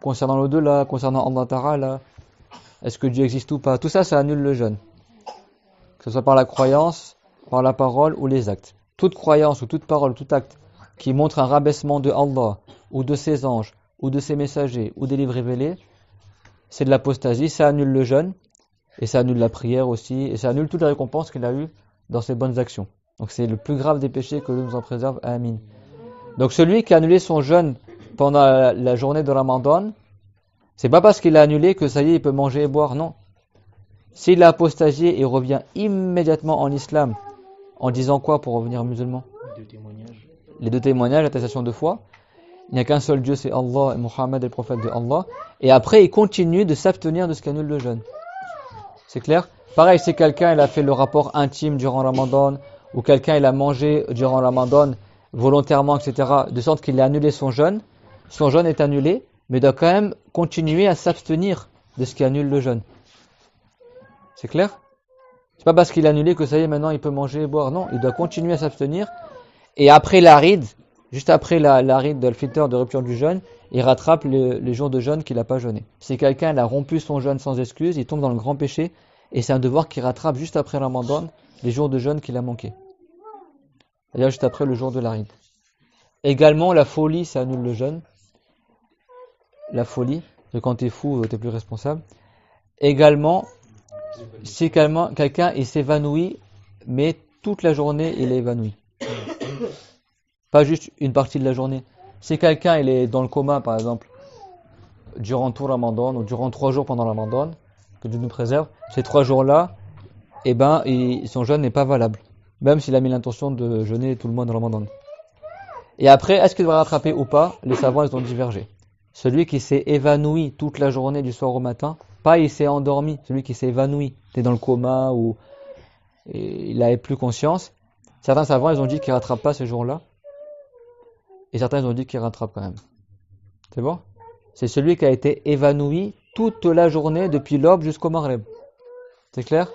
concernant l'au-delà, concernant Allah Ta'ala, est-ce que Dieu existe ou pas? Tout ça, ça annule le jeûne. Que ce soit par la croyance, par la parole ou les actes. Toute croyance ou toute parole, tout acte qui montre un rabaissement de Allah, ou de ses anges, ou de ses messagers, ou des livres révélés, c'est de l'apostasie, ça annule le jeûne, et ça annule la prière aussi, et ça annule toutes les récompenses qu'il a eues dans ses bonnes actions. Donc c'est le plus grave des péchés, que Dieu nous en préserve, amin. Donc celui qui a annulé son jeûne pendant la journée de Ramadan, c'est pas parce qu'il a annulé que ça y est, il peut manger et boire, non. S'il a apostasié et revient immédiatement en islam, en disant quoi pour revenir musulman? Les deux témoignages, l'attestation de foi. Il n'y a qu'un seul Dieu, c'est Allah, et Mohammed est le prophète de Allah. Et après, il continue de s'abstenir de ce qui annule le jeûne. C'est clair? Pareil, si quelqu'un il a fait le rapport intime durant Ramadan, ou quelqu'un il a mangé durant Ramadan volontairement, etc., de sorte qu'il a annulé son jeûne est annulé, mais il doit quand même continuer à s'abstenir de ce qui annule le jeûne. C'est clair? C'est pas parce qu'il a annulé que ça y est, maintenant il peut manger et boire. Non, il doit continuer à s'abstenir. Et après la ride, Juste après la ride de al-fitr, de rupture du jeûne, il rattrape les jours de jeûne qu'il n'a pas jeûné. Si quelqu'un a rompu son jeûne sans excuse, il tombe dans le grand péché et c'est un devoir qu'il rattrape juste après Ramadan les jours de jeûne qu'il a manqué. C'est-à-dire juste après le jour de la ride. Également, la folie, ça annule le jeûne. La folie, parce que quand t'es fou, t'es plus responsable. Également, si quelqu'un il s'évanouit, mais toute la journée il est évanoui. Pas juste une partie de la journée. Si quelqu'un il est dans le coma, par exemple, durant tout Ramadan ou durant 3 jours pendant Ramadan, que Dieu nous préserve, ces 3 jours-là, son jeûne n'est pas valable, même s'il a mis l'intention de jeûner tout le mois de Ramadan. Et après, est-ce qu'il doit rattraper ou pas? Les savants ils ont divergé. Celui qui s'est évanoui toute la journée du soir au matin, pas il s'est endormi, celui qui s'est évanoui, t'es dans le coma ou il n'avait plus conscience. Certains savants ils ont dit qu'il ne rattrape pas ce jour-là. Et certains ils ont dit qu'il rattrape quand même. C'est bon? C'est celui qui a été évanoui toute la journée depuis l'aube jusqu'au maghreb. C'est clair?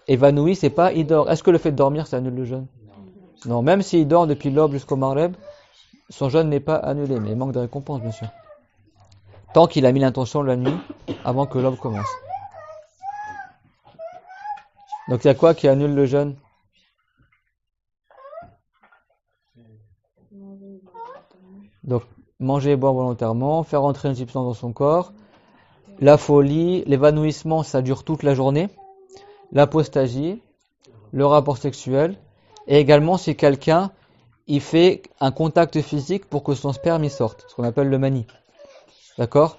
Évanoui, c'est pas il dort. Est-ce que le fait de dormir ça annule le jeûne? Non, même s'il dort depuis l'aube jusqu'au maghreb, son jeûne n'est pas annulé, mais il manque de récompense bien sûr. Tant qu'il a mis l'intention la nuit avant que l'aube commence. Donc il y a quoi qui annule le jeûne? Donc manger et boire volontairement, faire entrer une substance dans son corps, la folie, l'évanouissement, ça dure toute la journée, l'apostasie, le rapport sexuel, et également si quelqu'un il fait un contact physique pour que son sperme y sorte, ce qu'on appelle le mani. D'accord?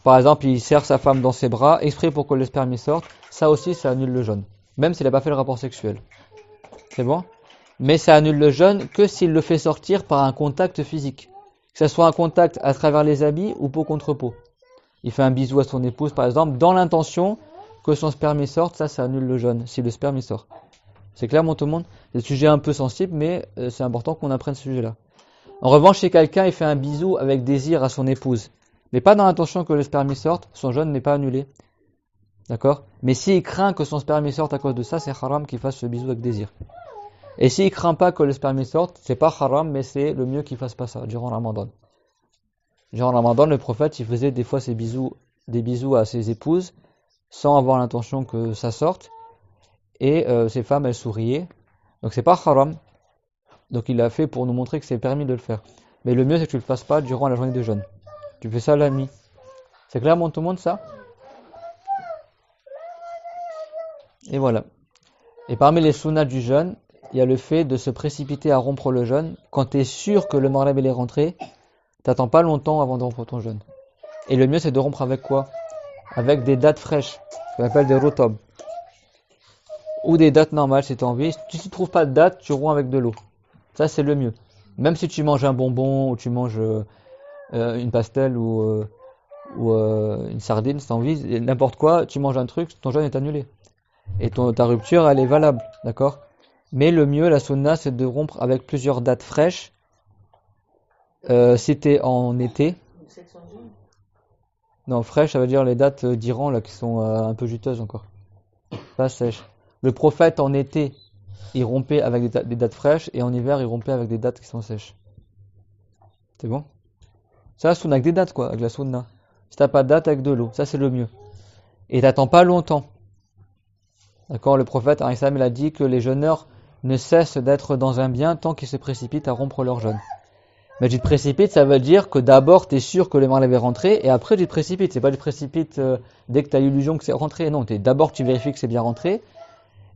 Par exemple, il serre sa femme dans ses bras, exprès pour que le sperme y sorte, ça aussi ça annule le jeûne, même s'il n'a pas fait le rapport sexuel. C'est bon? Mais ça annule le jeûne que s'il le fait sortir par un contact physique. Que ce soit un contact à travers les habits ou peau contre peau. Il fait un bisou à son épouse par exemple, dans l'intention que son sperme y sorte, ça annule le jeûne, si le sperme y sort. C'est clair, tout le monde? C'est un sujet un peu sensible, mais c'est important qu'on apprenne ce sujet-là. En revanche, si quelqu'un il fait un bisou avec désir à son épouse, mais pas dans l'intention que le sperme y sorte, son jeûne n'est pas annulé. D'accord? Mais s'il craint que son sperme y sorte à cause de ça, c'est haram qu'il fasse ce bisou avec désir. Et s'il craint pas que le sperme y sorte, c'est pas haram, mais c'est le mieux qu'il fasse pas ça durant Ramadan. Durant Ramadan, le prophète, il faisait des fois des bisous à ses épouses, sans avoir l'intention que ça sorte. Et ces femmes, elles souriaient. Donc c'est pas haram. Donc il l'a fait pour nous montrer que c'est permis de le faire. Mais le mieux, c'est que tu le fasses pas durant la journée de jeûne. Tu fais ça la nuit. C'est clair, tout le monde, ça? Et voilà. Et parmi les sunnas du jeûne, il y a le fait de se précipiter à rompre le jeûne. Quand tu es sûr que le maghreb est rentré, t'attends pas longtemps avant de rompre ton jeûne. Et le mieux, c'est de rompre avec quoi? Avec des dattes fraîches, ce qu'on appelle des rotob. Ou des dattes normales si tu as envie. Si tu ne trouves pas de dattes, tu romps avec de l'eau. Ça, c'est le mieux. Même si tu manges un bonbon ou tu manges une pastèle ou une sardine, si tu as envie, n'importe quoi, tu manges un truc, ton jeûne est annulé. Et ta rupture, elle est valable, d'accord? Mais le mieux, la sunna, c'est de rompre avec plusieurs dattes fraîches. Si t'es en été. Non, fraîche, ça veut dire les dattes d'Iran là qui sont un peu juteuses encore. Pas sèches. Le prophète en été, il rompait avec des dattes fraîches et en hiver, il rompait avec des dattes qui sont sèches. C'est bon? Ça, la sunna avec des dattes quoi, avec la sunna. Si t'as pas de date, avec de l'eau. Ça, c'est le mieux. Et t'attends pas longtemps. D'accord? Le prophète, il a dit que les jeûneurs ne cessent d'être dans un bien tant qu'ils se précipitent à rompre leur jeûne. Mais tu te précipites, ça veut dire que d'abord tu es sûr que le maghreb est rentré et après tu te précipites. C'est pas tu te précipites dès que tu as l'illusion que c'est rentré. Non, d'abord tu vérifies que c'est bien rentré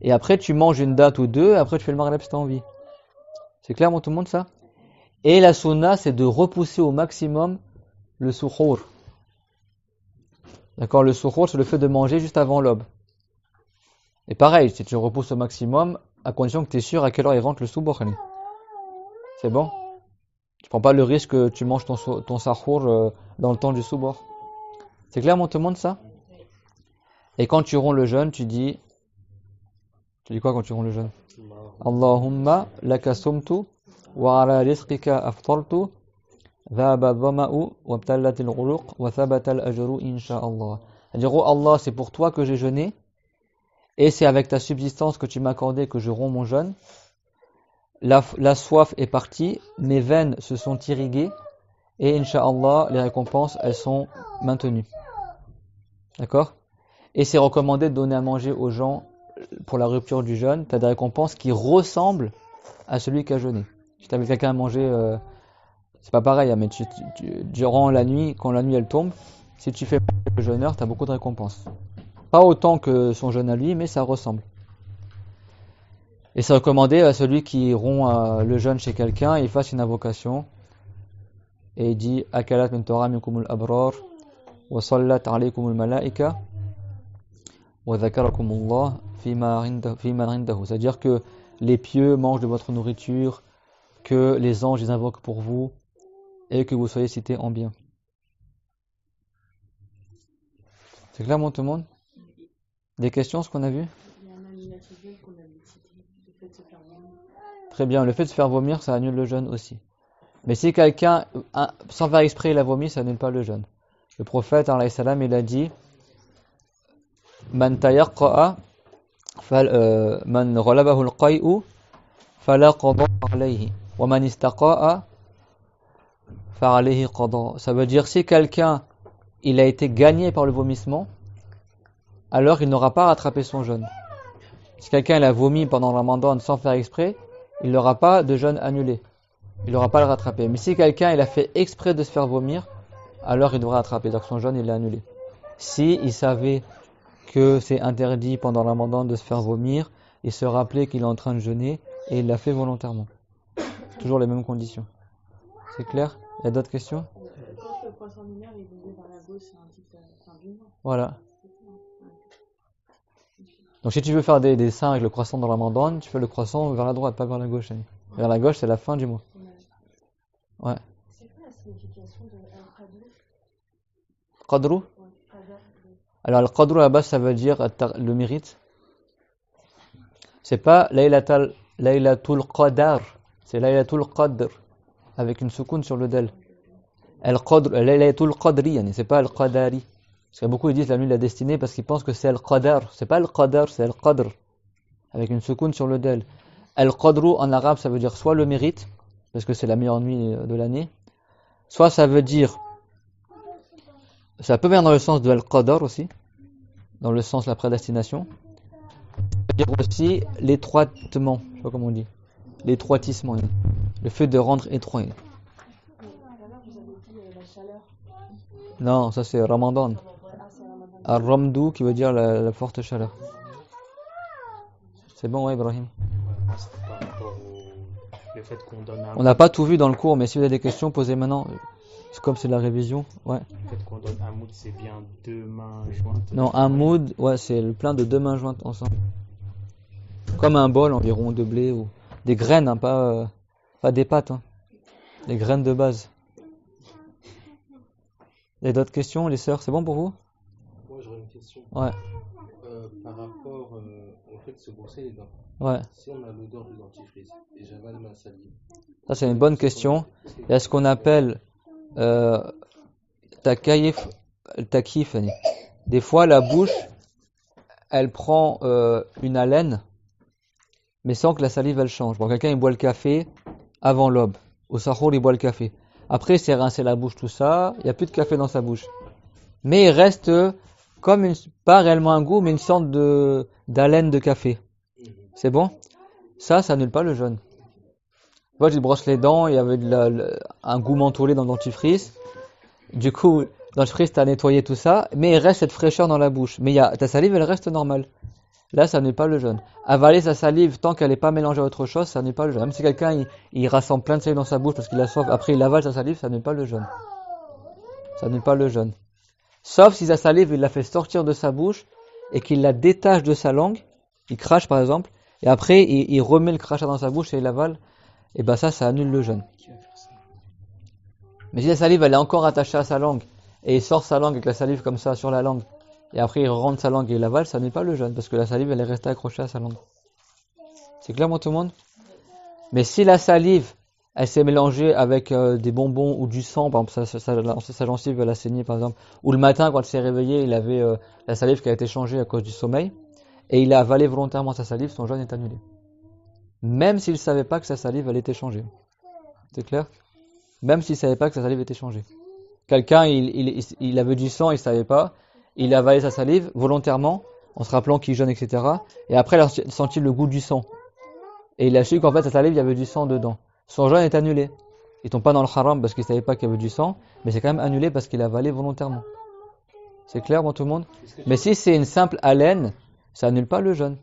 et après tu manges une date ou deux et après tu fais le maghreb si tu as envie. C'est clair, tout le monde, ça? Et la sunna, c'est de repousser au maximum le suhour. D'accord? Le suhour, c'est le fait de manger juste avant l'aube. Et pareil, si tu repousses au maximum, à condition que tu es sûr à quelle heure il rentre le soubour. C'est bon? Tu prends pas le risque que tu manges ton sahour dans le temps du soubour. C'est clair, tout le monde, ça? Et quand tu romps le jeûne, tu dis quoi quand tu romps le jeûne? Allahumma laka sumtu wa ala rizqika aftartu dhaba dhama'u wa btallat al-uruq wa thabata al-ajru insha'Allah. C'est-à-dire, oh Allah, c'est pour toi que j'ai jeûné et c'est avec ta subsistance que tu m'as accordé que je romps mon jeûne. la soif est partie, mes veines se sont irriguées, et Inch'Allah, les récompenses, elles sont maintenues. D'accord? Et c'est recommandé de donner à manger aux gens pour la rupture du jeûne. Tu as des récompenses qui ressemblent à celui qui a jeûné. Si tu avais quelqu'un à manger, c'est pas pareil, hein, mais durant la nuit, quand la nuit elle tombe, si tu fais manger le jeûneur, tu as beaucoup de récompenses. Pas autant que son jeûne à lui, mais ça ressemble. Et c'est recommandé à celui qui rompt le jeûne chez quelqu'un, il fasse une invocation et il dit akalat min Torah minkumul abrar wa sallat alaykumul malaika wa dhakarakumullah fima indahu. C'est-à-dire que les pieux mangent de votre nourriture, que les anges les invoquent pour vous et que vous soyez cités en bien. C'est clair, tout le monde? Des questions, ce qu'on a vu? Il y a un annulatif qu'on avait cité, le fait de se faire vomir. Très bien, le fait de se faire vomir, ça annule le jeûne aussi. Mais si quelqu'un, sans faire exprès, il a vomi, ça annule pas le jeûne. Le prophète, alayhi salam, il a dit Man tayaqqa'a man ghalabahu al-qay'u fala qada alayhi wa man istaqa'a fa alayhi qada. Ça veut dire si quelqu'un il a été gagné par le vomissement, alors il n'aura pas rattrapé son jeûne. Si quelqu'un il a vomi pendant le Ramadan sans faire exprès, il n'aura pas de jeûne annulé. Il n'aura pas le rattraper. Mais si quelqu'un il a fait exprès de se faire vomir, alors il devra rattraper. Donc son jeûne il est annulé. Si il savait que c'est interdit pendant le Ramadan de se faire vomir, il se rappelait qu'il est en train de jeûner et il l'a fait volontairement. Toujours les mêmes conditions. C'est clair? Il y a d'autres questions? Quand le croissant lunaire est donné vers la gauche, c'est un type d'humain. Voilà. Donc si tu veux faire des dessins avec le croissant dans le Ramadan, tu fais le croissant vers la droite, pas vers la gauche. Vers la gauche, c'est la fin du mois. Ouais. C'est quoi la signification de Al-Qadr? Qadru? Alors Al-Qadru à la base ça veut dire le mérite. C'est pas Laylatul Qadar, c'est Laylatul Qadr avec une soukoun sur le del. Al-Qadr, Laylatul Qadri, c'est pas Al-Qadari. Parce que beaucoup ils disent la nuit de la destinée parce qu'ils pensent que c'est Al-Qadar. C'est pas Al-Qadar, c'est Al-Qadr avec une soukoun sur le del. Al-Qadru en arabe ça veut dire soit le mérite parce que c'est la meilleure nuit de l'année, soit ça veut dire, ça peut venir dans le sens de Al-Qadar aussi, dans le sens de la prédestination. Ça veut dire aussi l'étroitement, je sais pas comment on dit, l'étroitissement, le fait de rendre étroit. Tout à l'heure, vous avez dit la chaleur. Non, ça c'est Ramadan. Ah, c'est Ramadan. Ar-Ramdou qui veut dire la forte chaleur. C'est bon, ouais, Ibrahim. Moi, c'est par rapport au fait qu'on donne un On n'a pas tout vu dans le cours, mais si vous avez des questions, posez maintenant. C'est comme c'est de la révision. Ouais. le fait qu'on donne un mood, c'est bien deux mains jointes. Non, un mood, ouais, c'est le plein de deux mains jointes ensemble. Comme un bol environ de blé ou des graines, hein, pas des pâtes, hein. Des graines de base. Il y a d'autres questions, les sœurs, c'est bon pour vous? Moi j'aurais une question. Ouais, Par rapport au fait de se brosser les dents. ouais. Si on a l'odeur du dentifrice et j'avale ma salive. Ça c'est une bonne question. Il y a ce qu'on appelle takayif. Des fois la bouche, elle prend une haleine, mais sans que la salive elle change. Bon, quelqu'un il boit le café avant l'aube. Au sahour il boit le café. Après il s'est rincé la bouche, tout ça, il n'y a plus de café dans sa bouche. Mais il reste comme pas réellement un goût, mais une sorte d'haleine de café. C'est bon? Ça annule pas le jeûne. Moi, je brosse les dents, il y avait un goût mentholé dans le dentifrice. Du coup, le dentifrice, t'as nettoyé tout ça, mais il reste cette fraîcheur dans la bouche. Mais ta salive, elle reste normale. Là, ça annule pas le jeûne. Avaler sa salive tant qu'elle n'est pas mélangée à autre chose, ça annule pas le jeûne. Même si quelqu'un, il rassemble plein de salive dans sa bouche parce qu'il a soif, après il avale sa salive, ça annule pas le jeûne. Ça annule pas le jeûne. Sauf si sa salive, il la fait sortir de sa bouche et qu'il la détache de sa langue, il crache par exemple, et après il remet le crachat dans sa bouche et il avale, et ben ça annule le jeûne. Mais si la salive elle est encore attachée à sa langue, et il sort sa langue avec la salive comme ça sur la langue, et après il rentre sa langue et il avale, ça annule pas le jeûne, parce que la salive elle est restée accrochée à sa langue. C'est clair tout le monde? Mais si la salive elle s'est mélangée avec des bonbons ou du sang, par exemple sa gencive elle a saigné par exemple, ou le matin quand il s'est réveillé il avait la salive qui a été changée à cause du sommeil, et il a avalé volontairement sa salive, son jeûne est annulé. même s'il ne savait pas que sa salive elle était changée. C'est clair? Même s'il ne savait pas que sa salive était changée. Quelqu'un, il avait du sang, il ne savait pas, il a avalé sa salive volontairement, en se rappelant qu'il jeûne, etc. Et après, il a senti le goût du sang. Et il a su qu'en fait, sa salive, il y avait du sang dedans. Son jeûne est annulé. Il tombe pas dans le haram parce qu'il ne savait pas qu'il y avait du sang, mais c'est quand même annulé parce qu'il a avalé volontairement. C'est clair pour tout le monde? Mais si c'est une simple haleine, ça annule pas le jeûne.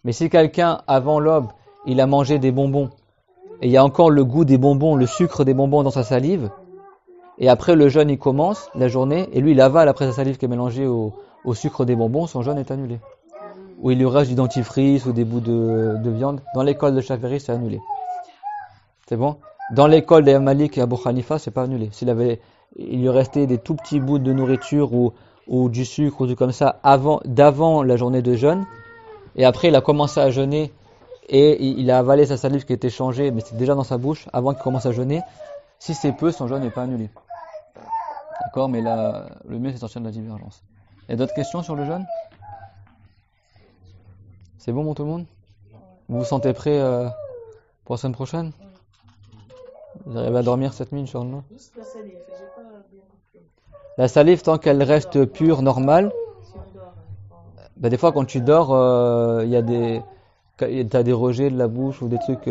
Mais si quelqu'un, avant l'aube, il a mangé des bonbons, et il y a encore le goût des bonbons, le sucre des bonbons dans sa salive, et après le jeûne il commence, la journée, et lui il avale après sa salive qui est mélangée au sucre des bonbons, son jeûne est annulé. Ou il lui reste du dentifrice ou des bouts de viande. Dans l'école de Shafi'i, c'est annulé. C'est bon? Dans l'école d'Imam Malik et Abu Hanifa, c'est pas annulé. Il lui restait des tout petits bouts de nourriture ou du sucre ou du comme ça d'avant la journée de jeûne, et après il a commencé à jeûner et il a avalé sa salive qui était changée, mais c'était déjà dans sa bouche avant qu'il commence à jeûner. Si c'est peu, son jeûne n'est pas annulé. D'accord? Mais là, le mieux c'est de sortir de la divergence. Il y a d'autres questions sur le jeûne? C'est bon, tout le monde? Vous vous sentez prêt pour la semaine prochaine? Vous arrivez à dormir cette nuit, Inch'Allah? Juste la salive, j'ai pas bien compris. La salive, tant qu'elle reste pure, normale, Si on dort. des fois quand tu dors, t'as des rejets de la bouche ou des trucs.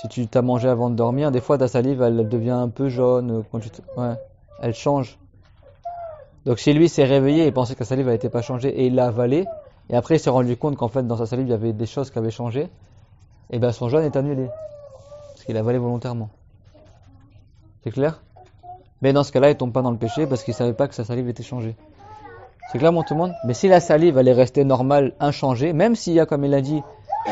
Si tu t'as mangé avant de dormir, des fois ta salive elle devient un peu jaune elle change. Donc chez lui, il s'est réveillé et pensait que sa salive n'était pas changée et il l'a avalé. Et après, il s'est rendu compte qu'en fait, dans sa salive, il y avait des choses qui avaient changé. Et bien, son jeûne est annulé. Parce qu'il a avalé volontairement. C'est clair? Mais dans ce cas-là, il tombe pas dans le péché parce qu'il savait pas que sa salive était changée. C'est clair, tout le monde? Mais si la salive, elle est restée normale, inchangée, même s'il y a, comme il a dit,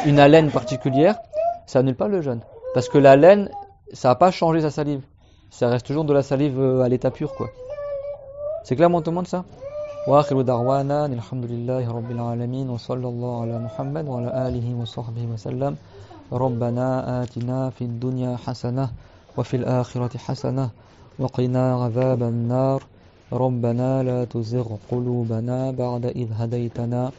une haleine particulière, ça annule pas le jeûne. Parce que la laine, ça n'a pas changé sa salive. Ça reste toujours de la salive à l'état pur, quoi. C'est clair, tout le monde, ça? وآخر دعوانا الحمد لله رب العالمين وصلى الله على محمد وعلى آله وصحبه وسلم ربنا آتنا في الدنيا حسنة وفي الآخرة حسنة وقنا عذاب النار ربنا لا تزغ قلوبنا بعد إذ هديتنا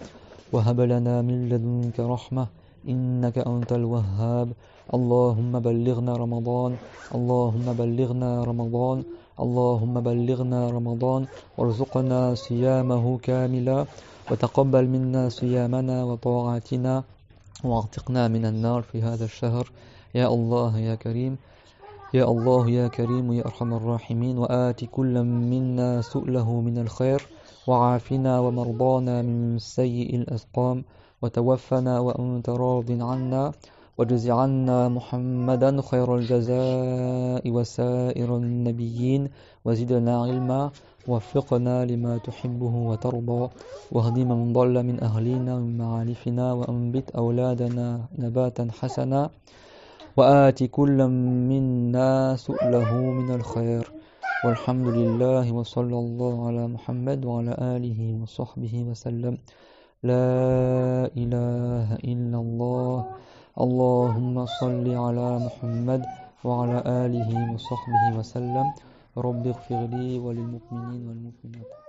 وهب لنا من لدنك رحمة إنك أنت الوهاب اللهم بلغنا رمضان اللهم بلغنا رمضان اللهم بلغنا رمضان وارزقنا صيامه كاملا وتقبل منا صيامنا وطاعتنا واعتقنا من النار في هذا الشهر يا الله يا كريم يا الله يا كريم يا أرحم الراحمين وآت كل منا سؤله من الخير وعافنا ومرضانا من سيء الأسقام وتوفنا وأنت راض عنا واجز عنا محمدا خير الجزاء وسائر النبيين وزدنا علما وفقنا لما تحبه وترضى واهد من ضل من أهلنا من معارفنا وأنبت أولادنا نباتا حسنا وآت كل منا سؤله من الخير والحمد لله وصلى الله على محمد وعلى آله وصحبه وسلم لا إله إلا الله اللهم صل على محمد وعلى آله وصحبه وسلم رب اغفر لي وللمؤمنين والمؤمنات